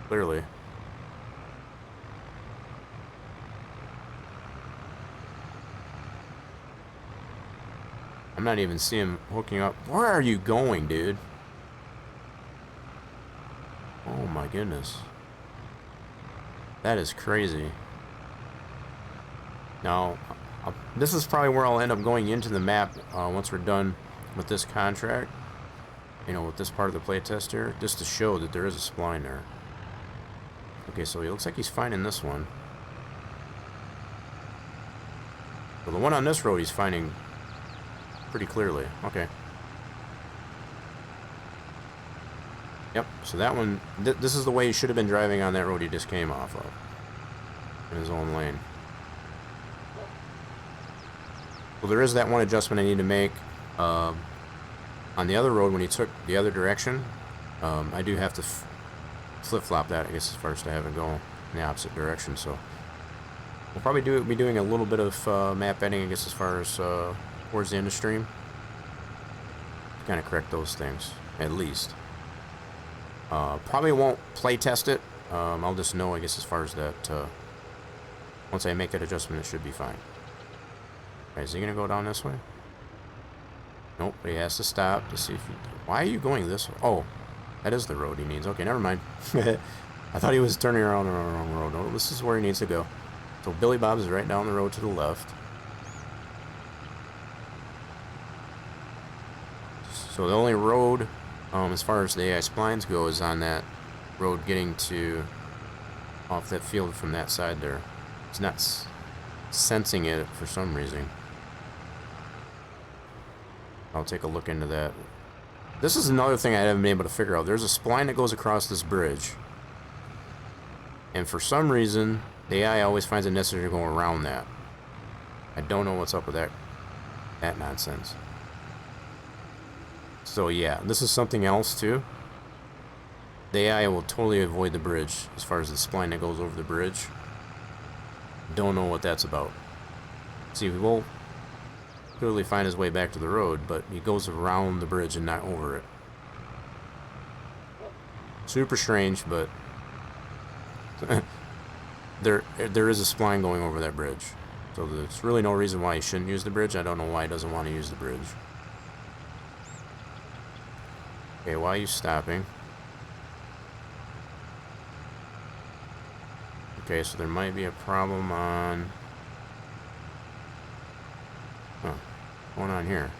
Clearly. I'm not even seeing him hooking up. Where are you going, dude? Oh my goodness. That is crazy. Now, this is probably where I'll end up going into the map once we're done with this contract. You know, with this part of the playtest here, just to show that there is a spline there. Okay, so it looks like he's finding this one. So the one on this road he's finding pretty clearly. Okay. Yep, so that one, this is the way he should have been driving on that road he just came off of. In his own lane. Well, there is that one adjustment I need to make. On the other road, when he took the other direction, I do have to flip-flop that, I guess, as far as to have it go in the opposite direction. So we'll probably be doing a little bit of map editing, I guess, as far as towards the end of stream. To kind of correct those things, at least. Probably won't play test it. I'll just know, I guess, as far as that. Once I make that adjustment, it should be fine. Alright, is he gonna go down this way? Nope, but he has to stop to see if he... Why are you going this way? Oh, that is the road he needs. Okay, never mind. I thought he was turning around on the wrong road. No, this is where he needs to go. So Billy Bob's is right down the road to the left. So the only road, as far as the AI splines go, is on that road getting to... off that field from that side there. It's not sensing it for some reason. I'll take a look into that. This is another thing I haven't been able to figure out. There's a spline that goes across this bridge. And for some reason, the AI always finds it necessary to go around that. I don't know what's up with that nonsense. So yeah, this is something else too. The AI will totally avoid the bridge as far as the spline that goes over the bridge. Don't know what that's about. See, we will clearly find his way back to the road, but he goes around the bridge and not over it. Super strange, but there is a spline going over that bridge. So there's really no reason why he shouldn't use the bridge. I don't know why he doesn't want to use the bridge. Okay, why are you stopping? Okay, so there might be a problem on... Huh. What's going on here?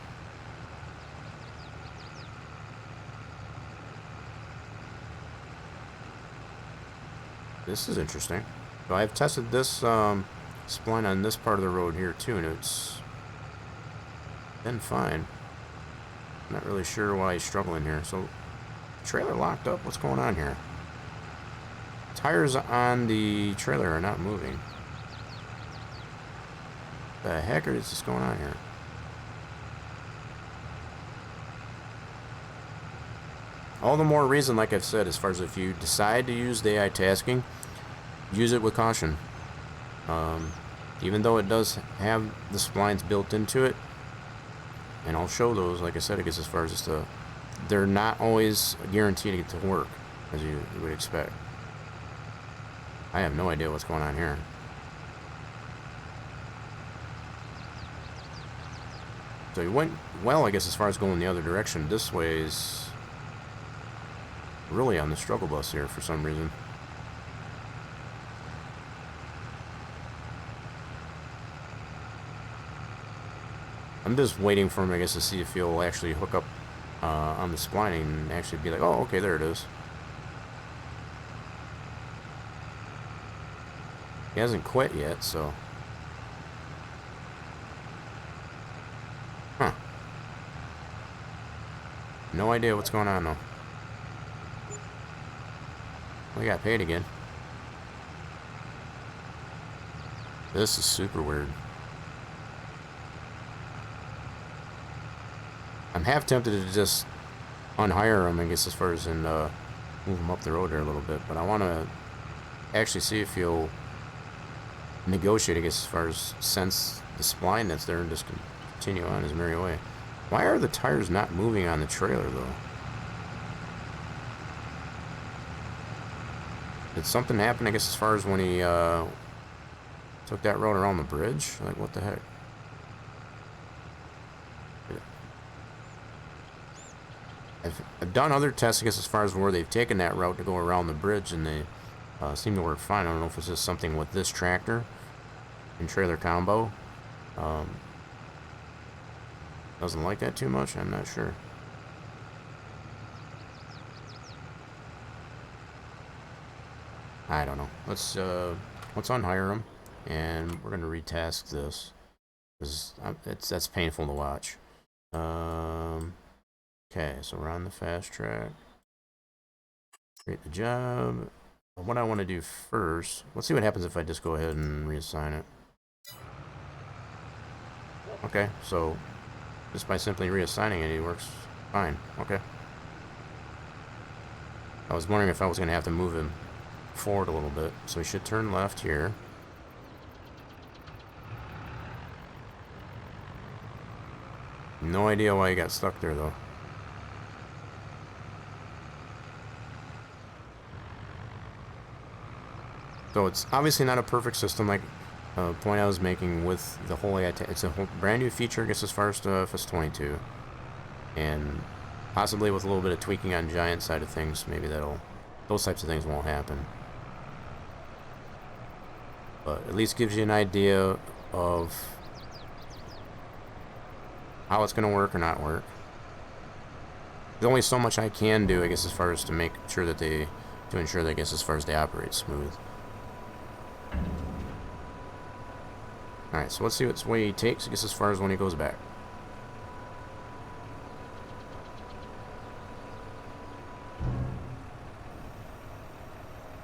This is interesting. So I've tested this spline on this part of the road here too, and it's been fine. I'm not really sure why he's struggling here. So trailer locked up? What's going on here? Tires on the trailer are not moving. The heck is this going on here? All the more reason, like I've said, as far as if you decide to use the AI tasking, use it with caution. Even though it does have the splines built into it, and I'll show those, like I said, I guess as far as just they're not always guaranteed to work, as you would expect. I have no idea what's going on here. So he went well, I guess, as far as going the other direction. This way is really on the struggle bus here for some reason. I'm just waiting for him, I guess, to see if he'll actually hook up on the splining and actually be like, oh, okay, there it is. He hasn't quit yet, so... Huh. No idea what's going on, though. We got paid again. This is super weird. I'm half tempted to just unhire him, I guess, as far as in move him up the road there a little bit. But I want to actually see if he'll negotiate, I guess, as far as sense the spline that's there and just continue on his merry way. Why are the tires not moving on the trailer, though? Did something happen, I guess, as far as when he took that road around the bridge? Like, what the heck? I've done other tests, I guess, as far as where they've taken that route to go around the bridge, and they seem to work fine. I don't know if it's just something with this tractor and trailer combo. Doesn't like that too much, I'm not sure. I don't know. Let's unhire him, and we're gonna retask this because that's painful to watch. Okay, so we're on the fast track. Create the job. What I want to do first, let's see what happens if I just go ahead and reassign it. Okay, so just by simply reassigning it, it works fine. Okay. I was wondering if I was going to have to move him forward a little bit. So he should turn left here. No idea why he got stuck there, though. So it's obviously not a perfect system, like point I was making with the whole AI. It's a whole brand new feature, I guess, as far as FS22, and possibly with a little bit of tweaking on Giant side of things, maybe those types of things won't happen. But at least gives you an idea of how it's going to work or not work. There's only so much I can do, I guess, as far as to make sure that to ensure that, I guess, as far as they operate smooth. Alright, so let's see what way he takes, I guess, as far as when he goes back.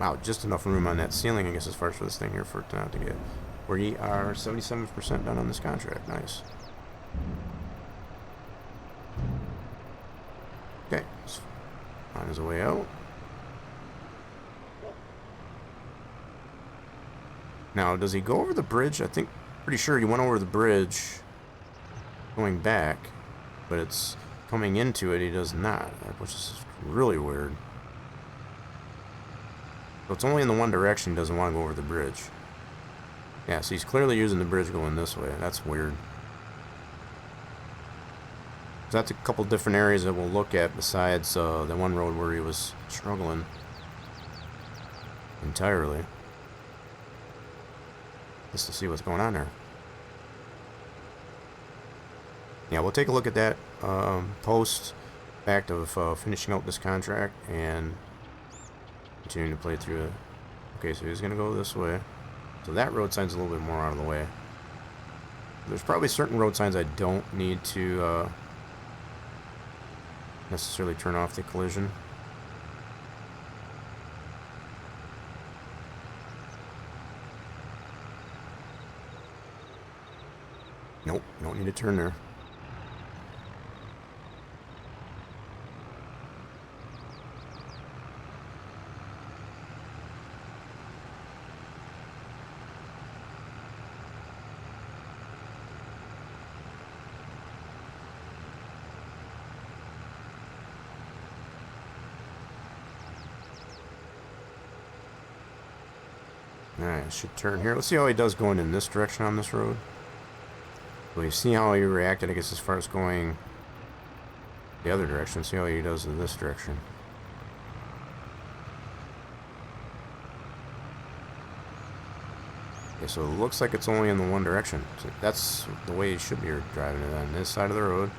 Wow, just enough room on that ceiling, I guess, as far as for this thing here for it not to get. We are 77% done on this contract. Nice. Okay, on his way out. Now, does he go over the bridge? I think, pretty sure he went over the bridge going back, but it's coming into it, he does not, which is really weird. So it's only in the one direction, he doesn't want to go over the bridge. Yeah, so he's clearly using the bridge going this way. That's weird. So that's a couple different areas that we'll look at besides the one road where he was struggling entirely. Just to see what's going on there. Yeah, we'll take a look at that post fact of finishing out this contract and continuing to play through it. Okay, so he's going to go this way. So that road sign's a little bit more out of the way. There's probably certain road signs I don't need to necessarily turn off the collision. Nope, don't need to turn there. Alright, should turn here. Let's see how he does going in this direction on this road. Well, you see how he reacted, I guess, as far as going the other direction. See how he does in this direction. Okay, so it looks like it's only in the one direction. So that's the way you should be driving it on this side of the road.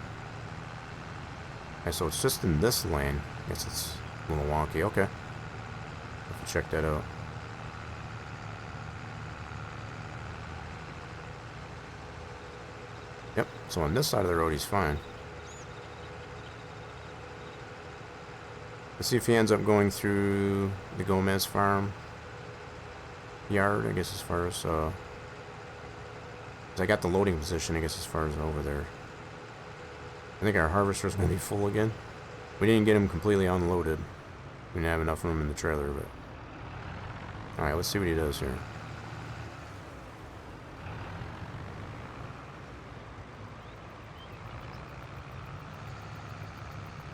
Okay, so it's just in this lane. I guess it's a little wonky. Okay. Have to check that out. Yep, so on this side of the road he's fine. Let's see if he ends up going through the Gomez farm yard, I guess, as far as, 'cause I got the loading position, I guess, as far as over there. I think our harvester's going to be full again. We didn't get him completely unloaded. We didn't have enough room in the trailer, but... Alright, let's see what he does here.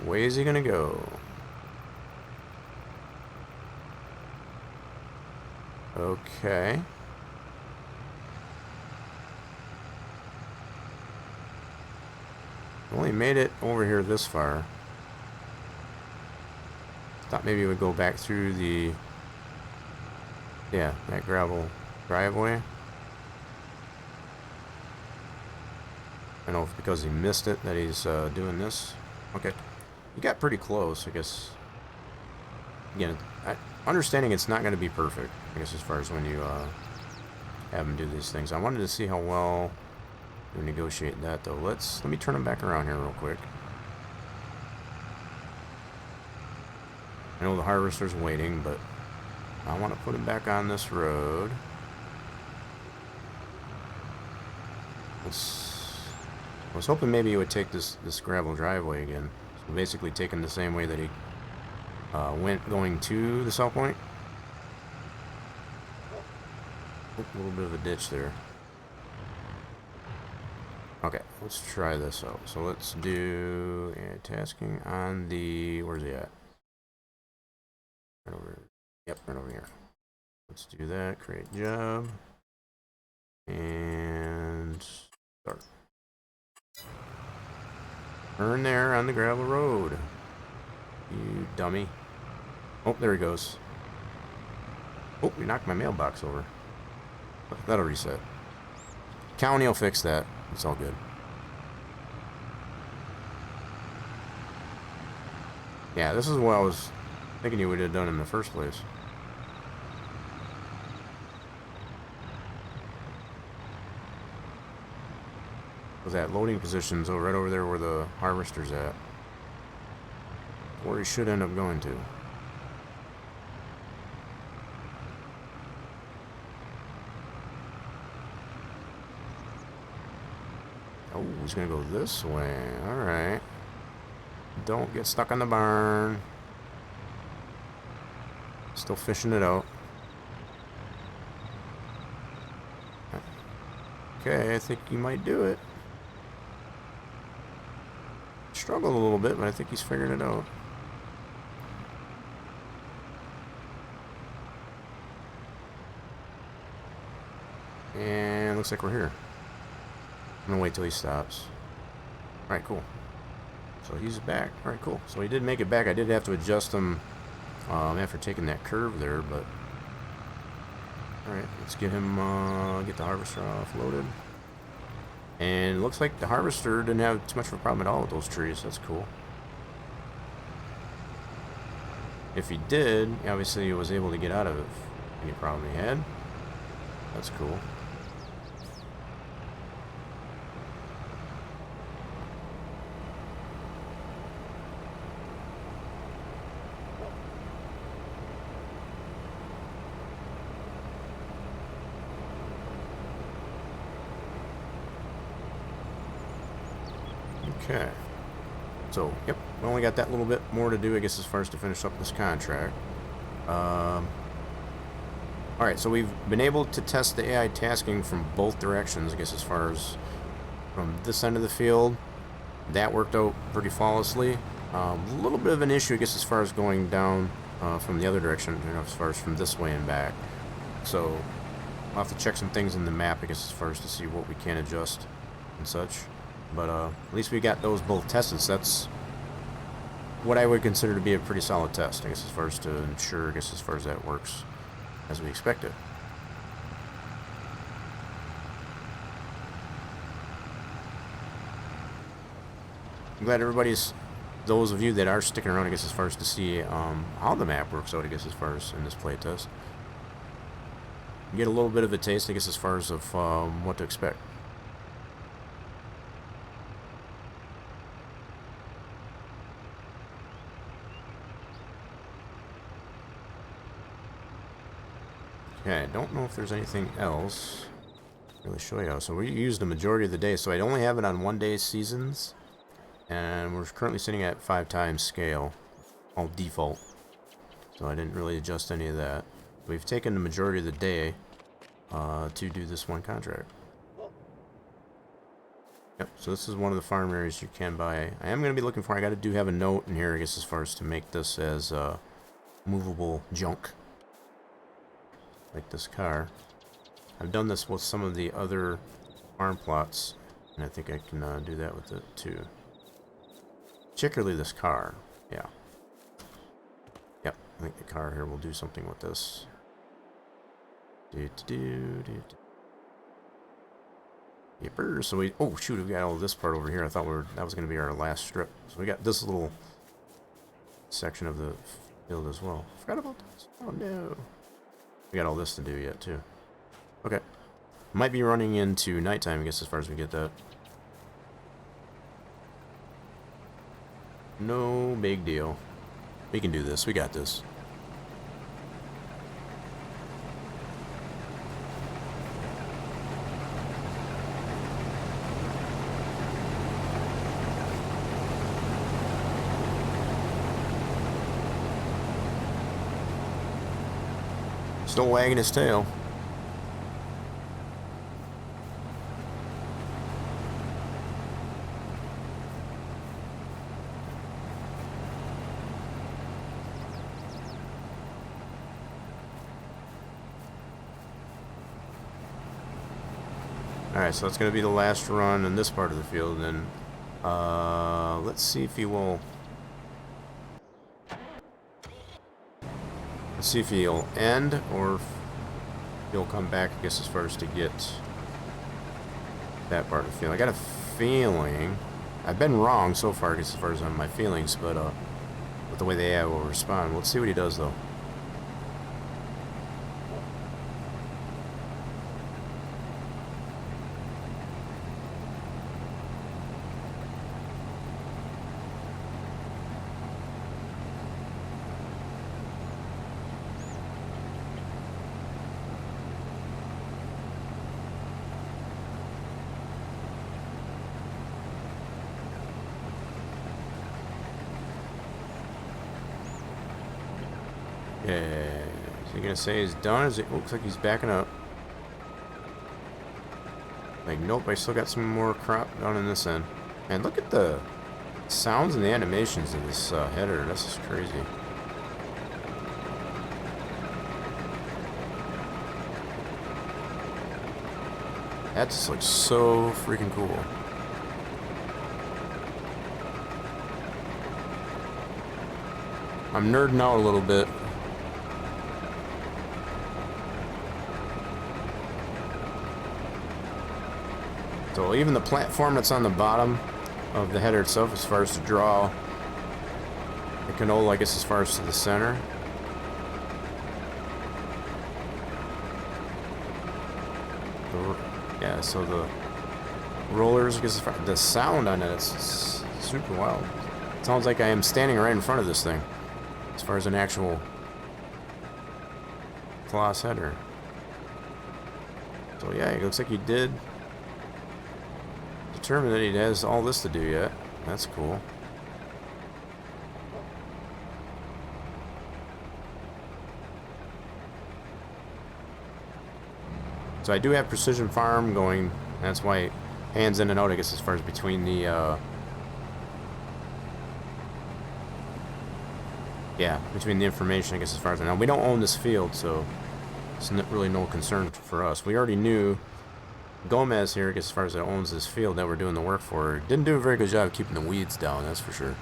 Way is he gonna go? Okay. Only made it over here this far. Thought maybe it would go back through the... Yeah, that gravel driveway. I don't know if because he missed it that he's doing this. Okay. You got pretty close, I guess. Again, understanding it's not going to be perfect, I guess, as far as when you have them do these things. I wanted to see how well we negotiate that, though. Let me turn him back around here real quick. I know the harvester's waiting, but I want to put him back on this road. I was hoping maybe he would take this gravel driveway again. So basically taking the same way that he went going to the south point. A little bit of a ditch there. Okay, let's try this out. So let's do tasking on the... Where's he at? Right over... Yep, right over here. Let's do that. Create job. And... start. Turn there on the gravel road. You dummy. Oh, there he goes. Oh, you knocked my mailbox over. That'll reset. County will fix that. It's all good. Yeah, this is what I was thinking you would have done in the first place. Was that loading position's right over there where the harvester's at. Where he should end up going to. Oh, he's gonna go this way. Alright. Don't get stuck on the barn. Still fishing it out. Okay, I think he might do it. Struggled a little bit, but I think he's figured it out. And looks like we're here. I'm gonna wait till he stops. Alright, cool. So he's back. Alright, cool. So he did make it back. I did have to adjust him after taking that curve there, but... Alright, let's get him, get the harvester offloaded. And it looks like the harvester didn't have too much of a problem at all with those trees. That's cool. If he did, obviously he was able to get out of any problem he had. That's cool. Okay. So, yep, we only got that little bit more to do, I guess, as far as to finish up this contract. Alright, so we've been able to test the AI tasking from both directions, I guess, as far as from this end of the field. That worked out pretty flawlessly. A little bit of an issue, I guess, as far as going down from the other direction, you know, as far as from this way and back. So, I'll have to check some things in the map, I guess, as far as to see what we can adjust and such. But at least we got those both tested, so that's what I would consider to be a pretty solid test, I guess, as far as to ensure, I guess, as far as that works as we expected. I'm glad everybody's, those of you that are sticking around, I guess, as far as to see how the map works out, I guess, as far as in this playtest. You get a little bit of a taste, I guess, as far as of what to expect. Okay, I don't know if there's anything else to really show you. So we used the majority of the day, so I only have it on 1 day seasons. And we're currently sitting at 5 times scale, all default. So I didn't really adjust any of that. We've taken the majority of the day to do this one contract. Yep, so this is one of the farm areas you can buy. I am going to be looking for, I do have a note in here, I guess, as far as to make this as movable junk. Like this car. I've done this with some of the other farm plots, and I think I can do that with it too. Particularly this car, yeah. Yep, I think the car here will do something with this. Yepper, so we, oh shoot, we got all this part over here. I thought that was going to be our last strip. So we got this little section of the field as well. Forgot about this. Oh no. We got all this to do yet too. Okay. Might be running into nighttime, I guess, as far as we get that. No big deal. We can do this. We got this. Still wagging his tail. Alright, so that's going to be the last run in this part of the field, and let's see if he will... Let's see if he'll end, or if he'll come back, I guess, as far as to get that part of the field. I got a feeling... I've been wrong so far, I guess, as far as on my feelings, but with the way the AI will respond. Let's see what he does, though. Yeah, is he gonna say he's done? Is it looks like he's backing up? Like, nope, I still got some more crop down in this end. And look at the sounds and the animations of this header. This is crazy. That just looks so freaking cool. I'm nerding out a little bit. So even the platform that's on the bottom of the header itself, as far as to draw the canola, I guess, as far as to the center. Yeah, so the rollers, I guess, the sound on it, it's super wild. It sounds like I am standing right in front of this thing, as far as an actual Colossus header. So yeah, it looks like he did determine that he has all this to do yet. That's cool. So I do have Precision Farm going. That's why hands in and out, I guess, as far as between the, yeah, between the information, I guess, as far as I know. We don't own this field, so it's not really no concern for us. We already knew Gomez here, I guess, as far as it owns this field that we're doing the work for, didn't do a very good job keeping the weeds down, that's for sure.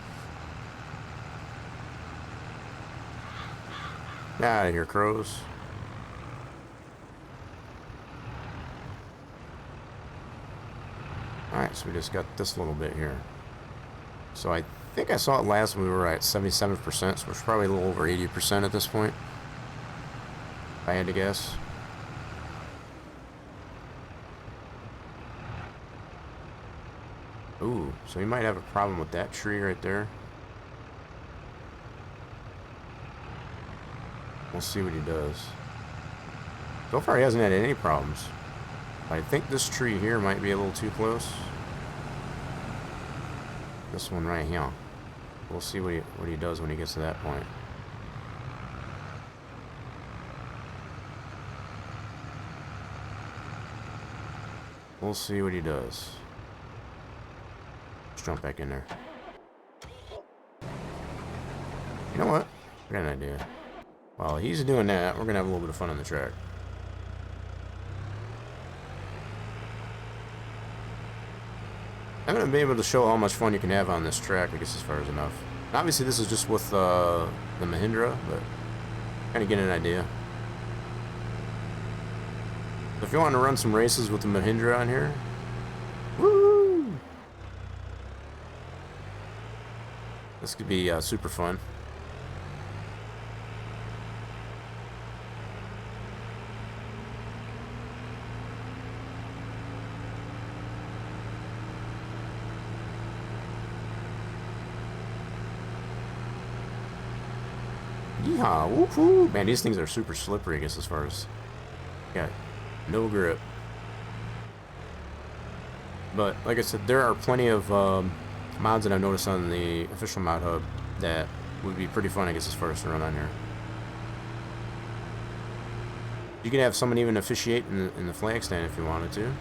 Get out of here, crows. Alright, so we just got this little bit here. So I think I saw it last when we were at 77%, so we're probably a little over 80% at this point, if I had to guess. Ooh, so he might have a problem with that tree right there. We'll see what he does. So far he hasn't had any problems. I think this tree here might be a little too close. This one right here. We'll see what he does when he gets to that point. We'll see what he does. Let's jump back in there. You know what? I got an idea. While he's doing that, we're gonna have a little bit of fun on the track. I'm going to be able to show how much fun you can have on this track, I guess, as far as enough. Obviously, this is just with the Mahindra, but kind of get an idea. So if you want to run some races with the Mahindra on here, woo! This could be super fun. Yeehaw, woohoo! Man, these things are super slippery, I guess, as far as... Yeah, no grip. But, like I said, there are plenty of mods that I've noticed on the official mod hub that would be pretty fun, I guess, as far as to run on here. You can have someone even officiate in the flag stand if you wanted to.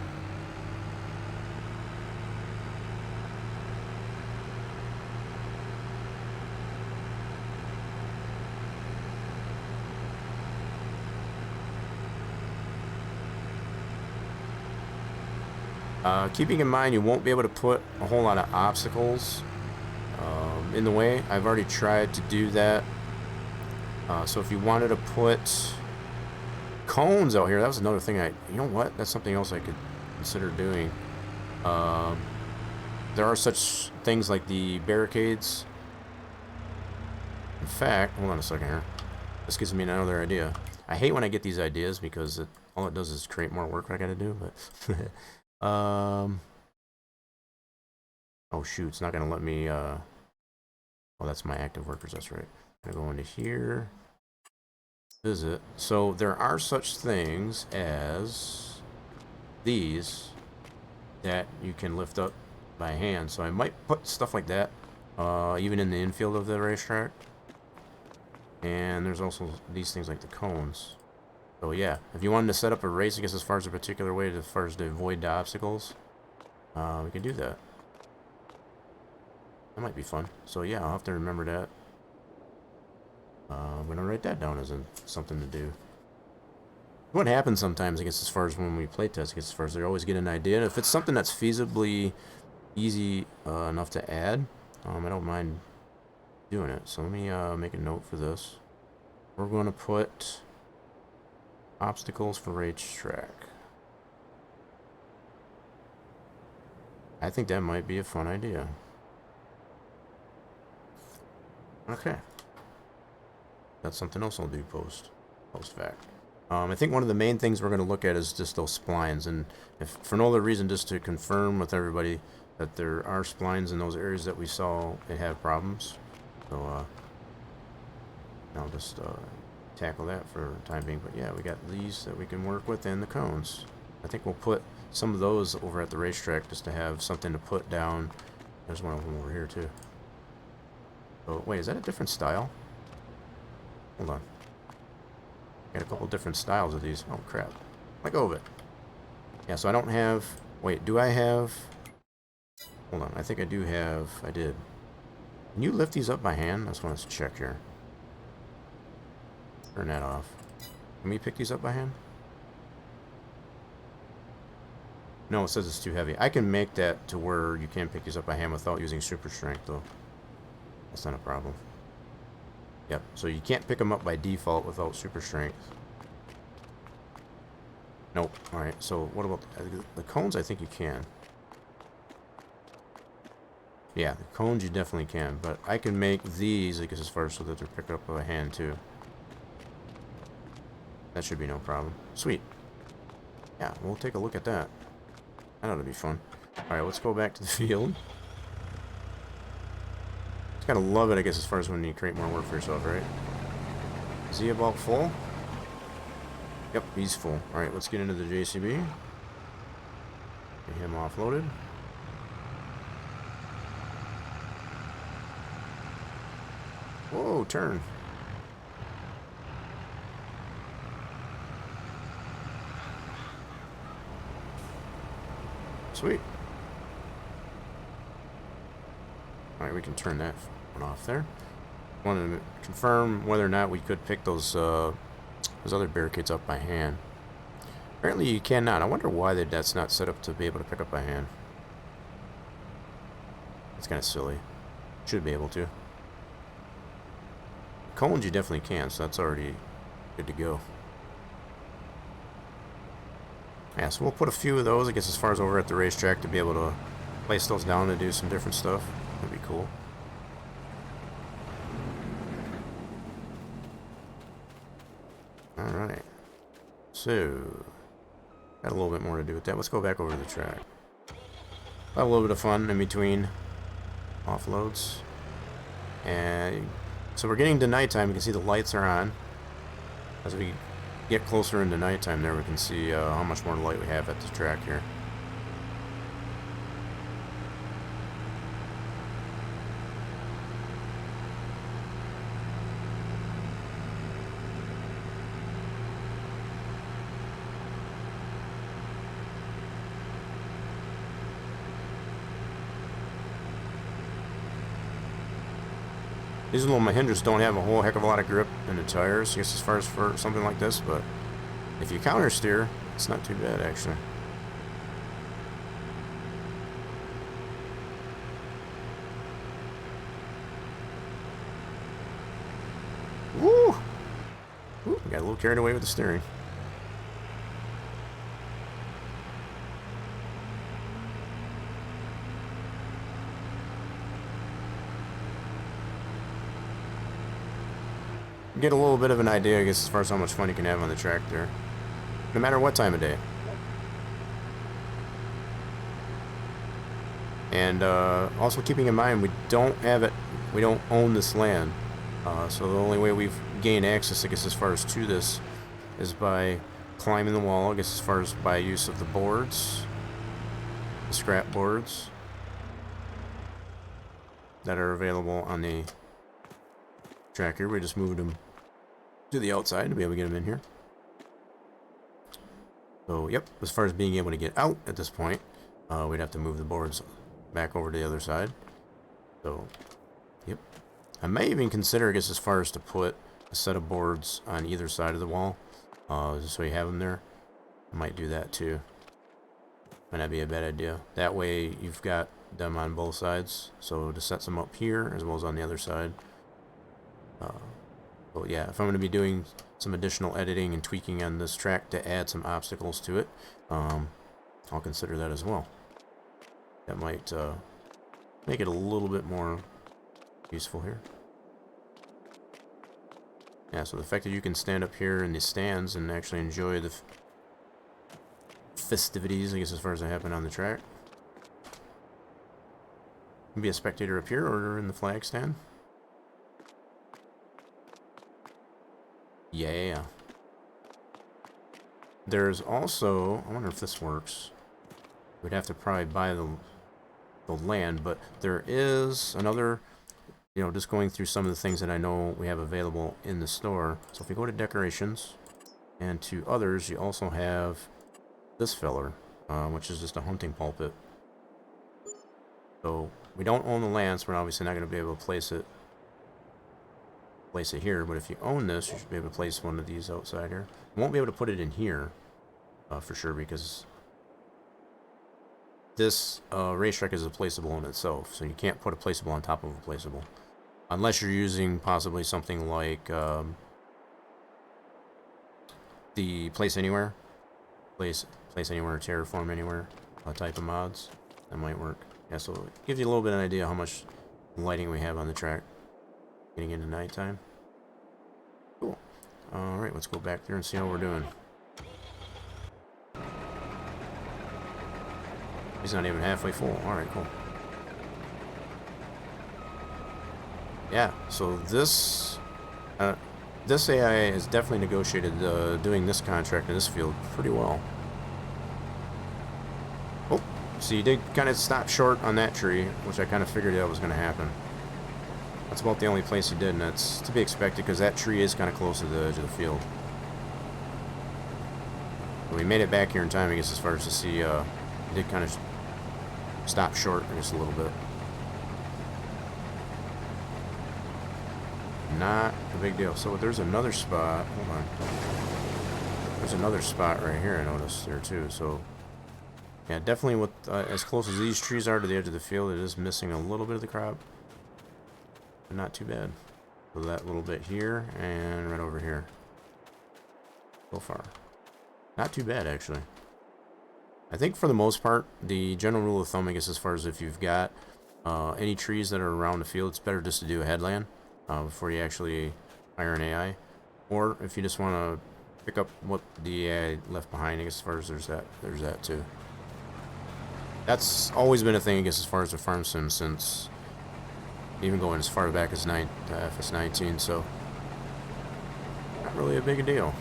Keeping in mind you won't be able to put a whole lot of obstacles in the way. I've already tried to do that. So if you wanted to put cones out here, that was another thing you know what? That's something else I could consider doing. There are such things like the barricades. In fact, hold on a second here. This gives me another idea. I hate when I get these ideas because all it does is create more work I gotta do, but... oh shoot, it's not gonna let me oh, that's my active workers, that's right. I'm gonna go into here, visit. So there are such things as these that you can lift up by hand, so I might put stuff like that even in the infield of the racetrack. And there's also these things like the cones. So yeah, if you wanted to set up a race, I guess, as far as a particular way, as far as to avoid the obstacles, we can do that. That might be fun. So yeah, I'll have to remember that. I'm gonna write that down as something to do. What happens sometimes, I guess, as far as when we play test, I guess, as far as they always get an idea. And if it's something that's feasibly easy enough to add, I don't mind doing it. So let me make a note for this. We're going to put obstacles for racetrack. I think that might be a fun idea. Okay. That's something else I'll do post fact. I think one of the main things we're going to look at is just those splines, and if for no other reason, just to confirm with everybody that there are splines in those areas that we saw it have problems. So I'll just tackle that for the time being. But yeah, we got these that we can work with and the cones. I think we'll put some of those over at the racetrack just to have something to put down There's one of them over here too. Oh, wait, is that a different style? Hold on. Got a couple different styles of these. Oh, crap. Let go of it. Yeah, so I don't have... Wait, do I have... Hold on, I think I do have... I did. Can you lift these up by hand? I just want to check here. Turn that off. Can we pick these up by hand? No, it says it's too heavy. I can make that to where you can pick these up by hand without using super strength, though. That's not a problem. Yep, so you can't pick them up by default without super strength. Nope. Alright, so what about the cones? I think you can. Yeah, the cones you definitely can, but I can make these, I guess, as far as so that they're picked up by hand, too. That should be no problem. Sweet. Yeah, we'll take a look at that. That ought to be fun. Alright, let's go back to the field. Just gotta love it, I guess, as far as when you create more work for yourself, right? Is he about full? Yep, he's full. Alright, let's get into the JCB. Get him offloaded. Whoa, turn. Sweet. Alright, we can turn that one off there. Wanted to confirm whether or not we could pick those other barricades up by hand. Apparently you cannot. I wonder why that's not set up to be able to pick up by hand. It's kind of silly. Should be able to. Cones you definitely can, so that's already good to go. Yeah, so we'll put a few of those, I guess, as far as over at the racetrack to be able to place those down and do some different stuff. That'd be cool. Alright. So, got a little bit more to do with that. Let's go back over to the track. Have a little bit of fun in between offloads. And so we're getting to nighttime. You can see the lights are on. As we get closer into nighttime there, we can see how much more light we have at the track here. These little Mahindras don't have a whole heck of a lot of grip in the tires, I guess, as far as for something like this, but if you counter steer, it's not too bad, actually. Woo! Ooh, got a little carried away with the steering. Get a little bit of an idea, I guess, as far as how much fun you can have on the track there. No matter what time of day. And also keeping in mind, we don't own this land. So the only way we've gained access, I guess, as far as to this, is by climbing the wall, I guess, as far as by use of the boards, the scrap boards that are available on the track here. We just moved them to the outside to be able to get them in here. So, yep, as far as being able to get out at this point, we'd have to move the boards back over to the other side. So, yep. I may even consider, I guess, as far as to put a set of boards on either side of the wall, just so you have them there. I might do that too. Might not be a bad idea. That way you've got them on both sides. So to set some up here as well as on the other side. But yeah, if I'm going to be doing some additional editing and tweaking on this track to add some obstacles to it, I'll consider that as well. That might make it a little bit more useful here. Yeah, so the fact that you can stand up here in the stands and actually enjoy the festivities, I guess, as far as they happen on the track. You can be a spectator up here or in the flag stand. Yeah. There's also, I wonder if this works. We'd have to probably buy the the land, but there is another, you know, just going through some of the things that I know we have available in the store. So if we go to decorations and to others, you also have this feller, which is just a hunting pulpit. So we don't own the land, so we're obviously not going to be able to place it here, but if you own this, you should be able to place one of these outside here. You won't be able to put it in here, for sure, because this racetrack is a placeable in itself, so you can't put a placeable on top of a placeable. Unless you're using possibly something like the Place Anywhere, Place Anywhere, Terraform Anywhere type of mods. That might work. Yeah, so it gives you a little bit of an idea how much lighting we have on the track. Getting into nighttime. Cool. Alright, let's go back there and see how we're doing. He's not even halfway full. Alright, cool. Yeah, so this AI has definitely negotiated doing this contract in this field pretty well. Oh, so you did kind of stop short on that tree, which I kind of figured that was going to happen. That's about the only place he did, and that's to be expected because that tree is kind of close to the edge of the field. But we made it back here in time, I guess, as far as to see, he did kind of stop short, I guess, a little bit. Not a big deal. So there's another spot. Hold on. There's another spot right here I noticed there, too. So, yeah, definitely with as close as these trees are to the edge of the field, it is missing a little bit of the crop. But not too bad. So that little bit here and right over here. So far. Not too bad, actually. I think for the most part, the general rule of thumb, I guess, as far as if you've got any trees that are around the field, it's better just to do a headland before you actually hire an AI. Or if you just want to pick up what the AI left behind, I guess, as far as there's that too. That's always been a thing, I guess, as far as the farm sim, since even going as far back as FS19, so not really a big a deal.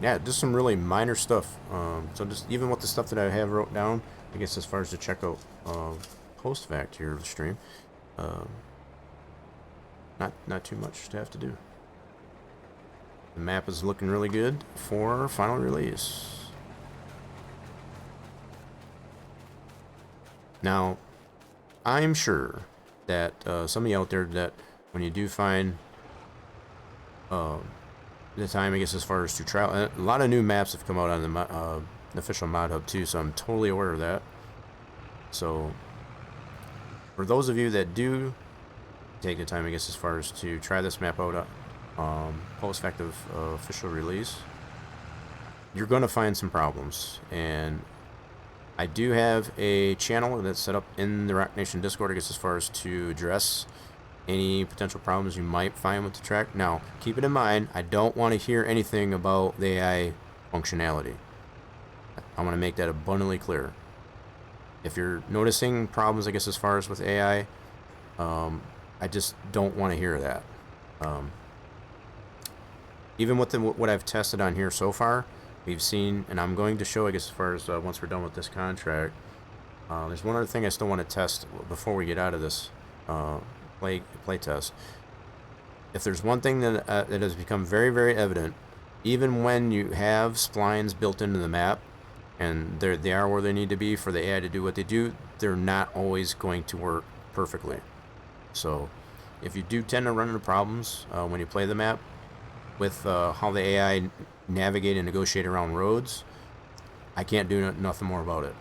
Yeah, just some really minor stuff. So just even with the stuff that I have wrote down, I guess as far as the checkout post-fact here of the stream, not too much to have to do. The map is looking really good for final release. Now, I'm sure that some of you out there, that when you do find the time, I guess, as far as to trial, a lot of new maps have come out on the official mod hub too, so I'm totally aware of that. So for those of you that do take the time, I guess, as far as to try this map out post-factive official release, you're going to find some problems. And I do have a channel that's set up in the Rock Nation Discord, I guess, as far as to address any potential problems you might find with the track. Now, keep it in mind, I don't want to hear anything about the AI functionality. I want to make that abundantly clear. If you're noticing problems, I guess, as far as with AI, I just don't want to hear that. Even with what I've tested on here so far, we've seen, and I'm going to show, I guess, as far as once we're done with this contract, there's one other thing I still want to test before we get out of this play test. If there's one thing that that has become very, very evident, even when you have splines built into the map, and they are where they need to be for the AI to do what they do, they're not always going to work perfectly. So if you do tend to run into problems when you play the map with how the AI navigate and negotiate around roads, I can't do nothing more about it.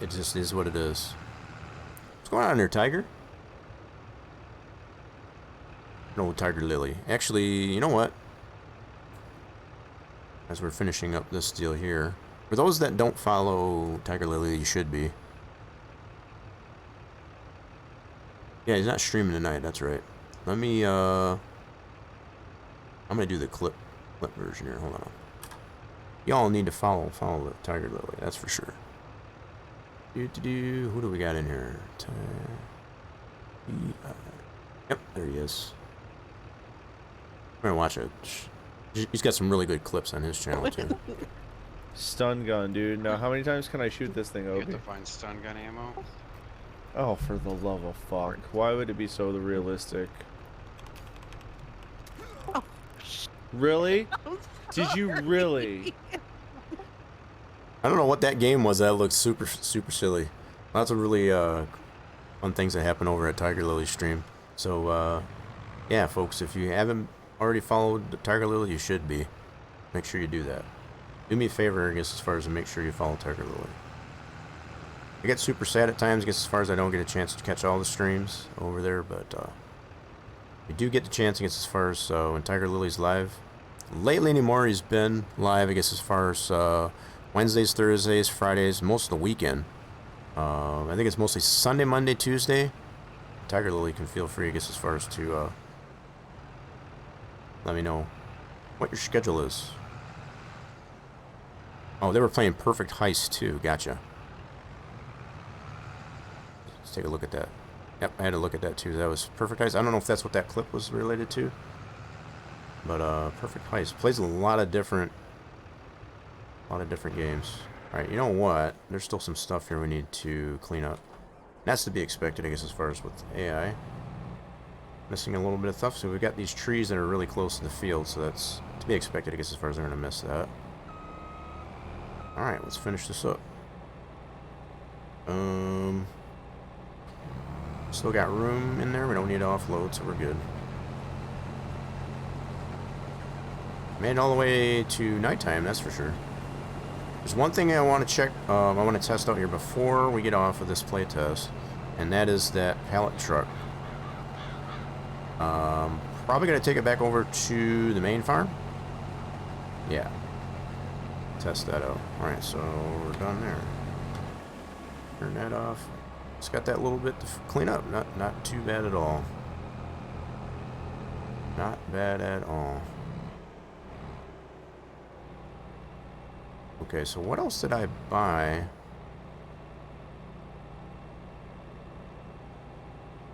It just is what it is. What's going on there, Tiger? No, Tiger Lily. Actually, you know what? As we're finishing up this deal here, for those that don't follow Tiger Lily, you should be. Yeah, he's not streaming tonight, that's right. Let me, I'm gonna do the clip version here, hold on. Y'all need to follow the Tiger Lily, that's for sure. Who do we got in here? Yep, there he is. I'm gonna watch it. He's got some really good clips on his channel too. Stun gun, dude. Now, how many times can I shoot this thing, You Obi? have to find stun gun ammo. Oh, for the love of fuck. Why would it be so realistic? Really? Did you really? I don't know what that game was. That looked super silly. Lots of really fun things that happen over at Tiger Lily's stream. So yeah, folks, if you haven't already followed Tiger Lily, you should be. Make sure you do that. Do me a favor, I guess, as far as to make sure you follow Tiger Lily. I get super sad at times, I guess, as far as I don't get a chance to catch all the streams over there, but we do get the chance, I guess, as far as when Tiger Lily's live. Lately anymore, he's been live, I guess, as far as Wednesdays, Thursdays, Fridays, most of the weekend. I think it's mostly Sunday, Monday, Tuesday. Tiger Lily can feel free, I guess, as far as to let me know what your schedule is. Oh, they were playing Perfect Heist too. Gotcha. Let's take a look at that. Yep, I had to look at that too. That was Perfect Heist. I don't know if that's what that clip was related to. But Perfect Heist plays a lot of different games. Alright, you know what? There's still some stuff here we need to clean up. That's to be expected, I guess, as far as with AI. Missing a little bit of stuff. So we've got these trees that are really close to the field, so that's to be expected, I guess, as far as they're going to miss that. Alright, let's finish this up. Still got room in there. We don't need to offload, so we're good. Made it all the way to nighttime, that's for sure. There's one thing I want to check, I want to test out here before we get off of this playtest, and that is that pallet truck. Probably going to take it back over to the main farm. Yeah. Test that out. Alright, so we're done there. Turn that off. It's got that little bit to clean up. Not too bad at all. Not bad at all. Okay, so what else did I buy?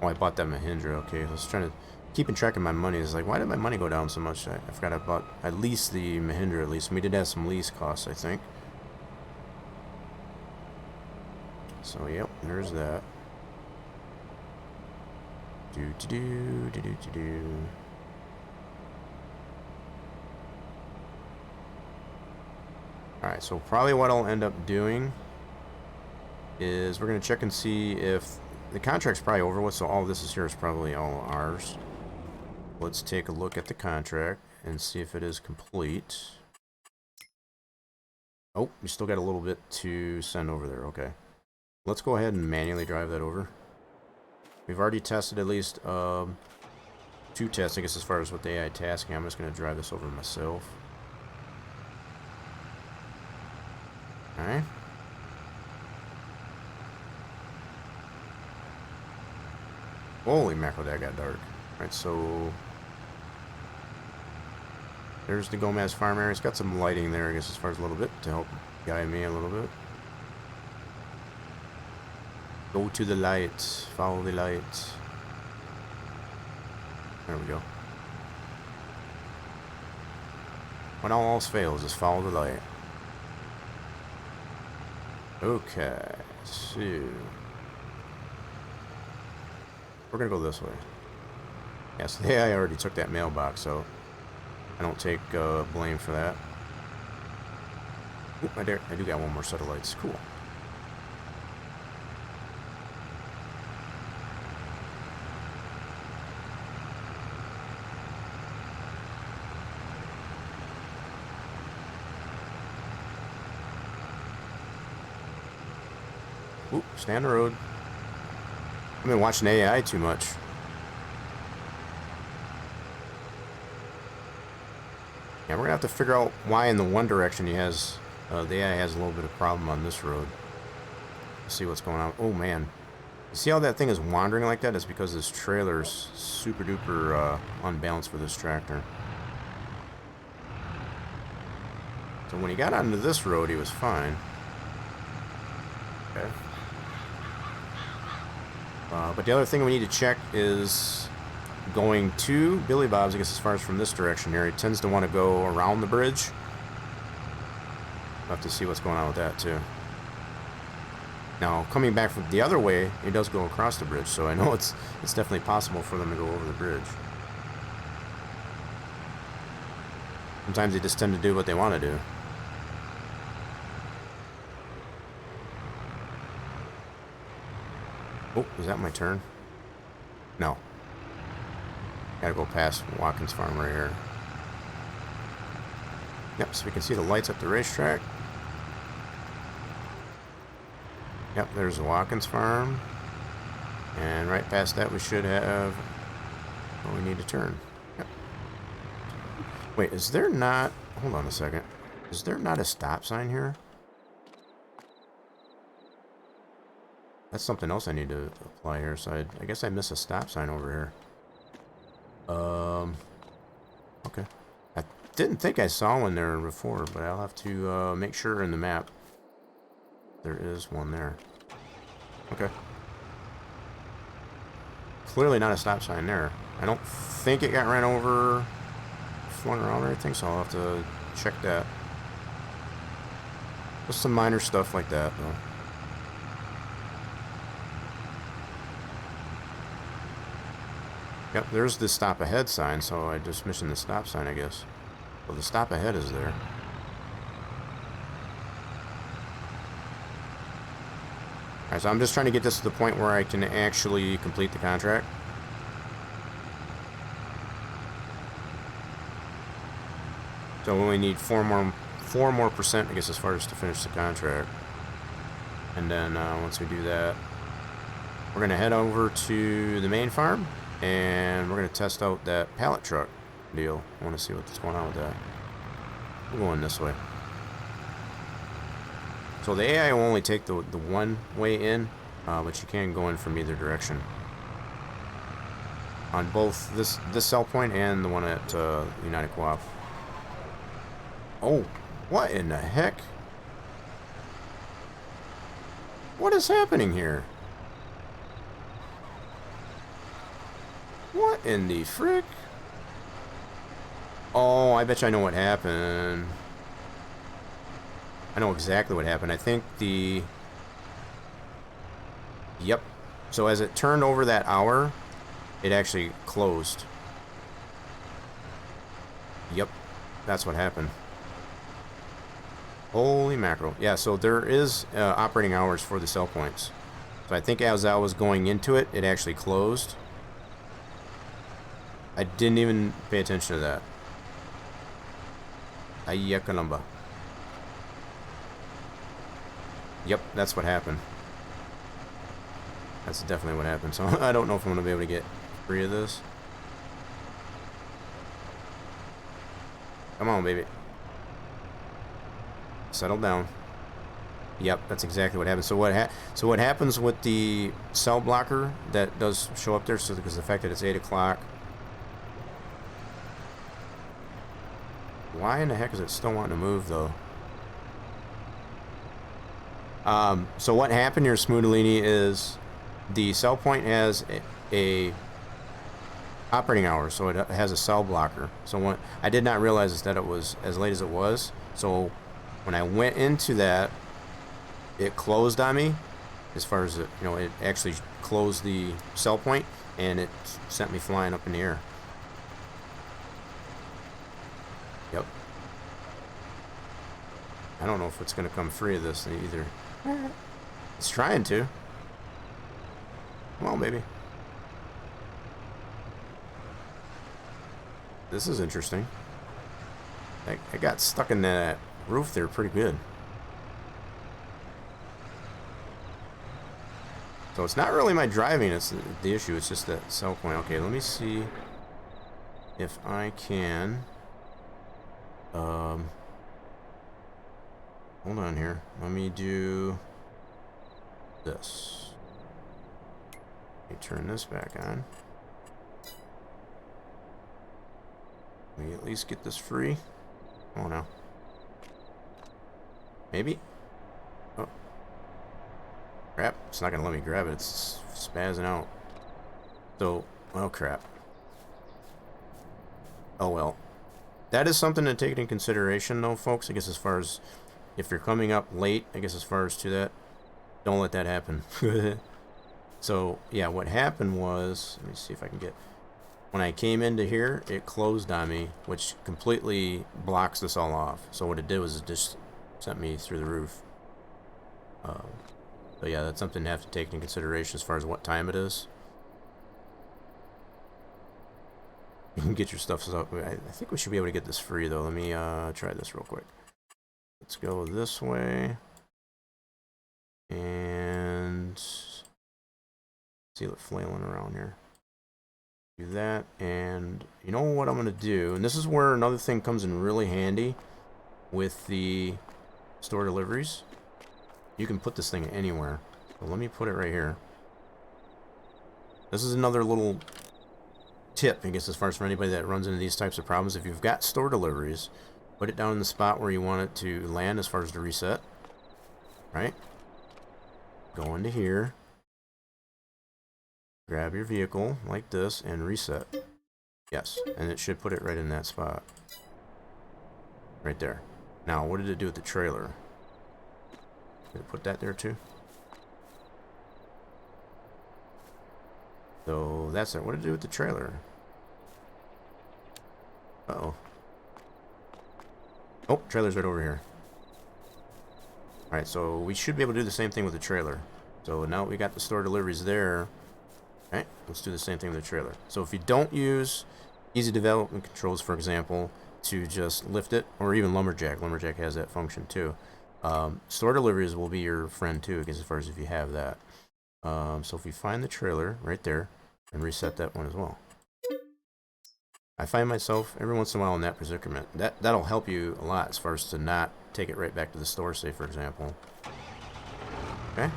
Oh, I bought that Mahindra. Okay, I was trying to keeping track of my money. It's like, why did my money go down so much? I forgot I bought at least the Mahindra at least. We did have some lease costs, I think. So yep, there's that. Alright, so probably what I'll end up doing is we're gonna check and see if the contract's probably over with, so all this is here is probably all ours. Let's take a look at the contract and see if it is complete. Oh, we still got a little bit to send over there. Okay. Let's go ahead and manually drive that over. We've already tested at least 2 tests, I guess, as far as with the AI tasking. I'm just going to drive this over myself. Alright. Holy mackerel, that got dark. Alright, so there's the Gomez farm area. It's got some lighting there, I guess, as far as a little bit to help guide me a little bit. Go to the light. Follow the light. There we go. When all else fails, just follow the light. Okay, so we're gonna go this way. Yeah, so the AI already took that mailbox, so I don't take blame for that. Ooh, I do got one more set of lights. Cool. Ooh, stay on the road. I've been watching AI too much. Yeah, we're gonna have to figure out why in the one direction he has, the AI has a little bit of problem on this road. Let's see what's going on. Oh man, you see how that thing is wandering like that? It's because this trailer is super duper unbalanced for this tractor. So when he got onto this road, he was fine. Okay. But the other thing we need to check is going to Billy Bob's, I guess as far as from this direction here, he tends to want to go around the bridge. We'll have to see what's going on with that too. Now, coming back from the other way, he does go across the bridge, so I know it's definitely possible for them to go over the bridge. Sometimes they just tend to do what they want to do. Oh, is that my turn? No. Gotta go past Watkins Farm right here. Yep, so we can see the lights at the racetrack. Yep, there's the Watkins Farm. And right past that we should have... Oh, we need to turn. Yep. Wait, is there not... Hold on a second. Is there not a stop sign here? That's something else I need to apply here. So I guess I missed a stop sign over here. Okay. I didn't think I saw one there before, but I'll have to make sure in the map there is one there. Okay. Clearly not a stop sign there. I don't think it got ran over, flung around or anything, so I'll have to check that. Just some minor stuff like that, though. Yep, there's the stop ahead sign, so I just mentioned the stop sign, I guess. Well, the stop ahead is there. Alright, so I'm just trying to get this to the point where I can actually complete the contract. So we only need four more percent, I guess, as far as to finish the contract. And then once we do that, we're going to head over to the main farm. And we're going to test out that pallet truck deal. I want to see what's going on with that. We're going this way. So the AI will only take the one way in, but you can go in from either direction. On both this sell point and the one at United Co-op. Oh, what in the heck? What is happening here? What in the frick? Oh, I bet you I know what happened. I know exactly what happened. I think the... Yep. So as it turned over that hour, it actually closed. Yep. That's what happened. Holy mackerel. Yeah, so there is operating hours for the sell points. So I think as I was going into it, it actually closed. I didn't even pay attention to that. Ayakalamba. Yep, that's what happened. That's definitely what happened. So I don't know if I'm going to be able to get free of this. Come on, baby. Settle down. Yep, that's exactly what happened. So what happens with the cell blocker that does show up there? So because the fact that it's 8 o'clock. Why in the heck is it still wanting to move, though? So what happened here, Smoodalini, is the cell point has a operating hour, so it has a cell blocker. So I did not realize that it was as late as it was. So when I went into that, it closed on me. As far as it actually closed the cell point, and it sent me flying up in the air. Yep. I don't know if it's going to come free of this either. It's trying to. Come on, baby. This is interesting. I got stuck in that roof there pretty good. So it's not really my driving, it's the issue, it's just that cell point. Okay, let me see if I can... hold on here. Let me do this. Let me turn this back on. Let me at least get this free. Oh no. Maybe? Oh. Crap. It's not gonna let me grab it. It's spazzing out. So, oh crap. Oh well. That is something to take into consideration, though, folks. I guess as far as if you're coming up late, I guess as far as to that, don't let that happen. So, yeah, what happened was, let me see if I can get, when I came into here, it closed on me, which completely blocks this all off. So what it did was it just sent me through the roof. So yeah, that's something to have to take into consideration as far as what time it is. You can get your stuff. I think we should be able to get this free, though. Let me try this real quick. Let's go this way. And see it flailing around here. Do that, and you know what I'm going to do? And this is where another thing comes in really handy with the store deliveries. You can put this thing anywhere. So let me put it right here. This is another little tip, I guess, as far as for anybody that runs into these types of problems. If you've got store deliveries, put it down in the spot where you want it to land as far as the reset. Right? Go into here. Grab your vehicle like this and reset. Yes, and it should put it right in that spot. Right there. Now, what did it do with the trailer? Did it put that there too? So that's it. What did it do with the trailer? Uh-oh. Oh, trailer's right over here. Alright, so we should be able to do the same thing with the trailer. So now we got the store deliveries there. Alright, let's do the same thing with the trailer. So if you don't use easy development controls, for example, to just lift it, or even Lumberjack. Lumberjack has that function too. Store deliveries will be your friend too, as far as if you have that. So if we find the trailer right there, and reset that one as well. I find myself every once in a while in that predicament. That'll help you a lot as far as to not take it right back to the store, say for example. Okay,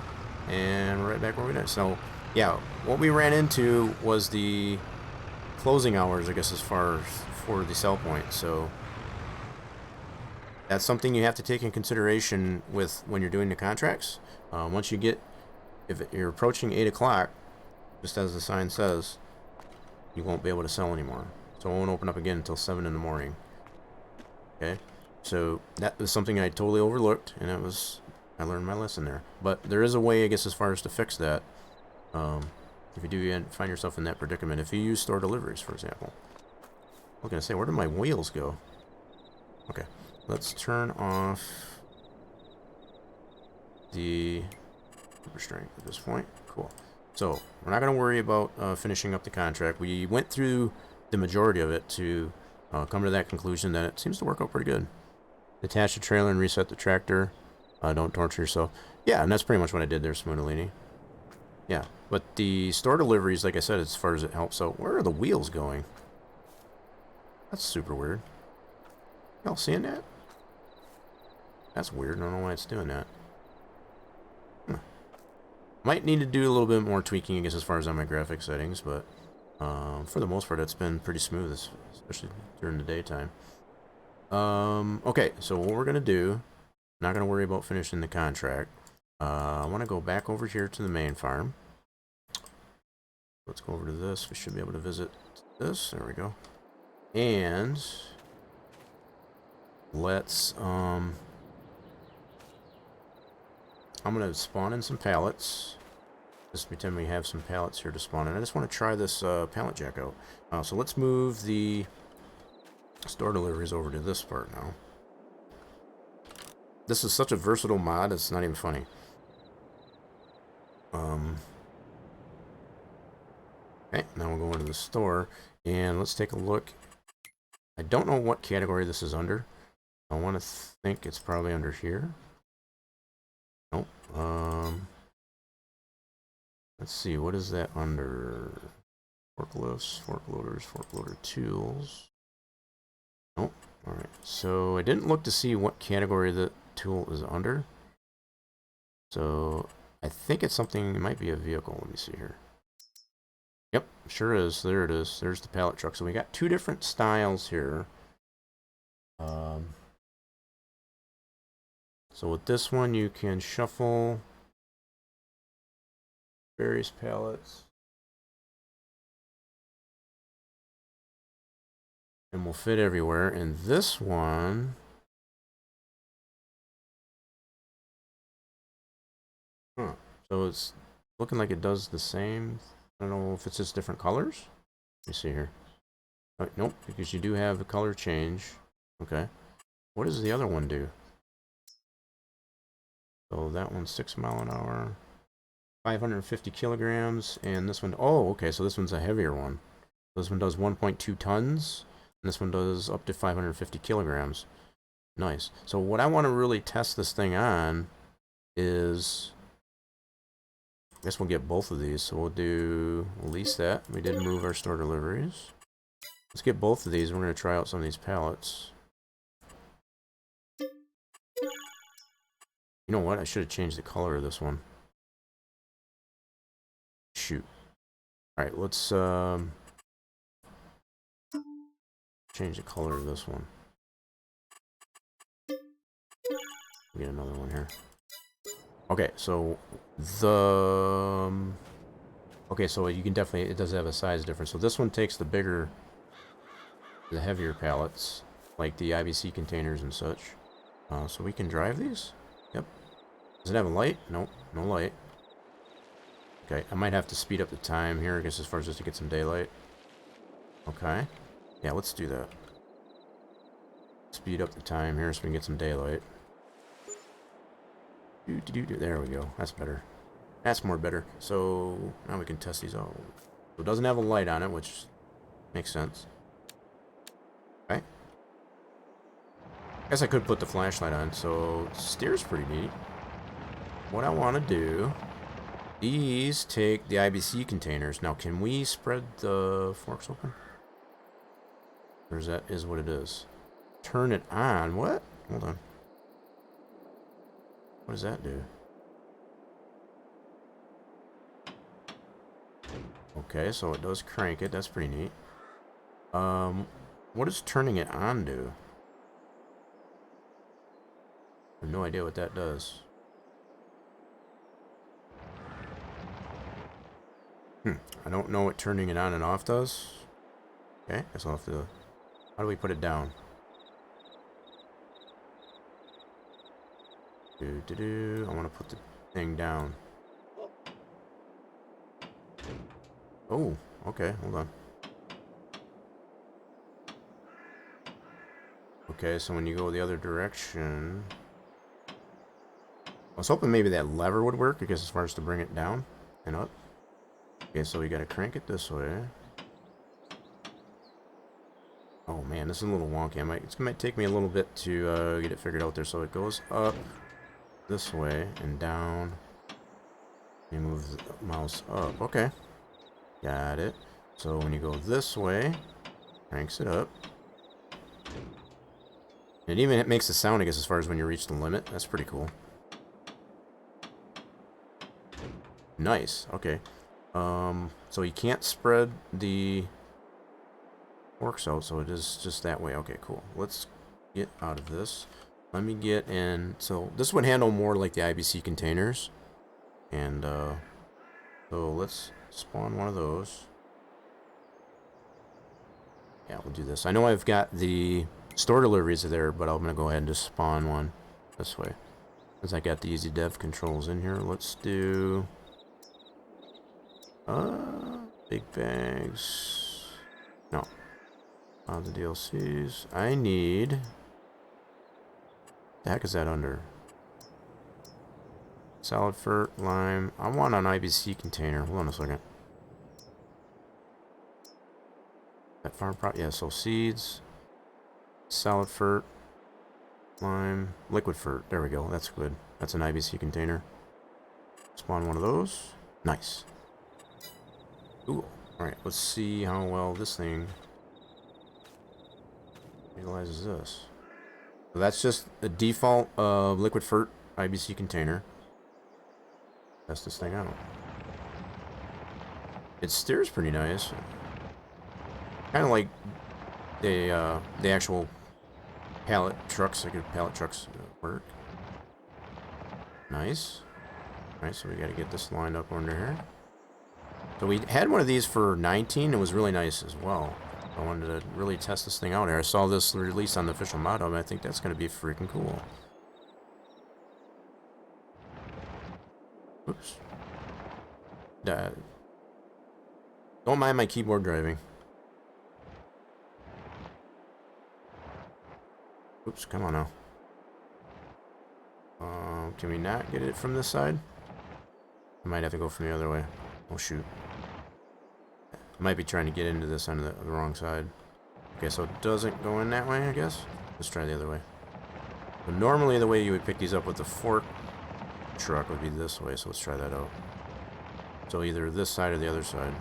and we're right back where we did. So yeah, what we ran into was the closing hours, I guess, as far as for the sell point. So that's something you have to take in consideration with when you're doing the contracts. Once you get, if you're approaching 8 o'clock, just as the sign says, you won't be able to sell anymore. So it won't open up again until 7 in the morning. Okay, so that was something I totally overlooked, and I learned my lesson there. But there is a way, I guess, as far as to fix that. If you do find yourself in that predicament, if you use store deliveries, for example. I was gonna say, where did my wheels go? Okay, let's turn off the super strength at this point. Cool. So we're not gonna worry about finishing up the contract. We went through the majority of it to come to that conclusion that it seems to work out pretty good. Detach the trailer and reset the tractor. Don't torture yourself. Yeah, and that's pretty much what I did there, Smootalini. Yeah, but the store deliveries, like I said, as far as it helps out, where are the wheels going? That's super weird. Y'all seeing that? That's weird. I don't know why it's doing that. Might need to do a little bit more tweaking, I guess, as far as on my graphic settings, but for the most part, it's been pretty smooth, especially during the daytime. Okay, so what we're going to do, not going to worry about finishing the contract. I want to go back over here to the main farm. Let's go over to this. We should be able to visit this. There we go. And let's, I'm going to spawn in some pallets. Just pretend we have some pallets here to spawn in. I just want to try this pallet jack out. So let's move the store deliveries over to this part now. This is such a versatile mod, it's not even funny. Okay, now we'll go into the store, and let's take a look. I don't know what category this is under. I want to think it's probably under here. Nope. Let's see, what is that under? Forklifts, fork loaders, fork loader tools. Nope. Alright, so I didn't look to see what category the tool is under. So I think it's something, it might be a vehicle. Let me see here. Yep, sure is. There it is. There's the pallet truck. So we got two different styles here. So with this one, you can shuffle various pallets. and will fit everywhere. And this one, huh? So it's looking like it does the same. I don't know if it's just different colors. Let me see here. Nope, because you do have a color change. Okay. What does the other one do? So that one's 6 mile an hour, 550 kilograms, and this one, oh, okay, so this one's a heavier one. This one does 1.2 tons, and this one does up to 550 kilograms. Nice. So what I want to really test this thing on is, I guess we'll get both of these. So we'll lease that. We did move our store deliveries. Let's get both of these. We're going to try out some of these pallets. You know what? I should have changed the color of this one. Shoot. Alright, let's change the color of this one. Get another one here. Okay, so okay, so you can definitely, it does have a size difference. So this one takes the heavier pallets, like the IBC containers and such. So we can drive these? Yep. Does it have a light? Nope, no light. Okay, I might have to speed up the time here, I guess, as far as just to get some daylight. Okay. Yeah, let's do that. Speed up the time here so we can get some daylight. There we go. That's better. That's more better. So now we can test these out. So it doesn't have a light on it, which makes sense. Okay. Guess I could put the flashlight on. So steer's pretty neat. What I want to do, these take the IBC containers. Now, can we spread the forks open? Or is that what it is? Turn it on. What? Hold on. What does that do? Okay, so it does crank it. That's pretty neat. What does turning it on do? I have no idea what that does. I don't know what turning it on and off does. Okay, guess I'll have to... How do we put it down? I want to put the thing down. Oh, okay, hold on. Okay, so when you go the other direction... I was hoping maybe that lever would work, because as far as to bring it down and up. Okay, so we gotta crank it this way. Oh man, this is a little wonky. It might take me a little bit to get it figured out there. So it goes up this way and down. You move the mouse up. Okay, got it. So when you go this way, cranks it up. It makes a sound, I guess, as far as when you reach the limit. That's pretty cool. Nice. Okay. So you can't spread the forks out, so it is just that way. Okay, cool. Let's get out of this. Let me get in. So this would handle more like the IBC containers. And so let's spawn one of those. Yeah, we'll do this. I know I've got the store deliveries there, but I'm going to go ahead and just spawn one this way. Since I got the easy dev controls in here, let's do... big bags. No. The DLCs. I need... The heck is that under? Salad fert, lime. I want an IBC container. Hold on a second. That farm prop. Yeah, so seeds. Salad fert. Lime. Liquid fert. There we go. That's good. That's an IBC container. Spawn one of those. Nice. Cool. Alright, let's see how well this thing utilizes this. So that's just a default liquid fert IBC container. Test this thing out. It steers pretty nice. Kind of like the actual pallet trucks, like pallet trucks work. Nice. Alright, so we got to get this lined up under here. So we had one of these for 19. It was really nice as well. I wanted to really test this thing out here. I saw this release on the official mod hub, and I think that's going to be freaking cool. Oops. Don't mind my keyboard driving. Oops, come on now. Can we not get it from this side? I might have to go from the other way. Oh, shoot. I might be trying to get into this on the wrong side. Okay, so it doesn't go in that way, I guess? Let's try the other way. But normally the way you would pick these up with the fork truck would be this way, so let's try that out. So either this side or the other side.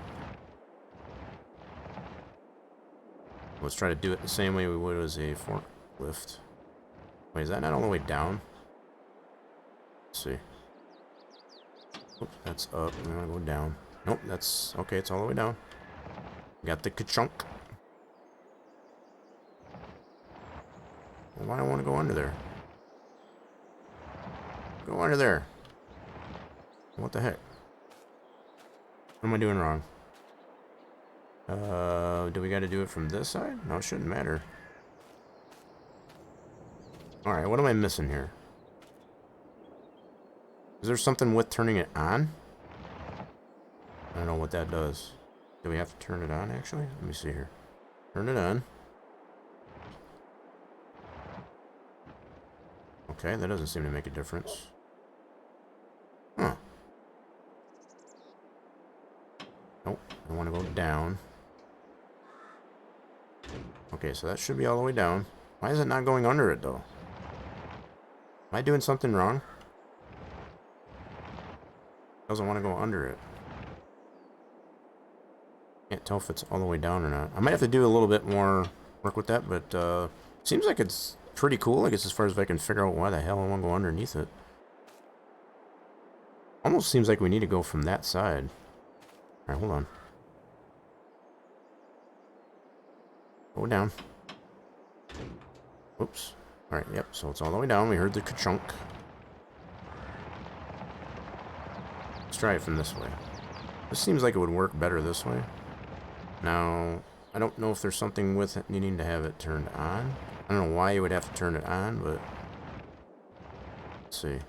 Let's try to do it the same way we would as a forklift. Wait, is that not all the way down? Let's see. Oops, that's up. We want to go down. Nope, that's... Okay, it's all the way down. Got the ka-chunk. Well, why do I want to go under there? Go under there. What the heck? What am I doing wrong? Do we got to do it from this side? No, it shouldn't matter. Alright, what am I missing here? Is there something with turning it on? I don't know what that does. Do we have to turn it on, actually? Let me see here. Turn it on. Okay, that doesn't seem to make a difference. Huh. Nope, I want to go down. Okay, so that should be all the way down. Why is it not going under it, though? Am I doing something wrong? Doesn't want to go under it. Can't tell if it's all the way down or not. I might have to do a little bit more work with that, but seems like it's pretty cool, I guess, as far as if I can figure out why the hell I want to go underneath it. Almost seems like we need to go from that side. Alright, hold on. Go down. Oops. Alright, yep, so it's all the way down. We heard the ka-chunk. Let's try it from this way. This seems like it would work better this way. Now, I don't know if there's something with it needing to have it turned on. I don't know why you would have to turn it on, but... Let's see.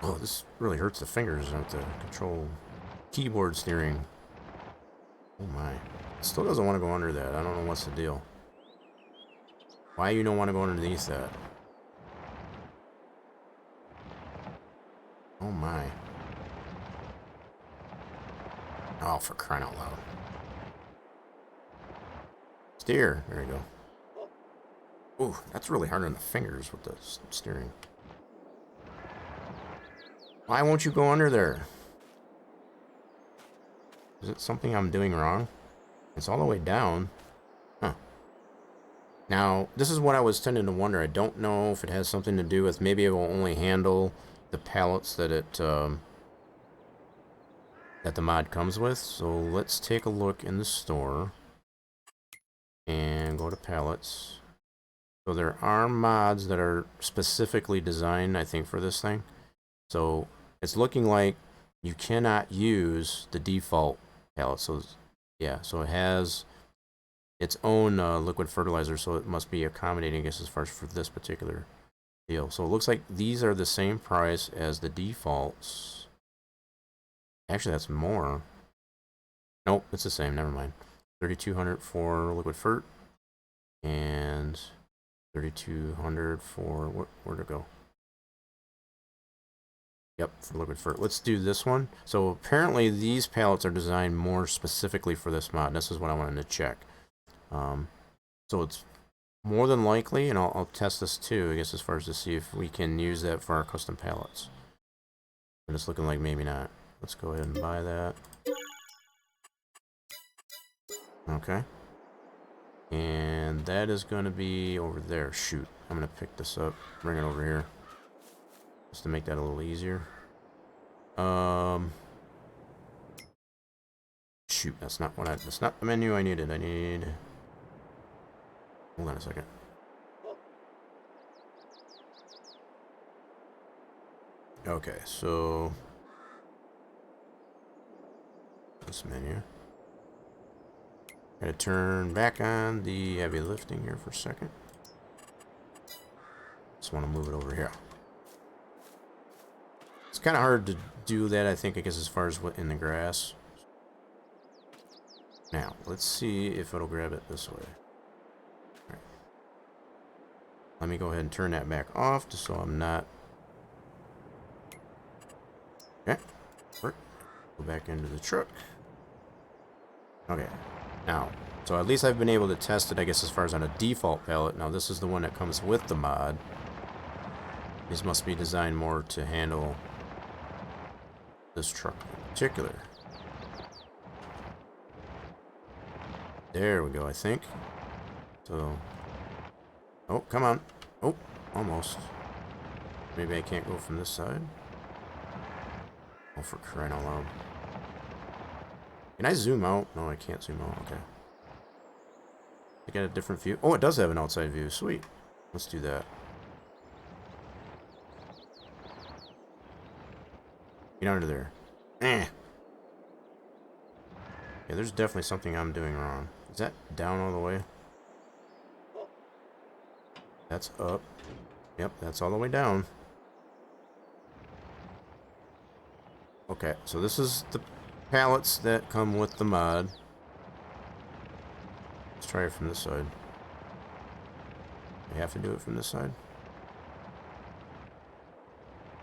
Oh, this really hurts the fingers with the control keyboard steering. Oh my. It still doesn't want to go under that. I don't know what's the deal. Why you don't want to go underneath that? Oh my. Oh, for crying out loud. Steer. There you go. Ooh, that's really hard on the fingers with the steering. Why won't you go under there? Is it something I'm doing wrong? It's all the way down. Huh. Now, this is what I was tending to wonder. I don't know if it has something to do with maybe it will only handle the pallets that it that the mod comes with. So let's take a look in the store and go to pallets. So there are mods that are specifically designed, I think, for this thing. So it's looking like you cannot use the default pallet. So yeah, so it has its own liquid fertilizer, so it must be accommodating, I guess, as far as for this particular deal. So it looks like these are the same price as the defaults. Actually, that's more. Nope, it's the same. Never mind. 3,200 for liquid fert and 3,200 for where'd it go? Yep, for liquid fert. Let's do this one. So apparently these pallets are designed more specifically for this mod. This is what I wanted to check. So it's more than likely, and I'll test this too, I guess, as far as to see if we can use that for our custom pallets. And it's looking like maybe not. Let's go ahead and buy that. Okay. And that is going to be over there. Shoot. I'm going to pick this up, bring it over here. Just to make that a little easier. Shoot, that's not the menu I needed. I need... Hold on a second. Okay, so this menu. Gotta turn back on the heavy lifting here for a second. Just want to move it over here. It's kind of hard to do that, I think, I guess, as far as what in the grass. Now, let's see if it'll grab it this way. All right. Let me go ahead and turn that back off just so I'm not... Okay. Work. Go back into the truck. Okay. Now, so at least I've been able to test it, I guess, as far as on a default pallet. Now, this is the one that comes with the mod. These must be designed more to handle this truck in particular. There we go, I think. So, oh, come on. Oh, almost. Maybe I can't go from this side. Oh, for crying out loud. Can I zoom out? No, I can't zoom out. Okay. I got a different view. Oh, it does have an outside view. Sweet. Let's do that. Get under there. Eh. Yeah, there's definitely something I'm doing wrong. Is that down all the way? That's up. Yep, that's all the way down. Okay, so this is the pallets that come with the mod. Let's try it from this side. I have to do it from this side.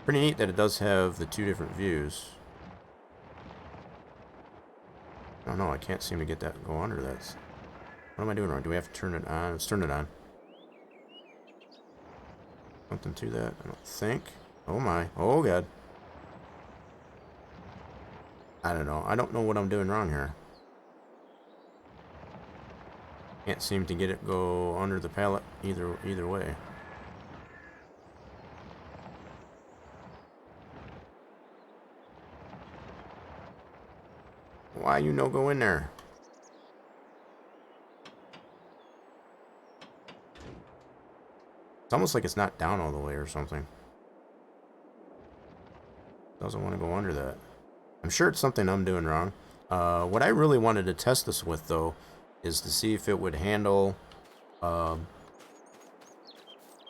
Pretty neat that it does have the two different views. Oh no, I can't seem to get that to go under that. What am I doing wrong? Do we have to turn it on? Let's turn it on. Something to that? I don't think. Oh my. Oh god. I don't know. I don't know what I'm doing wrong here. Can't seem to get it go under the pallet either way. Why you no go in there? It's almost like it's not down all the way or something. Doesn't want to go under that. I'm sure it's something I'm doing wrong. What I really wanted to test this with, though, is to see if it would handle,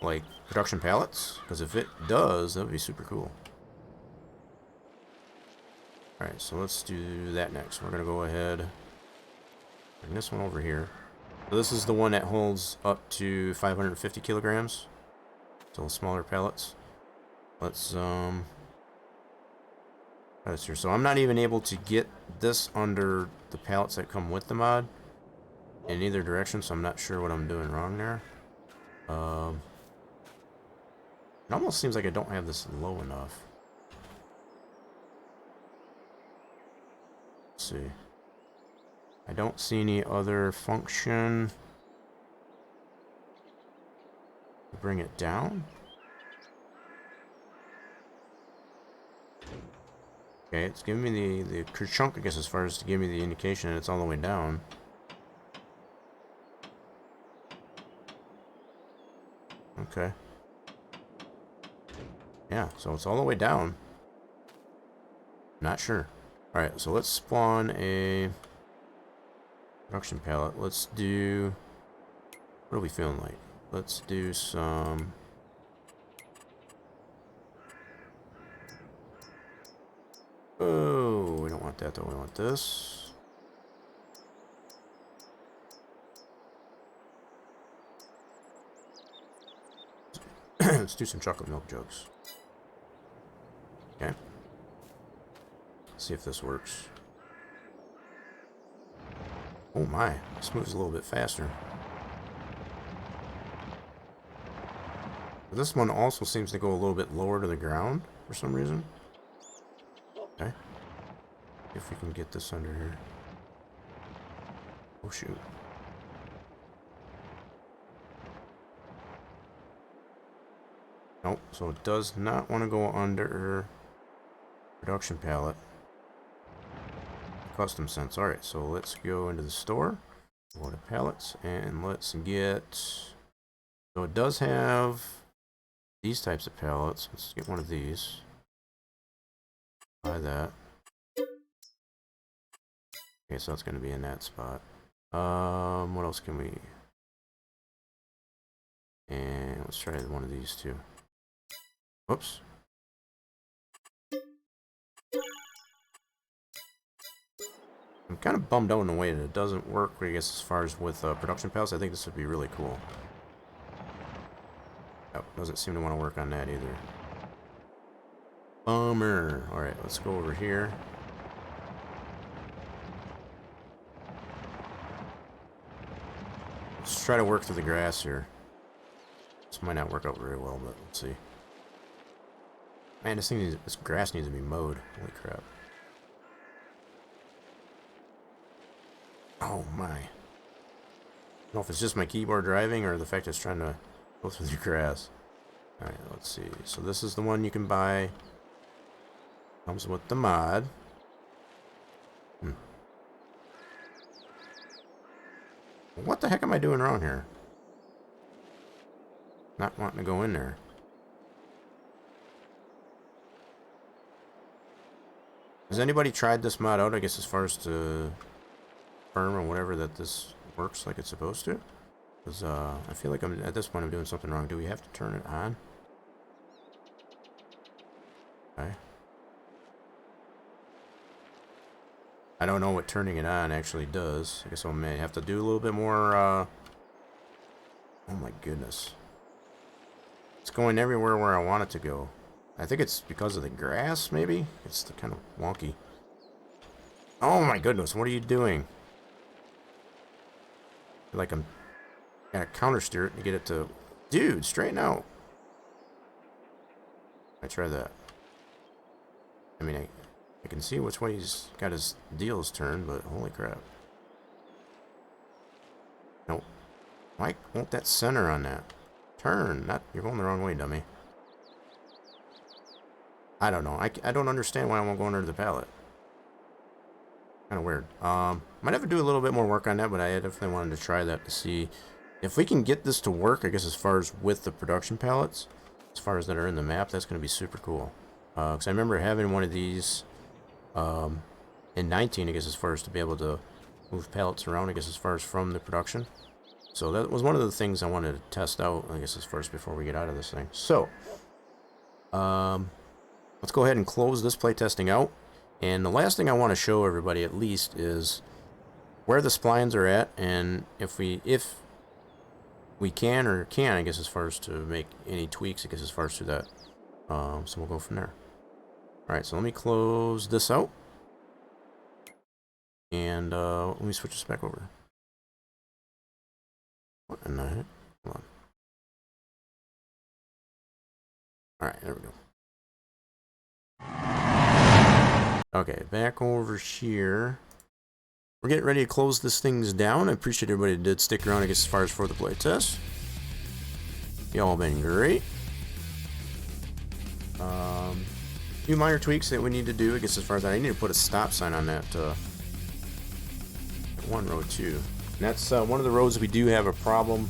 like, production pallets. Because if it does, that would be super cool. Alright, so let's do that next. We're going to go ahead, bring this one over here. So this is the one that holds up to 550 kilograms. So smaller pallets. Let's, that's here. So I'm not even able to get this under the pallets that come with the mod in either direction, so I'm not sure what I'm doing wrong there. It almost seems like I don't have this low enough. Let's see. I don't see any other function to bring it down. Okay, it's giving me the chunk, I guess, as far as to give me the indication that it's all the way down. Okay. Yeah, so it's all the way down. Not sure. Alright, so let's spawn a production pallet. Let's do... What are we feeling like? Let's do some... Oh, we don't want that though. We want this. Let's do some chocolate milk jugs. Okay. See if this works. Oh my, this moves a little bit faster. But this one also seems to go a little bit lower to the ground for some reason. Okay. If we can get this under here. Oh shoot. Nope, so it does not want to go under production pallet. Custom sense. Alright, so let's go into the store. Go to pallets and let's get... So it does have these types of pallets. Let's get one of these. Buy that. Okay, so it's going to be in that spot. What else can we... And let's try one of these two. Whoops. I'm kind of bummed out in a way that it doesn't work, I guess, as far as with production pallets. I think this would be really cool. Oh, doesn't seem to want to work on that either. Bummer. Alright, let's go over here. Let's try to work through the grass here. This might not work out very well, but let's see. Man, this grass needs to be mowed. Holy crap. Oh my. I don't know if it's just my keyboard driving or the fact it's trying to go through the grass. Alright, let's see. So this is the one you can buy. Comes with the mod. What the heck am I doing wrong here? Not wanting to go in there. Has anybody tried this mod out, I guess, as far as to confirm or whatever that this works like it's supposed to? Because I feel like at this point I'm doing something wrong. Do we have to turn it on? Okay. I don't know what turning it on actually does. I guess I may have to do a little bit more, oh my goodness. It's going everywhere where I want it to go. I think it's because of the grass, maybe? It's kind of wonky. Oh my goodness, what are you doing? Like I'm gotta counter steer it to get it to... Dude, straighten out. I try that. I mean, I can see which way he's got his deals turned, but holy crap. Nope. Why won't that center on that? Turn. Not, you're going the wrong way, dummy. I don't know. I don't understand why I won't go under the pallet. Kind of weird. Might have to do a little bit more work on that, but I definitely wanted to try that to see if we can get this to work, I guess, as far as with the production pallets, as far as that are in the map. That's going to be super cool. Because I remember having one of these in 19, I guess, as far as to be able to move pallets around, I guess, as far as from the production. So that was one of the things I wanted to test out, I guess, as far as before we get out of this thing. So, let's go ahead and close this playtesting out. And the last thing I want to show everybody, at least, is where the splines are at, and if we can or can't, I guess, as far as to make any tweaks, I guess, as far as to that. So we'll go from there. Alright, so let me close this out. And let me switch this back over. What in the heck? Hold on. Alright, there we go. Okay, back over here. We're getting ready to close this things down. I appreciate everybody that did stick around, I guess, as far as for the playtest. Y'all been great. Few minor tweaks that we need to do, I guess, as far as that. I need to put a stop sign on that one road too. And that's one of the roads we do have a problem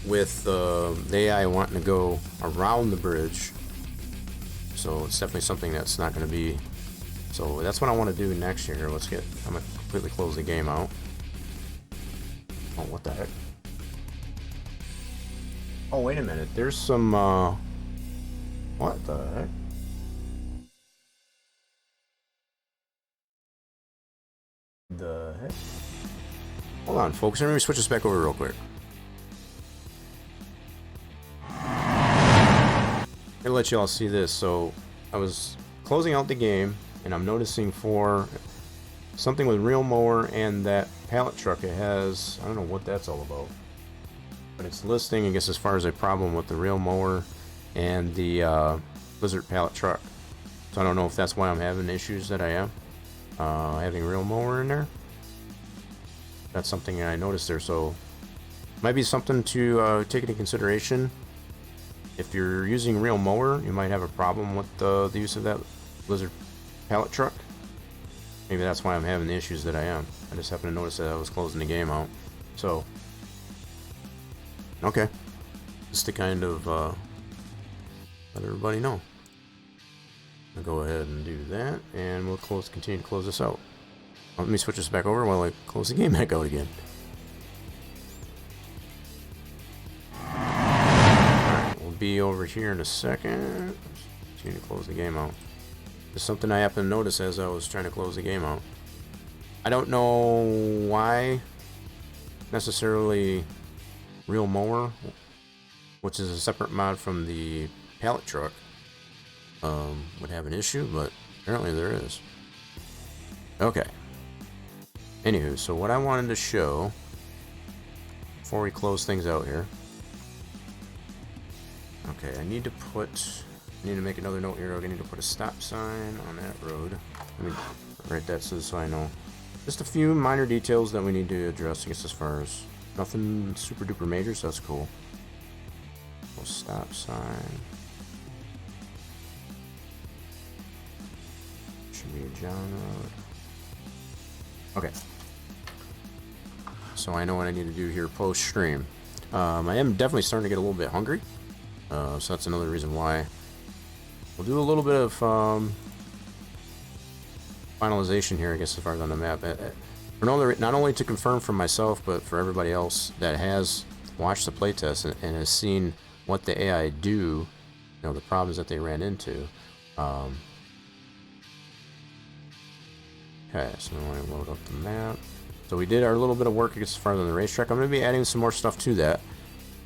with the AI wanting to go around the bridge. So it's definitely something that's not going to be. So that's what I want to do next year. I'm going to completely close the game out. Oh, what the heck? Oh, wait a minute. There's some, what the heck? The heck? Hold on, folks. Let me switch this back over real quick. I'll let you all see this. So I was closing out the game, and I'm noticing for something with Real Mower and that pallet truck, it has, I don't know what that's all about, but it's listing, I guess, as far as a problem with the Real Mower and the Blizzard pallet truck. So I don't know if that's why I'm having issues that I am having Real Mower in there. That's something I noticed there, so might be something to take into consideration. If you're using Real Mower, you might have a problem with the use of that Blizzard pallet truck. Maybe that's why I'm having the issues that I am. I just happened to notice that I was closing the game out. So, okay. Just to kind of let everybody know. I'll go ahead and do that, and we'll continue to close this out. Let me switch this back over while I close the game back out again. Alright, we'll be over here in a second. Continue to close the game out. There's something I happened to notice as I was trying to close the game out. I don't know why necessarily Real Mower, which is a separate mod from the pallet truck, would have an issue, but apparently there is. Okay. Anywho, so what I wanted to show before we close things out here. Okay, I need to make another note here. I need to put a stop sign on that road. Let me write that so I know. Just a few minor details that we need to address, I guess, as far as nothing super duper major, so that's cool. Stop sign. Should be a John Road. Okay. So I know what I need to do here post stream. I am definitely starting to get a little bit hungry. So that's another reason why. We'll do a little bit of finalization here, I guess, as far as on the map. Not only to confirm for myself, but for everybody else that has watched the playtest and has seen what the AI do, you know, the problems that they ran into. Okay, so we want to load up the map. So we did our little bit of work as far as on the racetrack. I'm going to be adding some more stuff to that,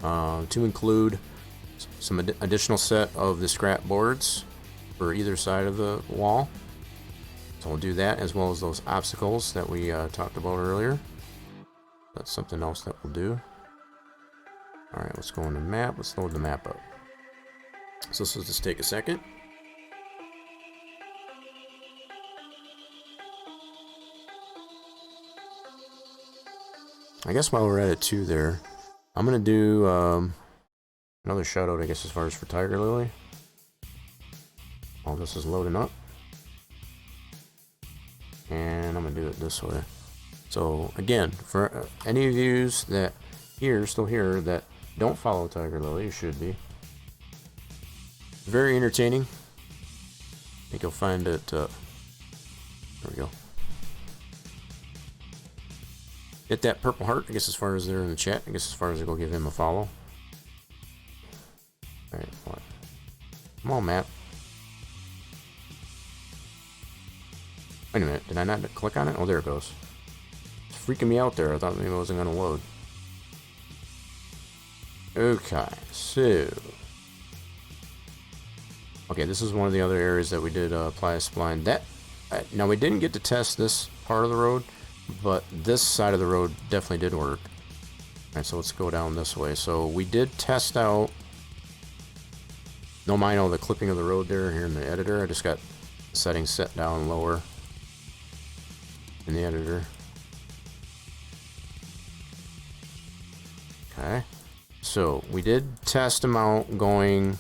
to include some additional set of the scrap boards for either side of the wall. So we'll do that, as well as those obstacles that we talked about earlier. That's something else that we'll do. Alright, let's go on the map. Let's load the map up. So this will just take a second. I guess while we're at it too there, I'm going to do another shout out, I guess, as far as for Tiger Lily. All this is loading up. And I'm going to do it this way. So again, for any of yous that still here that don't follow Tiger Lily, you should be. Very entertaining. I think you'll find it. There we go. Hit that purple heart, I guess, as far as they're in the chat. I guess as far as I go give him a follow. Alright, what? Come on, map. Wait a minute, did I not click on it? Oh, there it goes. It's freaking me out there. I thought maybe it wasn't going to load. Okay, so... Okay, this is one of the other areas that we did apply a spline. Now, we didn't get to test this part of the road, but this side of the road definitely did work. Alright, so let's go down this way. So we did test out... Don't mind all the clipping of the road there here in the editor. I just got the settings set down lower in the editor. Okay. So we did test them out going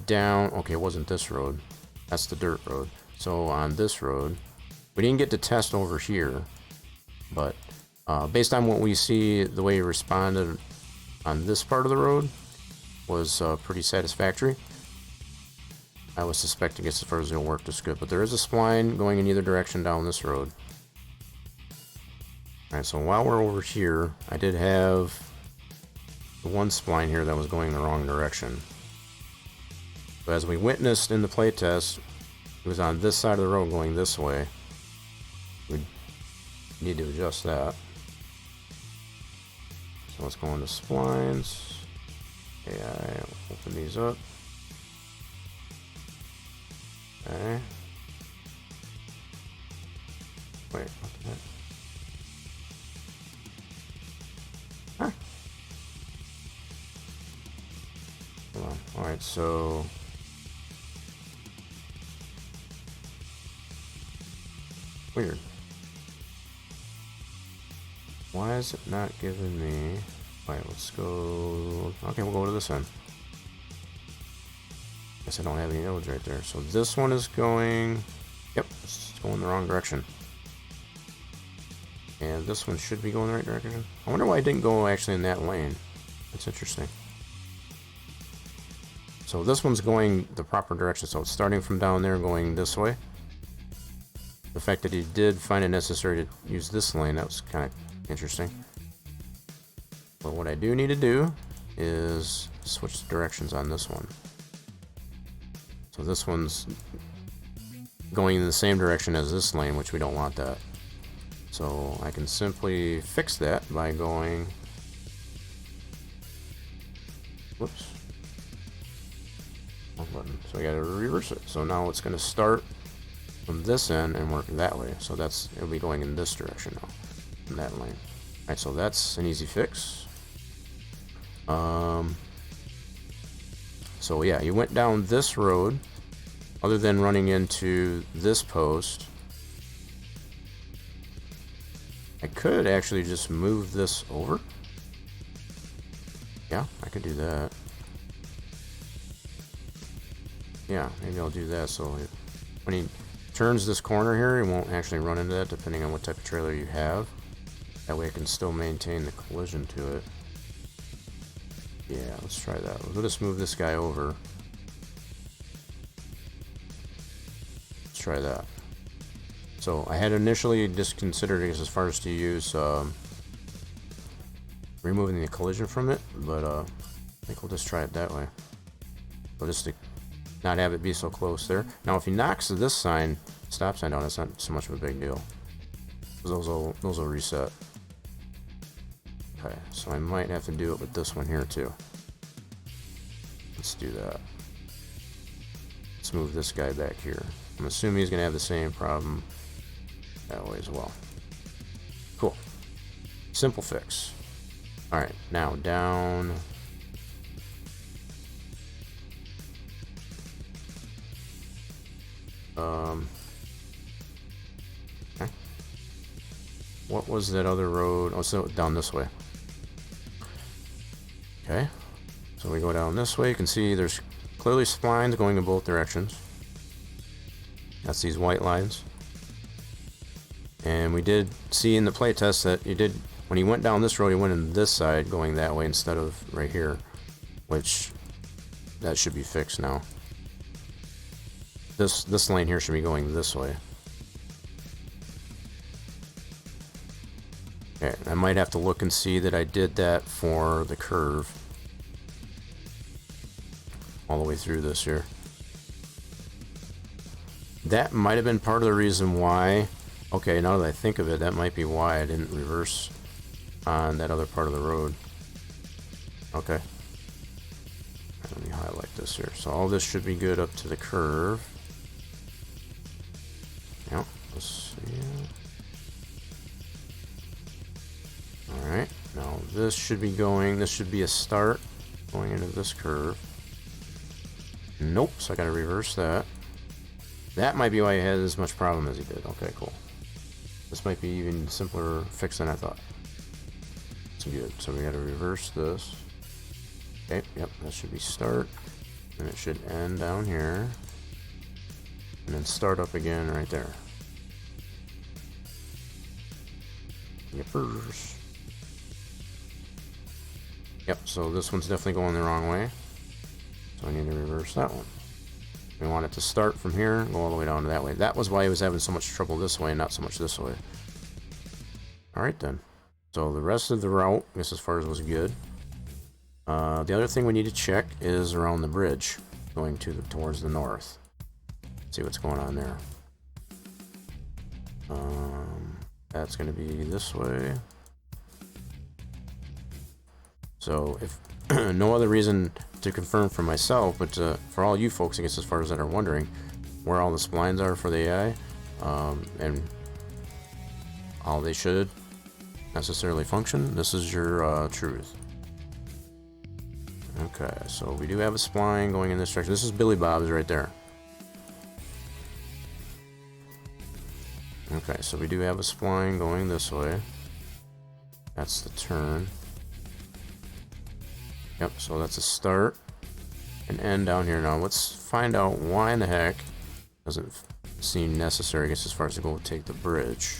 down. Okay, it wasn't this road. That's the dirt road. So on this road, we didn't get to test over here, but based on what we see, the way he responded on this part of the road was pretty satisfactory. I was suspecting as far as it'll work this good, but there is a spline going in either direction down this road. Alright, so while we're over here, I did have the one spline here that was going the wrong direction. But as we witnessed in the playtest, it was on this side of the road going this way. We need to adjust that. So let's go into splines. AI, open these up. Okay. Wait, what's that? Huh. Hold on. Alright, so... Weird. Why is it not giving me... Wait, let's go... Okay, we'll go to this end. Guess I don't have any nodes right there. So this one is going... Yep, it's going the wrong direction. And this one should be going the right direction. I wonder why it didn't go actually in that lane. That's interesting. So this one's going the proper direction. So it's starting from down there and going this way. the fact that he did find it necessary to use this lane, that was kind of interesting. But what I do need to do is switch directions on this one. So this one's going in the same direction as this lane, which we don't want that. So I can simply fix that by going... Whoops. Wrong button. So I gotta reverse it. So now it's gonna start from this end and work that way. So it'll be going in this direction now, in that lane. Alright, so that's an easy fix. So yeah, you went down this road, other than running into this post. I could actually just move this over. Yeah, I could do that. Yeah, maybe I'll do that so when he turns this corner here, he won't actually run into that, depending on what type of trailer you have. That way I can still maintain the collision to it. Yeah, let's try that. We'll just move this guy over. Let's try that. So I had initially just considered it as far as to use removing the collision from it, but I think we'll just try it that way. So just to not have it be so close there. Now if he knocks this sign, stop sign down, it's not so much of a big deal. Those will reset. Okay, so I might have to do it with this one here too. Let's do that. Let's move this guy back here. I'm assuming he's going to have the same problem that way as well. Cool. Simple fix. Alright, now down. Okay. What was that other road? Oh, so down this way. Okay, so we go down this way. You can see there's clearly splines going in both directions. That's these white lines. And we did see in the playtest that when he went down this road, he went in this side going that way instead of right here, which that should be fixed now. This lane here should be going this way. Okay, I might have to look and see that I did that for the curve all the way through this here. That might have been part of the reason why. Okay, now that I think of it, that might be why I didn't reverse on that other part of the road. Okay. Let me highlight this here. So all this should be good up to the curve. Yep, let's see. Alright, now this should be a start going into this curve. Nope, so I gotta reverse that. That might be why he had as much problem as he did. Okay, cool. This might be even simpler fix than I thought. It's good. So we gotta reverse this. Okay, yep, that should be start. And it should end down here. And then start up again right there. Yippers. Yep, so this one's definitely going the wrong way. So I need to reverse that one. We want it to start from here and go all the way down to that way. That was why he was having so much trouble this way and not so much this way. Alright then. So the rest of the route, I guess as far as was good. The other thing we need to check is around the bridge, going towards the north. See what's going on there. That's going to be this way. So if no other reason to confirm for myself, but for all you folks, I guess as far as that are wondering where all the splines are for the AI, and how they should necessarily function, this is your truth. Okay, so we do have a spline going in this direction. This is Billy Bob's right there. Okay, so we do have a spline going this way. That's the turn. Yep, so that's a start and end down here. Now let's find out why in the heck doesn't seem necessary, I guess, as far as to go take the bridge.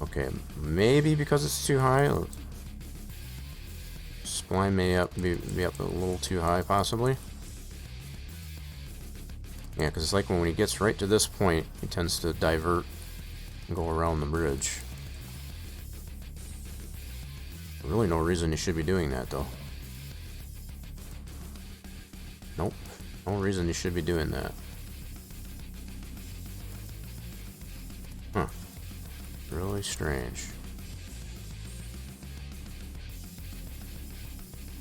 Okay, maybe because it's too high. Spline may be up a little too high, possibly. Yeah, because it's like when he gets right to this point, he tends to divert and go around the bridge. Really no reason you should be doing that, though. Nope. No reason you should be doing that. Huh. Really strange.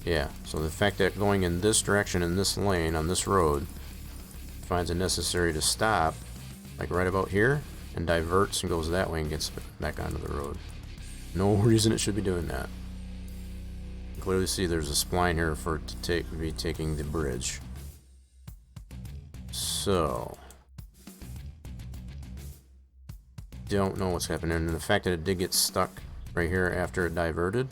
Yeah, so the fact that going in this direction in this lane on this road finds it necessary to stop, like right about here, and diverts and goes that way and gets back onto the road. No reason it should be doing that. You clearly see there's a spline here for it to be taking the bridge. So, don't know what's happening, and the fact that it did get stuck right here after it diverted.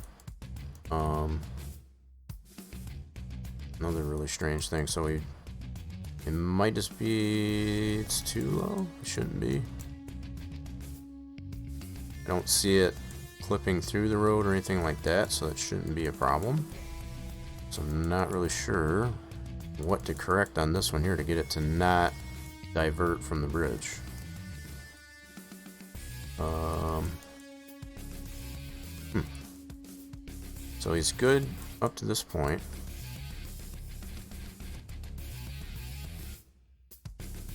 Another really strange thing. So it might just be, it's too low. It shouldn't be. I don't see it clipping through the road or anything like that, so that shouldn't be a problem. So I'm not really sure what to correct on this one here to get it to not divert from the bridge. So he's good up to this point.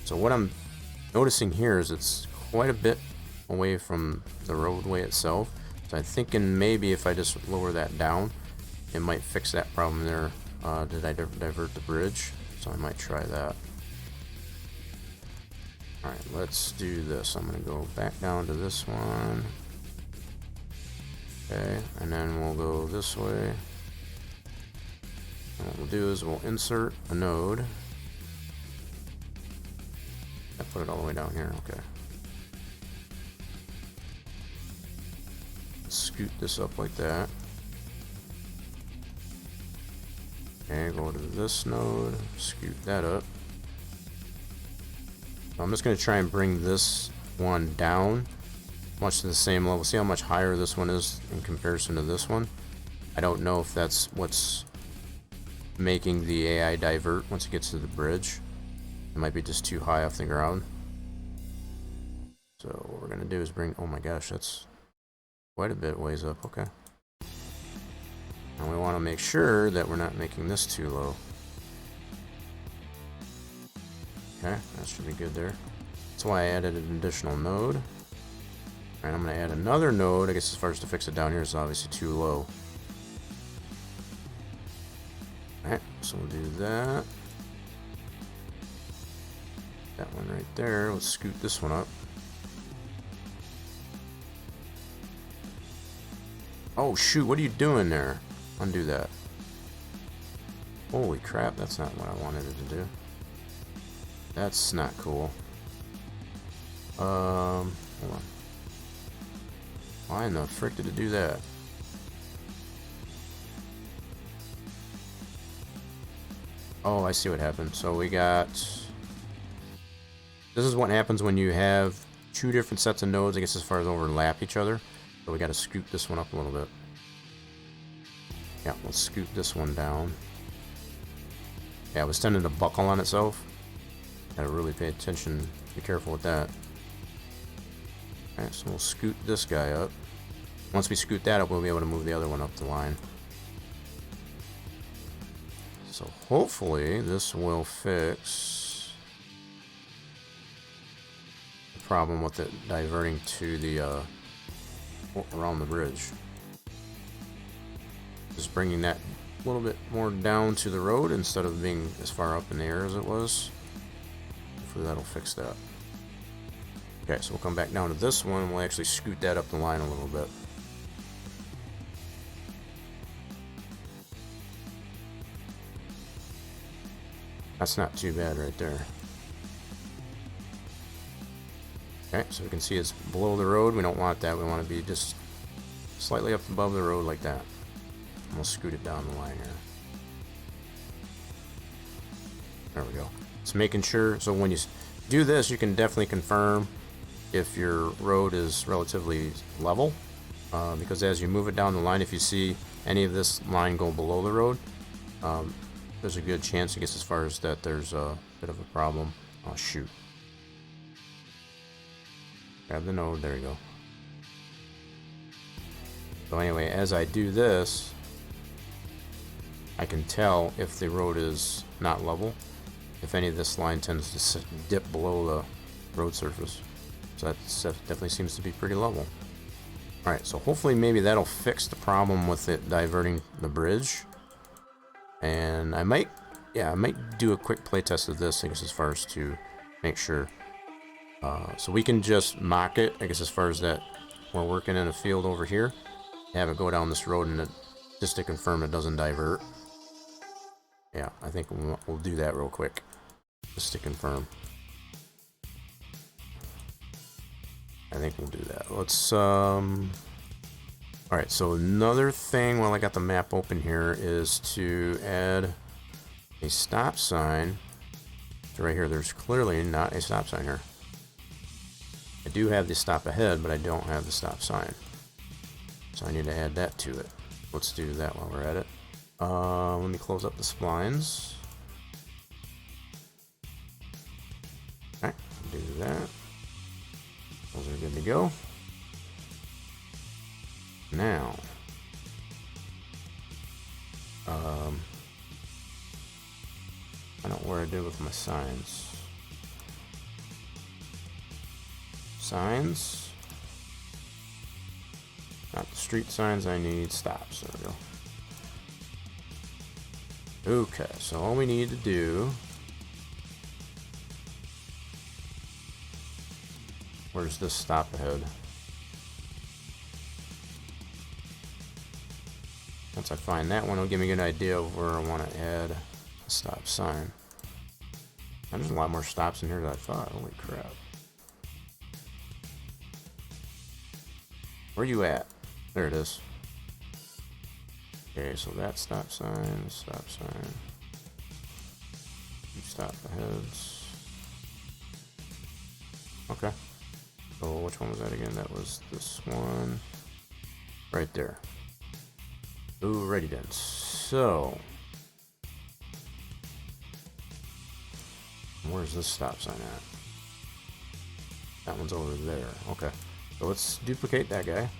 So what I'm noticing here is it's quite a bit away from the roadway itself. So I'm thinking maybe if I just lower that down, it might fix that problem there. Did I divert the bridge? So I might try that. Alright, let's do this. I'm going to go back down to this one. Okay, and then we'll go this way. And what we'll do is we'll insert a node. I put it all the way down here, okay. Scoot this up like that. Okay, go to this node, scoot that up. I'm just going to try and bring this one down much to the same level. See how much higher this one is in comparison to this one? I don't know if that's what's making the AI divert once it gets to the bridge. It might be just too high off the ground. So what we're going to do is bring... Oh my gosh, that's quite a bit ways up. Okay. And we want to make sure that we're not making this too low. Okay, that should be good there. That's why I added an additional node. Alright, I'm going to add another node. I guess as far as to fix it down here is obviously too low. Alright, so we'll do that. That one right there. Let's scoot this one up. Oh shoot, what are you doing there? Undo that. Holy crap, that's not what I wanted it to do. That's not cool. Hold on. Why in the frick did it do that? Oh, I see what happened. So we got... This is what happens when you have two different sets of nodes, I guess, as far as overlap each other. So we got to scoot this one up a little bit. Yeah, let's scoot this one down. Yeah, it was tending to buckle on itself. Gotta really pay attention, be careful with that. Alright, so we'll scoot this guy up. Once we scoot that up, we'll be able to move the other one up the line. So hopefully this will fix the problem with it diverting to the around the bridge. Just bringing that a little bit more down to the road instead of being as far up in the air as it was. Hopefully that'll fix that. Okay, so we'll come back down to this one and we'll actually scoot that up the line a little bit. That's not too bad right there. Okay, so we can see it's below the road. We don't want that. We want to be just slightly up above the road like that. And we'll scoot it down the line here. There we go. It's making sure, so when you do this, you can definitely confirm if your road is relatively level. Because as you move it down the line, if you see any of this line go below the road, there's a good chance, I guess, as far as that there's a bit of a problem. Oh, shoot. Grab the node. There you go. So anyway, as I do this, I can tell if the road is not level. If any of this line tends to dip below the road surface. So that definitely seems to be pretty level. Alright, so hopefully maybe that'll fix the problem with it diverting the bridge. And I might do a quick playtest of this, I guess, as far as to make sure. So we can just mock it, I guess, as far as that we're working in a field over here. Have it go down this road and just to confirm it doesn't divert. Yeah, I think we'll do that real quick, just to confirm. I think we'll do that. Let's, alright, so another thing while I got the map open here is to add a stop sign. So right here, there's clearly not a stop sign here. I do have the stop ahead, but I don't have the stop sign. So I need to add that to it. Let's do that while we're at it. Let me close up the splines. Alright, do that. Those are good to go. Now, I don't know what I did with my signs. Signs. Not the street signs, I need stops. There we go. Okay, so all we need to do... Where's this stop ahead? Once I find that one, it'll give me a good idea of where I want to add a stop sign. And there's a lot more stops in here than I thought. Holy crap. Where you at? There it is. Okay, so that stop sign, two stop aheads. Okay. So which one was that again? That was this one. Right there. Alrighty then. So where's this stop sign at? That one's over there. Okay. So let's duplicate that guy.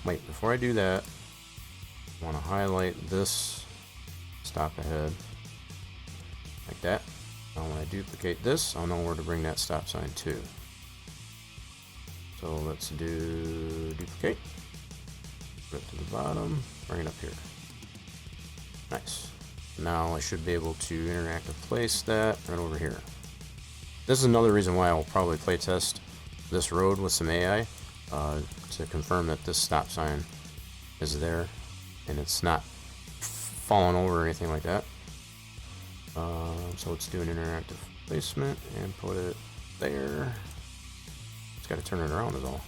Wait, before I do that, I want to highlight this stop ahead. Like that. Now when I duplicate this, I'll know where to bring that stop sign to. So let's do duplicate. Put it to the bottom, bring it up here. Nice. Now I should be able to interactive place that right over here. This is another reason why I'll probably play test this road with some AI to confirm that this stop sign is there and it's not falling over or anything like that. So let's do an interactive placement and put it there. Just got to turn it around is all.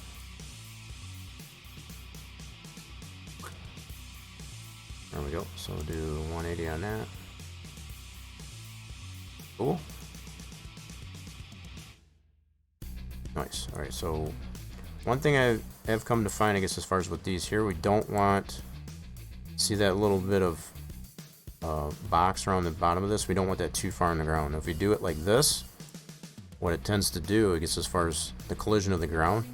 There we go. So we'll do 180 on that. Cool. Nice. Alright, so one thing I have come to find, I guess, as far as with these here, we don't want, see that little bit of box around the bottom of this, we don't want that too far in the ground. If we do it like this, what it tends to do, I guess, as far as the collision of the ground,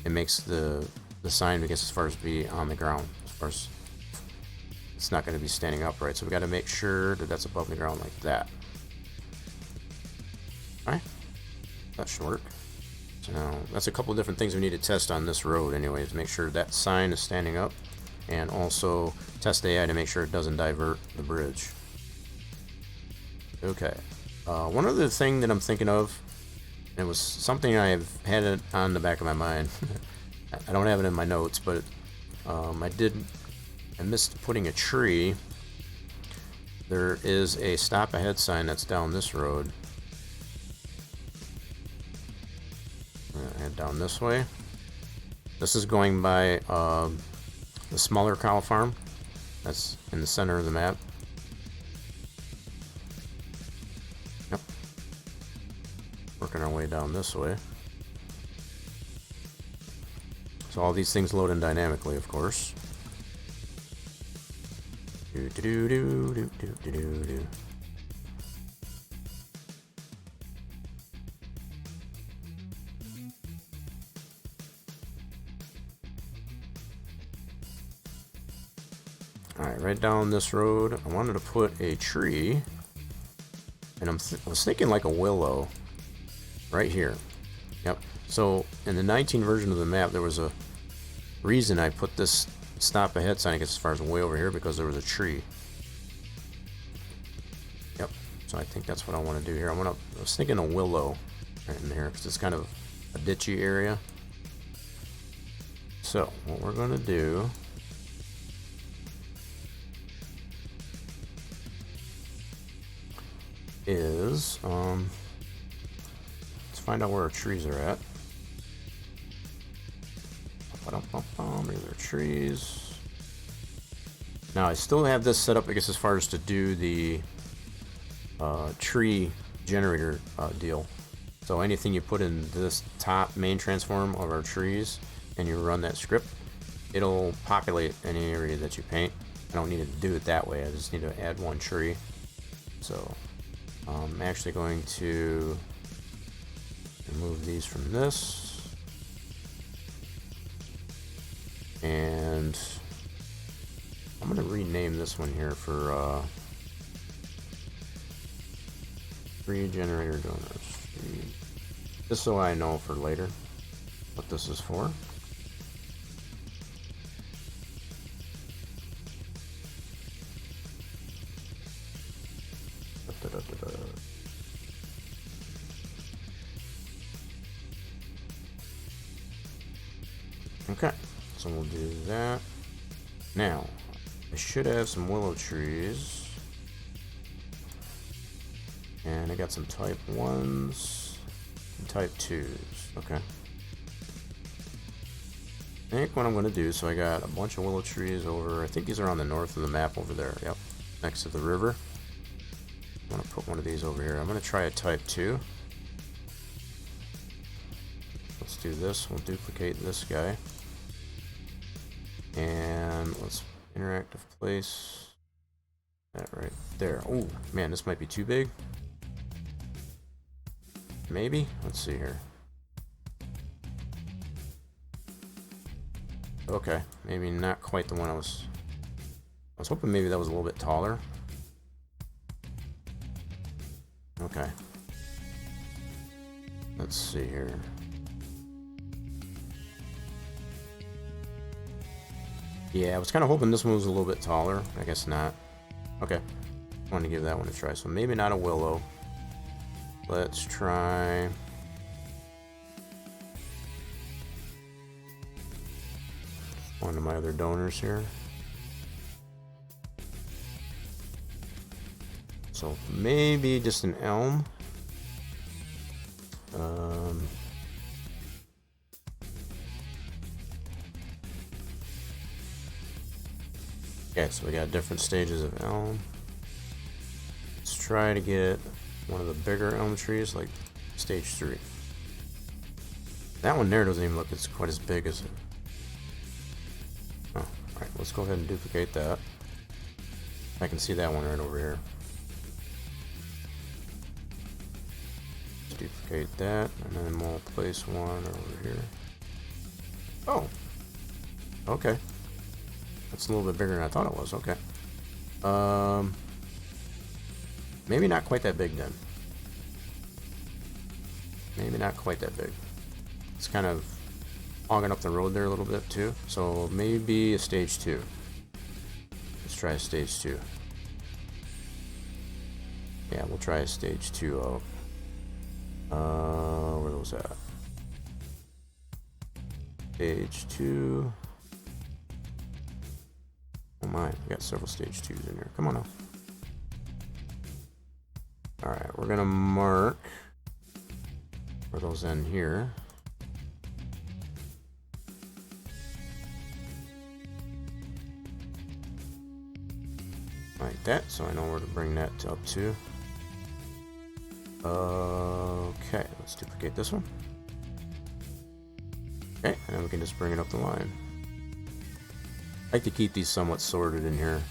it makes the sign, I guess, as far as be on the ground, as far as it's not going to be standing upright. So we got to make sure that that's above the ground like that. Alright, that should work. So now that's a couple of different things we need to test on this road anyways, to make sure that sign is standing up, and also test AI to make sure it doesn't divert the bridge. Okay, one other thing that I'm thinking of, and it was something I've had it on the back of my mind. I don't have it in my notes, but I missed putting a tree. There is a stop ahead sign that's down this road. Head down this way. This is going by the smaller cow farm that's in the center of the map. Yep. Working our way down this way. So all these things load in dynamically, of course. Alright, right down this road, I wanted to put a tree, and I was thinking like a willow right here. Yep. So in the 19 version of the map, there was a reason I put this stop ahead sign, I guess, as far as way over here, because there was a tree. Yep. So I think that's what I want to do here. I was thinking a willow right in here, because it's kind of a ditchy area. So what we're going to do is let's find out where our trees are at. Here's our trees. Now I still have this set up, I guess, as far as to do the tree generator deal. So anything you put in this top main transform of our trees and you run that script, it'll populate any area that you paint. I don't need to do it that way, I just need to add one tree. So I'm actually going to remove these from this, and I'm going to rename this one here for tree generator donors. Just so I know for later what this is for. Okay, so we'll do that. Now, I should have some willow trees. And I got some type 1s and type 2s. Okay. I think what I'm going to do, so I got a bunch of willow trees over, I think these are on the north of the map over there. Yep, next to the river. I'm going to put one of these over here. I'm going to try a type 2. Let's do this. We'll duplicate this guy. And let's interactive place that right there. Oh man, this might be too big. Maybe? Let's see here. Okay, maybe not quite the one I was hoping maybe that was a little bit taller. Okay. Let's see here. Yeah, I was kind of hoping this one was a little bit taller. I guess not. Okay. I want to give that one a try. So maybe not a willow. Let's try... one of my other donors here. So maybe just an elm. Okay, so we got different stages of elm. Let's try to get one of the bigger elm trees, like stage 3. That one there doesn't even look it's quite as big as it. Oh, alright, let's go ahead and duplicate that. I can see that one right over here. Let's duplicate that, and then we'll place one over here. Oh! Okay. That's a little bit bigger than I thought it was. Okay. Maybe not quite that big then. Maybe not quite that big. It's kind of hogging up the road there a little bit too. So maybe a stage 2. Let's try a stage 2. Yeah, we'll try a stage 2 out. Where was that? Stage 2. Oh my, we got several stage 2s in here. Come on now. Alright, we're gonna mark where those end here. Like that, so I know where to bring that up to. Okay, let's duplicate this one. Okay, and then we can just bring it up the line. I like to keep these somewhat sorted in here.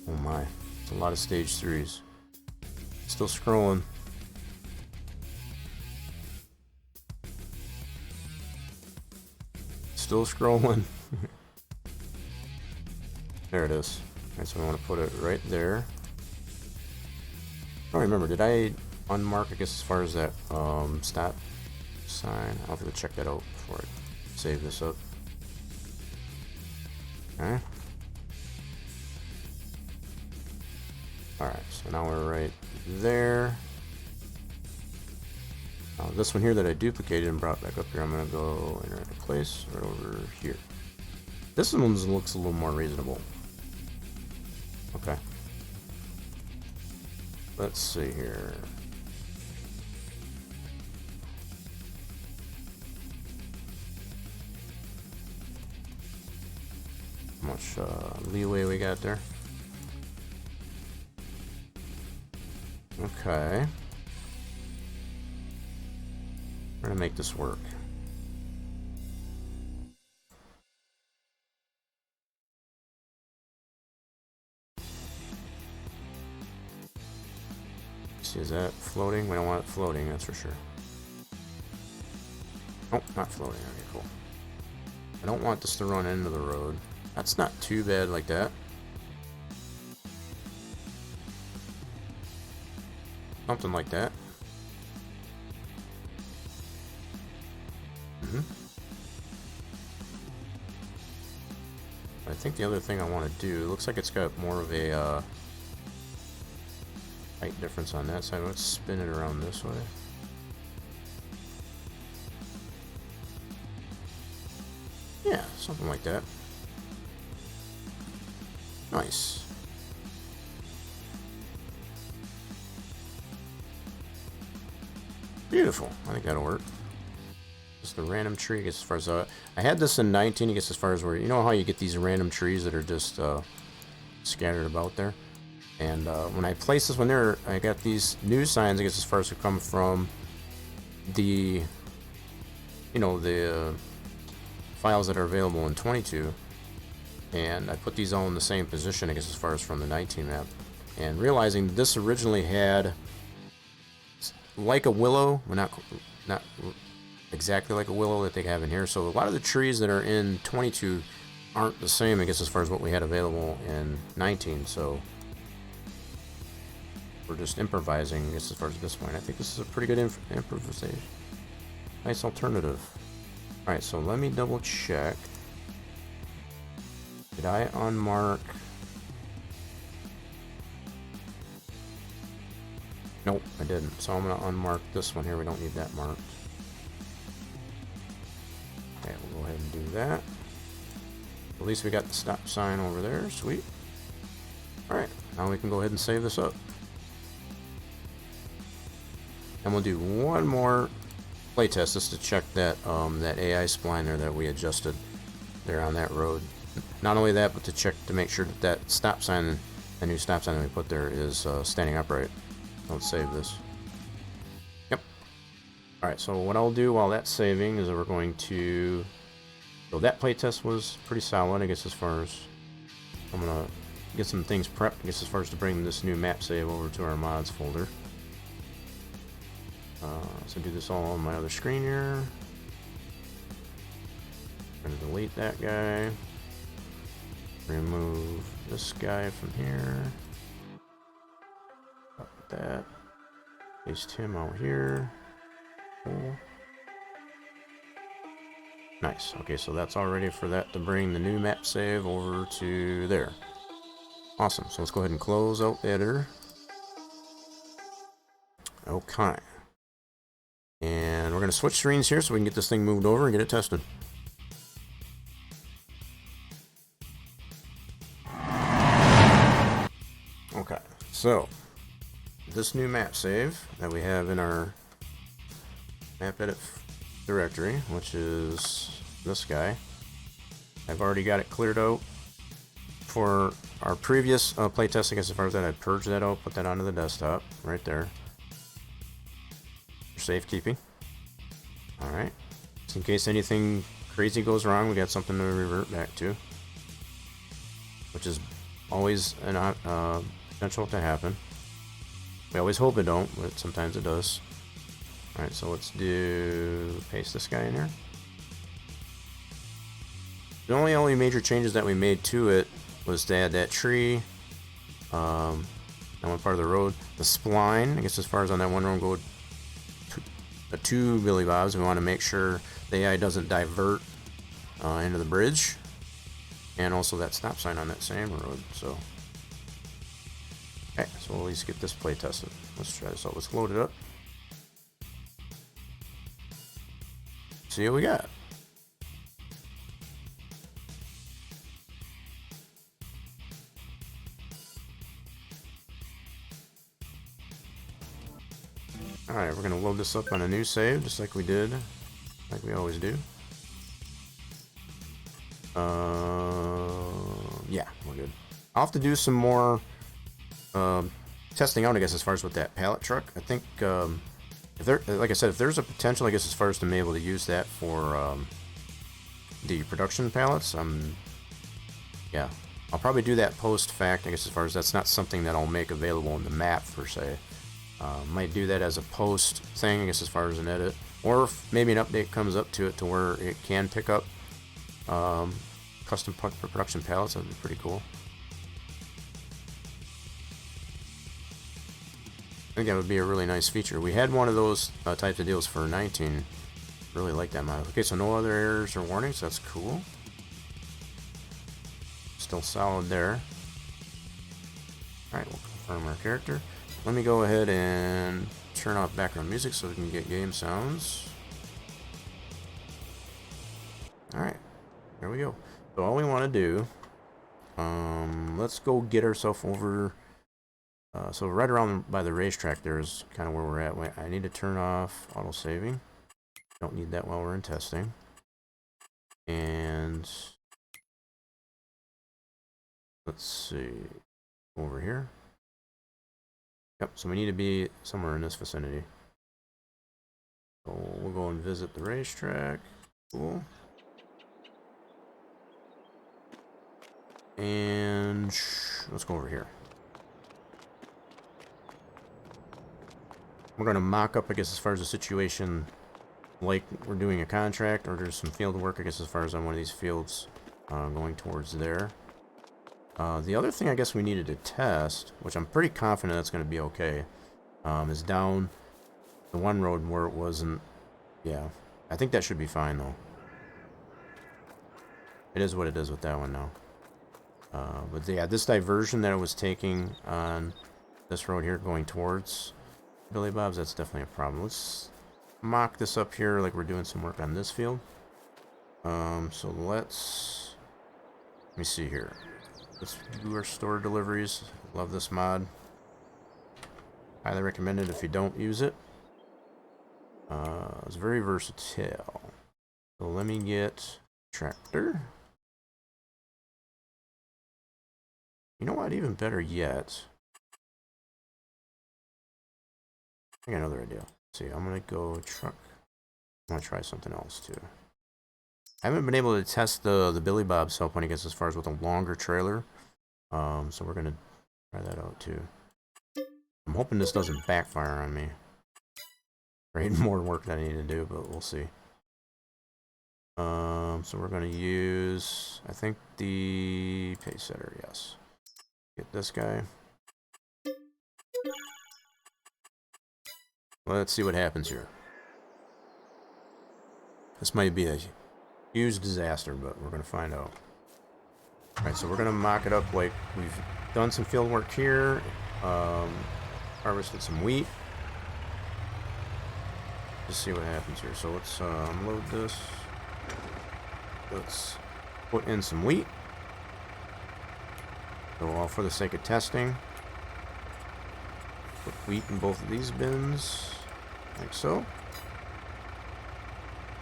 Oh my, it's a lot of stage 3s. Still scrolling. Still still scrolling. There it is. Alright, so we want to put it right there. I don't remember, did I unmark, I guess, as far as that stop sign? I'll have to check that out before I save this up. Okay. Alright, so now we're right there. Now this one here that I duplicated and brought back up here, I'm going to go enter into place right over here. This one looks a little more reasonable. Okay. Let's see here. How much leeway we got there? Okay. We're gonna make this work. See, is that floating? We don't want it floating, that's for sure. Oh, not floating. Okay, cool. I don't want this to run into the road. That's not too bad like that. Something like that. I think the other thing I want to do, looks like it's got more of a height difference on that side. Let's spin it around this way. Yeah, something like that. Nice. Beautiful. I think that'll work. Just a random tree, I guess, as far as I had this in 19, I guess, as far as where, you know how you get these random trees that are just scattered about there. And when I place this one there, I got these new signs, I guess, as far as to come from the, you know, the files that are available in 22. And I put these all in the same position, I guess, as far as from the 19 map. And realizing this originally had, like a willow, well, not exactly like a willow that they have in here. So a lot of the trees that are in 22 aren't the same, I guess, as far as what we had available in 19. So we're just improvising, I guess, as far as this point. I think this is a pretty good improvisation. Nice alternative. Alright, so let me double check. Did I unmark? Nope, I didn't. So I'm going to unmark this one here. We don't need that marked. Okay, we'll go ahead and do that. At least we got the stop sign over there. Sweet. Alright, now we can go ahead and save this up. And we'll do one more playtest just to check that that AI spline there that we adjusted there on that road. Not only that, but to check to make sure that that stop sign, the new stop sign that we put there, is standing upright. Let's save this. Yep. Alright, so what I'll do while that's saving is that we're going to... So that playtest was pretty solid, I guess, as far as... I'm going to get some things prepped, I guess, as far as to bring this new map save over to our mods folder. So do this all on my other screen here. I'm going to delete that guy. Remove this guy from here. Cut that. Paste him out here. Cool. Nice. Okay, so that's all ready for that to bring the new map save over to there. Awesome. So let's go ahead and close out the editor. Okay. And we're going to switch screens here so we can get this thing moved over and get it tested. Okay, so this new map save that we have in our map edit directory, which is this guy, I've already got it cleared out. For our previous playtesting, as far as that, I purged that out, put that onto the desktop right there. For safekeeping. Alright. Just in case anything crazy goes wrong, we got something to revert back to. Which is always an potential to happen. We always hope it don't, but sometimes it does. Alright, so let's paste this guy in here. The only major changes that we made to it was to add that tree, that one part of the road, the spline. I guess as far as on that one road go, two Billy Bobs. We want to make sure the AI doesn't divert into the bridge, and also that stop sign on that same road. So, okay, so we'll at least get this play tested. Let's try this out. Let's load it up. See what we got. Alright, we're going to load this up on a new save, just like we did, like we always do. Yeah, we're good. I'll have to do some more testing out, I guess, as far as with that pallet truck. I think, if there, like I said, if there's a potential, I guess, as far as to be able to use that for the production pallets, yeah, I'll probably do that post-fact, I guess, as far as that's not something that I'll make available in the map, per se. Might do that as a post thing, I guess, as far as an edit, or if maybe an update comes up to it to where it can pick up custom production pallets. That'd be pretty cool. I think that would be a really nice feature. We had one of those types of deals for 19. Really like that model. Okay, so no other errors or warnings. That's cool. Still solid there. Alright, we'll confirm our character. Let me go ahead and turn off background music so we can get game sounds. Alright, there we go. So all we want to do, let's go get ourselves over, so right around by the racetrack there is kind of where we're at. I need to turn off auto saving. Don't need that while we're in testing. And let's see, over here. Yep, so we need to be somewhere in this vicinity. So we'll go and visit the racetrack. Cool. And let's go over here. We're going to mock up, I guess, as far as the situation, like we're doing a contract, or there's some field work, I guess, as far as on one of these fields going towards there. The other thing I guess we needed to test, which I'm pretty confident that's going to be okay, is down the one road where it wasn't. Yeah, I think that should be fine though. It is what it is with that one now. But yeah, this diversion that it was taking on this road here going towards Billy Bob's, that's definitely a problem. Let's mock this up here like we're doing some work on this field. So let me see here. Let's do our store deliveries. Love this mod. Highly recommend it if you don't use it. It's very versatile. So let me get tractor. You know what? Even better yet. I got another idea. Let's see, I'm gonna go truck. I'm gonna try something else too. I haven't been able to test the Billy Bob cell point, I guess, as far as with a longer trailer. So we're gonna try that out too. I'm hoping this doesn't backfire on me. Right, more work that I need to do, but we'll see. So we're gonna use, I think, the pace setter. Yes. Get this guy. Let's see what happens here. This might be a huge disaster, but we're gonna find out. Alright, so we're gonna mock it up like we've done some field work here, harvested some wheat. Just see what happens here. So let's unload this. Let's put in some wheat. So all for the sake of testing. Put wheat in both of these bins, like so.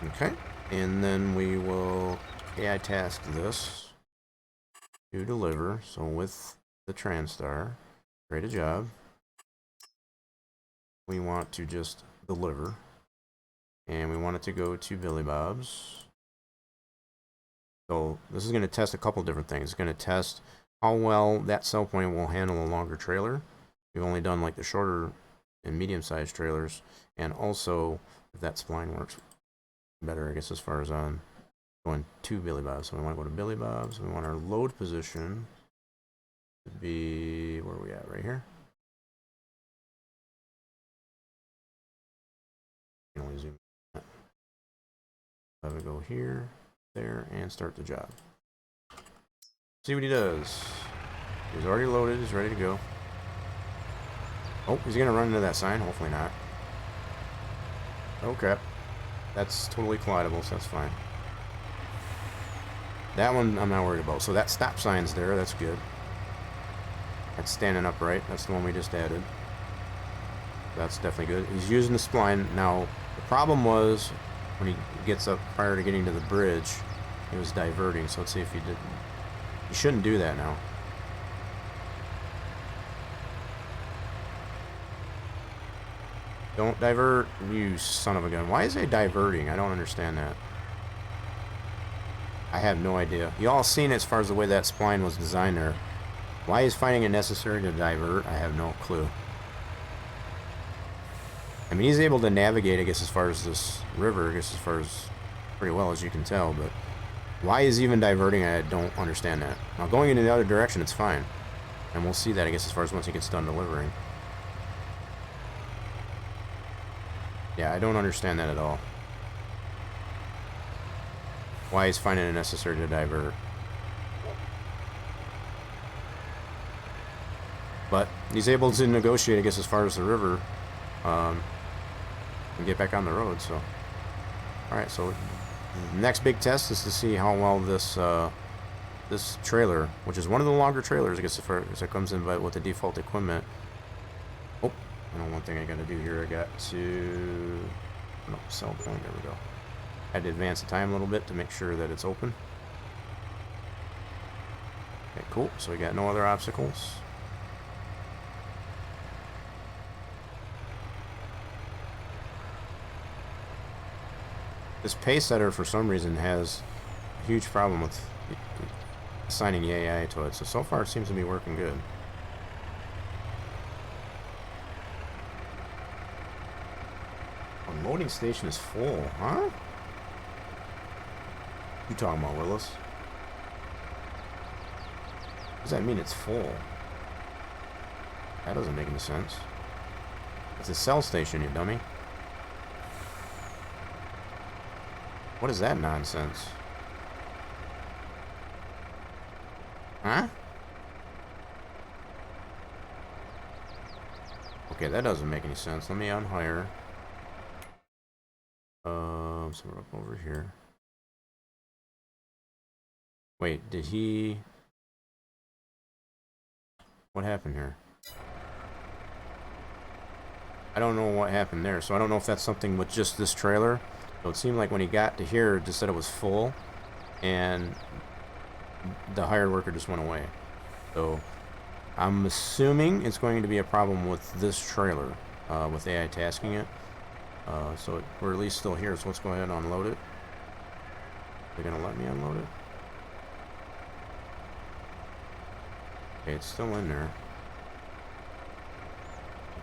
Okay, and then we will AI task this to deliver. So with the Transtar, create a job. We want to just deliver, and we want it to go to Billy Bob's. So this is going to test a couple different things. It's going to test how well that cell point will handle a longer trailer. We've only done like the shorter and medium-sized trailers, and also if that spline works better, I guess, as far as on Going to Billy Bob's. So we want to go to Billy Bob's. We want our load position to be, where are we at? Right here. You can only zoom in. Have it go here, there, and start the job. See what he does. He's already loaded. He's ready to go. Oh, he's going to run into that sign. Hopefully not. Oh, crap. That's totally collidable, so that's fine. That one I'm not worried about. So that stop sign's there. That's good. That's standing upright. That's the one we just added. That's definitely good. He's using the spline. Now, the problem was when he gets up prior to getting to the bridge, he was diverting. So let's see if he didn't. He shouldn't do that now. Don't divert, you son of a gun. Why is he diverting? I don't understand that. I have no idea. You all seen it as far as the way that spline was designed there. Why he's finding it necessary to divert, I have no clue. I mean, he's able to navigate, I guess, as far as this river, I guess, as far as pretty well as you can tell, but why he's even diverting, I don't understand that. Now, going in the other direction, it's fine. And we'll see that, I guess, as far as once he gets done delivering. Yeah, I don't understand that at all. Why he's finding it necessary to divert. But he's able to negotiate, I guess, as far as the river, and get back on the road, so. Alright, so the next big test is to see how well this this trailer, which is one of the longer trailers, I guess, as far as it comes in with the default equipment. Oh, I know one thing I gotta do here. I got to, no, sell point, there we go. I had to advance the time a little bit to make sure that it's open. Okay, cool, so we got no other obstacles. This pace setter, for some reason, has a huge problem with assigning the AI to it. So far, it seems to be working good. Our loading station is full, huh? You talking about, Willis? What does that mean it's full? That doesn't make any sense. It's a cell station, you dummy. What is that nonsense? Huh? Okay, that doesn't make any sense. Let me unhire. So we're up over here. Wait, did he... What happened here? I don't know what happened there, so I don't know if that's something with just this trailer. So it seemed like when he got to here, it just said it was full, and the hired worker just went away. So I'm assuming it's going to be a problem with this trailer, with AI tasking it. So we're at least still here, so let's go ahead and unload it. They're going to let me unload it? Okay, it's still in there.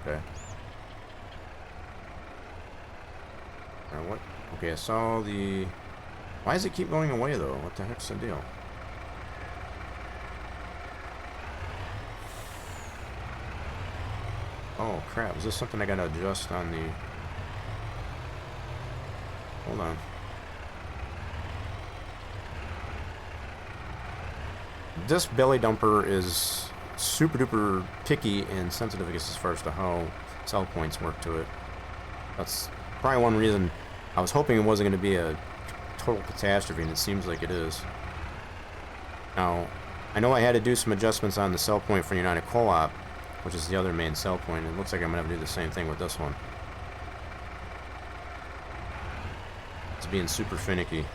Okay. Alright, what? Okay, I saw the... Why does it keep going away, though? What the heck's the deal? Oh, crap. Is this something I gotta adjust on the... Hold on. This belly dumper is super duper picky and sensitive, I guess, as far as to how cell points work to it. That's probably one reason I was hoping it wasn't going to be a total catastrophe, and it seems like it is. Now, I know I had to do some adjustments on the cell point for United Co-op, which is the other main cell point. It looks like I'm going to have to do the same thing with this one. It's being super finicky.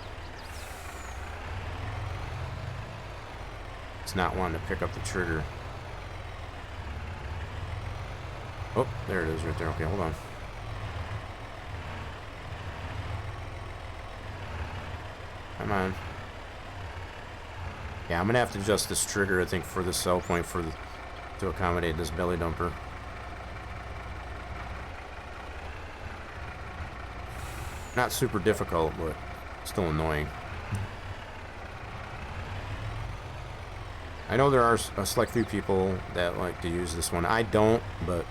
It's not wanting to pick up the trigger. Oh, there it is right there. Okay, hold on. Come on. Yeah, I'm gonna have to adjust this trigger, I think, for the cell point to accommodate this belly dumper. Not super difficult, but still annoying. I know there are a select few people that like to use this one. I don't, but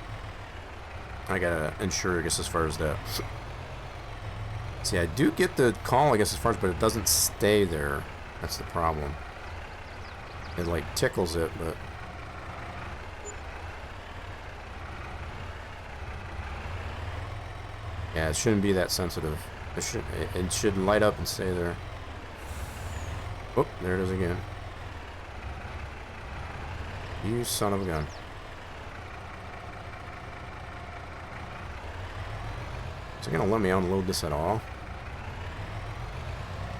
I gotta ensure, I guess, as far as that. See, I do get the call, I guess, as far as, but it doesn't stay there. That's the problem. It like tickles it, but yeah, it shouldn't be that sensitive. It should light up and stay there. Oh, there it is again. You son of a gun. Is it gonna let me unload this at all?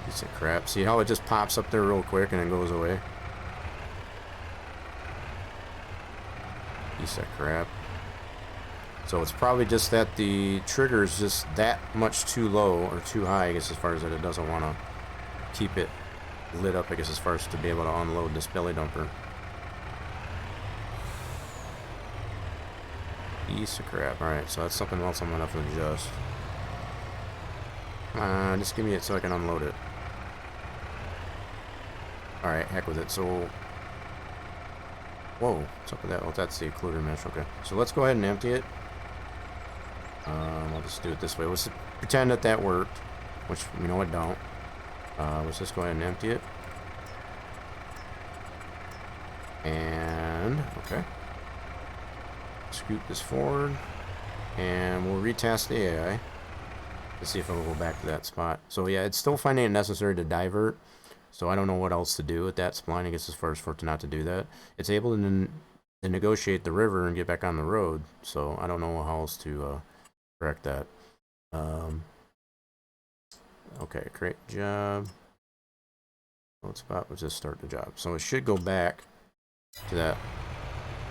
Piece of crap. See how it just pops up there real quick and then goes away? Piece of crap. So it's probably just that the trigger is just that much too low or too high, I guess, as far as that it doesn't want to keep it lit up, I guess, as far as to be able to unload this belly dumper. Piece of crap. Alright, so that's something else I'm going to have to adjust. Come on, just give me it so I can unload it. Alright, heck with it. So, whoa, what's up with that? Oh, that's the occluder mesh. Okay, so let's go ahead and empty it. I'll just do it this way. Let's pretend that that worked, which we know it don't. Let's just go ahead and empty it. And, okay. Scoot this forward. And we'll retest the AI to see if it'll go back to that spot. So yeah, it's still finding it necessary to divert. So I don't know what else to do with that spline, I guess, as far as for it to not to do that. It's able to negotiate the river and get back on the road. So I don't know how else to correct that. Okay, create job. What spot? Let's just start the job. So it should go back to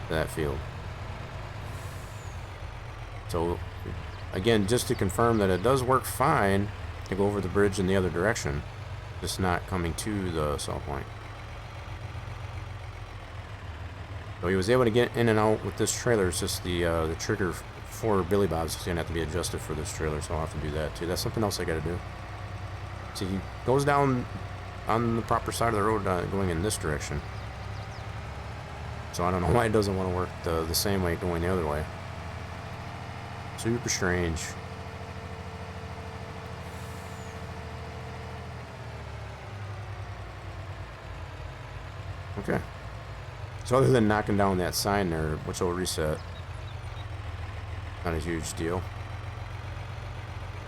that field. So again, just to confirm that it does work fine to go over the bridge in the other direction, just not coming to the sell point. So he was able to get in and out with this trailer. It's just the trigger for Billy Bob's is gonna have to be adjusted for this trailer, so I'll have to do that too. That's something else I gotta do. See, he goes down on the proper side of the road going in this direction. So I don't know why it doesn't want to work the same way going the other way. Super strange. Okay. So other than knocking down that sign there, which will reset, not a huge deal.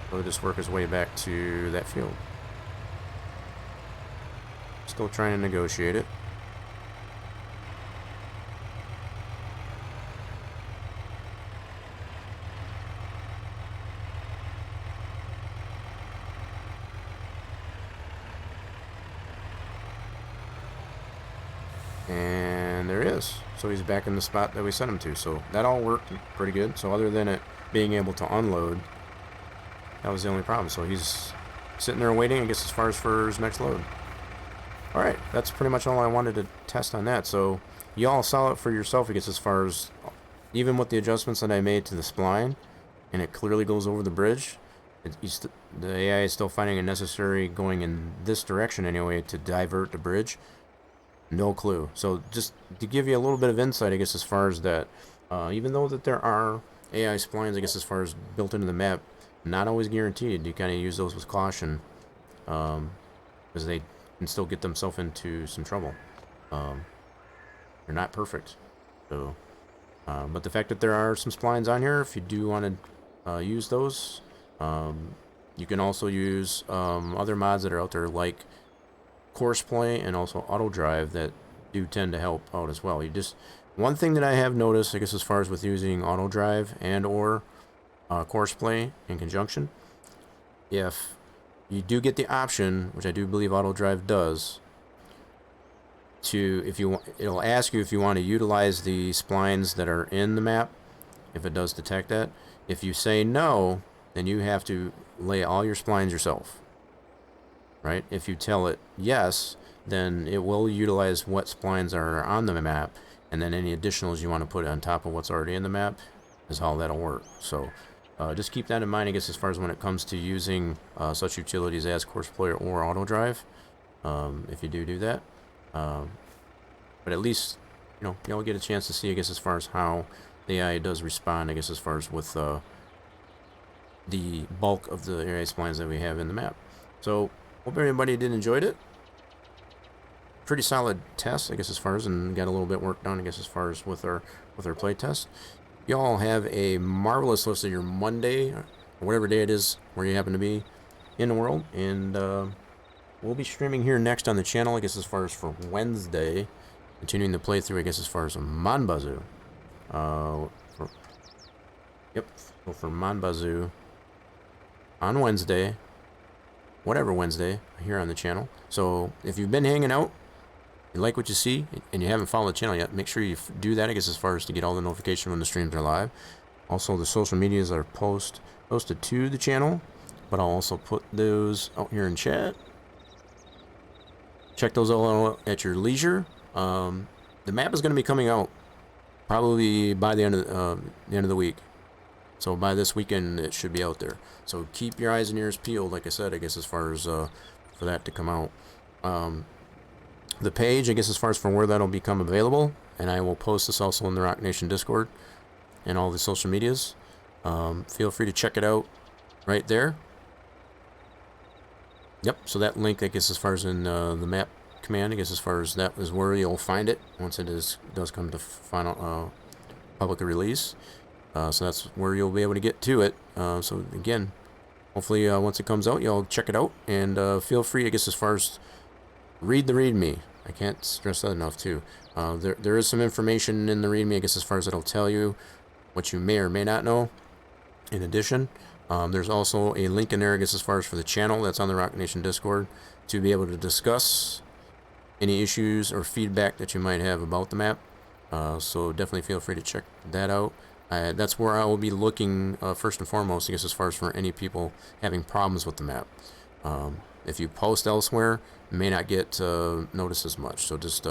He'll just work his way back to that field. Still trying to negotiate it. And there he is. So he's back in the spot that we sent him to. So that all worked pretty good. So other than it being able to unload, that was the only problem. So he's sitting there waiting, I guess, as far as for his next load. Alright, that's pretty much all I wanted to test on that. So you all saw it for yourself, I guess, as far as even with the adjustments that I made to the spline, and it clearly goes over the bridge. The AI is still finding it necessary going in this direction anyway to divert the bridge. No clue. So just to give you a little bit of insight, I guess, as far as that, even though that there are AI splines, I guess, as far as built into the map, not always guaranteed. You kind of use those with caution, because they can still get themselves into some trouble. They're not perfect. So, but the fact that there are some splines on here, if you do want to use those, you can also use other mods that are out there like Courseplay and also Auto Drive that do tend to help out as well. One thing that I have noticed, I guess, as far as with using Auto Drive and or Courseplay in conjunction, if you do get the option, which I do believe Auto Drive does, it'll ask you if you want to utilize the splines that are in the map, if it does detect that. If you say no, then you have to lay all your splines yourself. Right? If you tell it yes, then it will utilize what splines are on the map, and then any additionals you want to put on top of what's already in the map is how that'll work. So just keep that in mind, I guess, as far as when it comes to using such utilities as Courseplay or Auto Drive. if you do that. But at least, y'all get a chance to see, I guess, as far as how the AI does respond, I guess, as far as with the bulk of the area splines that we have in the map. So, hope everybody did enjoy it. Pretty solid test, I guess, as far as, and got a little bit work done, I guess, as far as with our play test. Y'all have a marvelous rest of your Monday, or whatever day it is where you happen to be in the world, and we'll be streaming here next on the channel, I guess, as far as for Wednesday, continuing the playthrough, I guess, as far as Manbazu. So for Manbazu on Wednesday, whatever Wednesday, here on the channel. So if you've been hanging out, you like what you see, and you haven't followed the channel yet, make sure you do that, I guess, as far as to get all the notification when the streams are live. Also, the social medias are posted to the channel, but I'll also put those out here in chat. Check those all out at your leisure. The map is going to be coming out probably by the end of the week. So by this weekend, it should be out there. So keep your eyes and ears peeled, like I said, I guess, as far as for that to come out. The page, I guess, as far as for where that'll become available, and I will post this also in the Rock Nation Discord and all the social medias. Feel free to check it out right there. Yep, so that link, I guess, as far as in the map command, I guess, as far as that is where you'll find it once it does come to final public release. So that's where you'll be able to get to it. So again, hopefully once it comes out, y'all check it out, and feel free, I guess, as far as read the README. I can't stress that enough too. There is some information in the README, I guess, as far as it'll tell you what you may or may not know. In addition, there's also a link in there, I guess, as far as for the channel that's on the Rock Nation Discord to be able to discuss any issues or feedback that you might have about the map. So definitely feel free to check that out. That's where I will be looking first and foremost, I guess, as far as for any people having problems with the map. If you post elsewhere, you may not get noticed as much. So just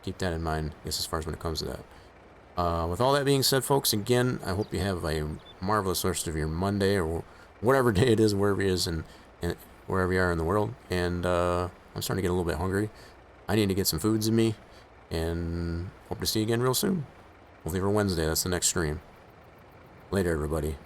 keep that in mind, I guess, as far as when it comes to that. With all that being said, folks, again, I hope you have a marvelous rest of your Monday or whatever day it is, wherever it is, and wherever you are in the world. And I'm starting to get a little bit hungry. I need to get some foods in me, and hope to see you again real soon. Hopefully for Wednesday. That's the next stream. Later, everybody.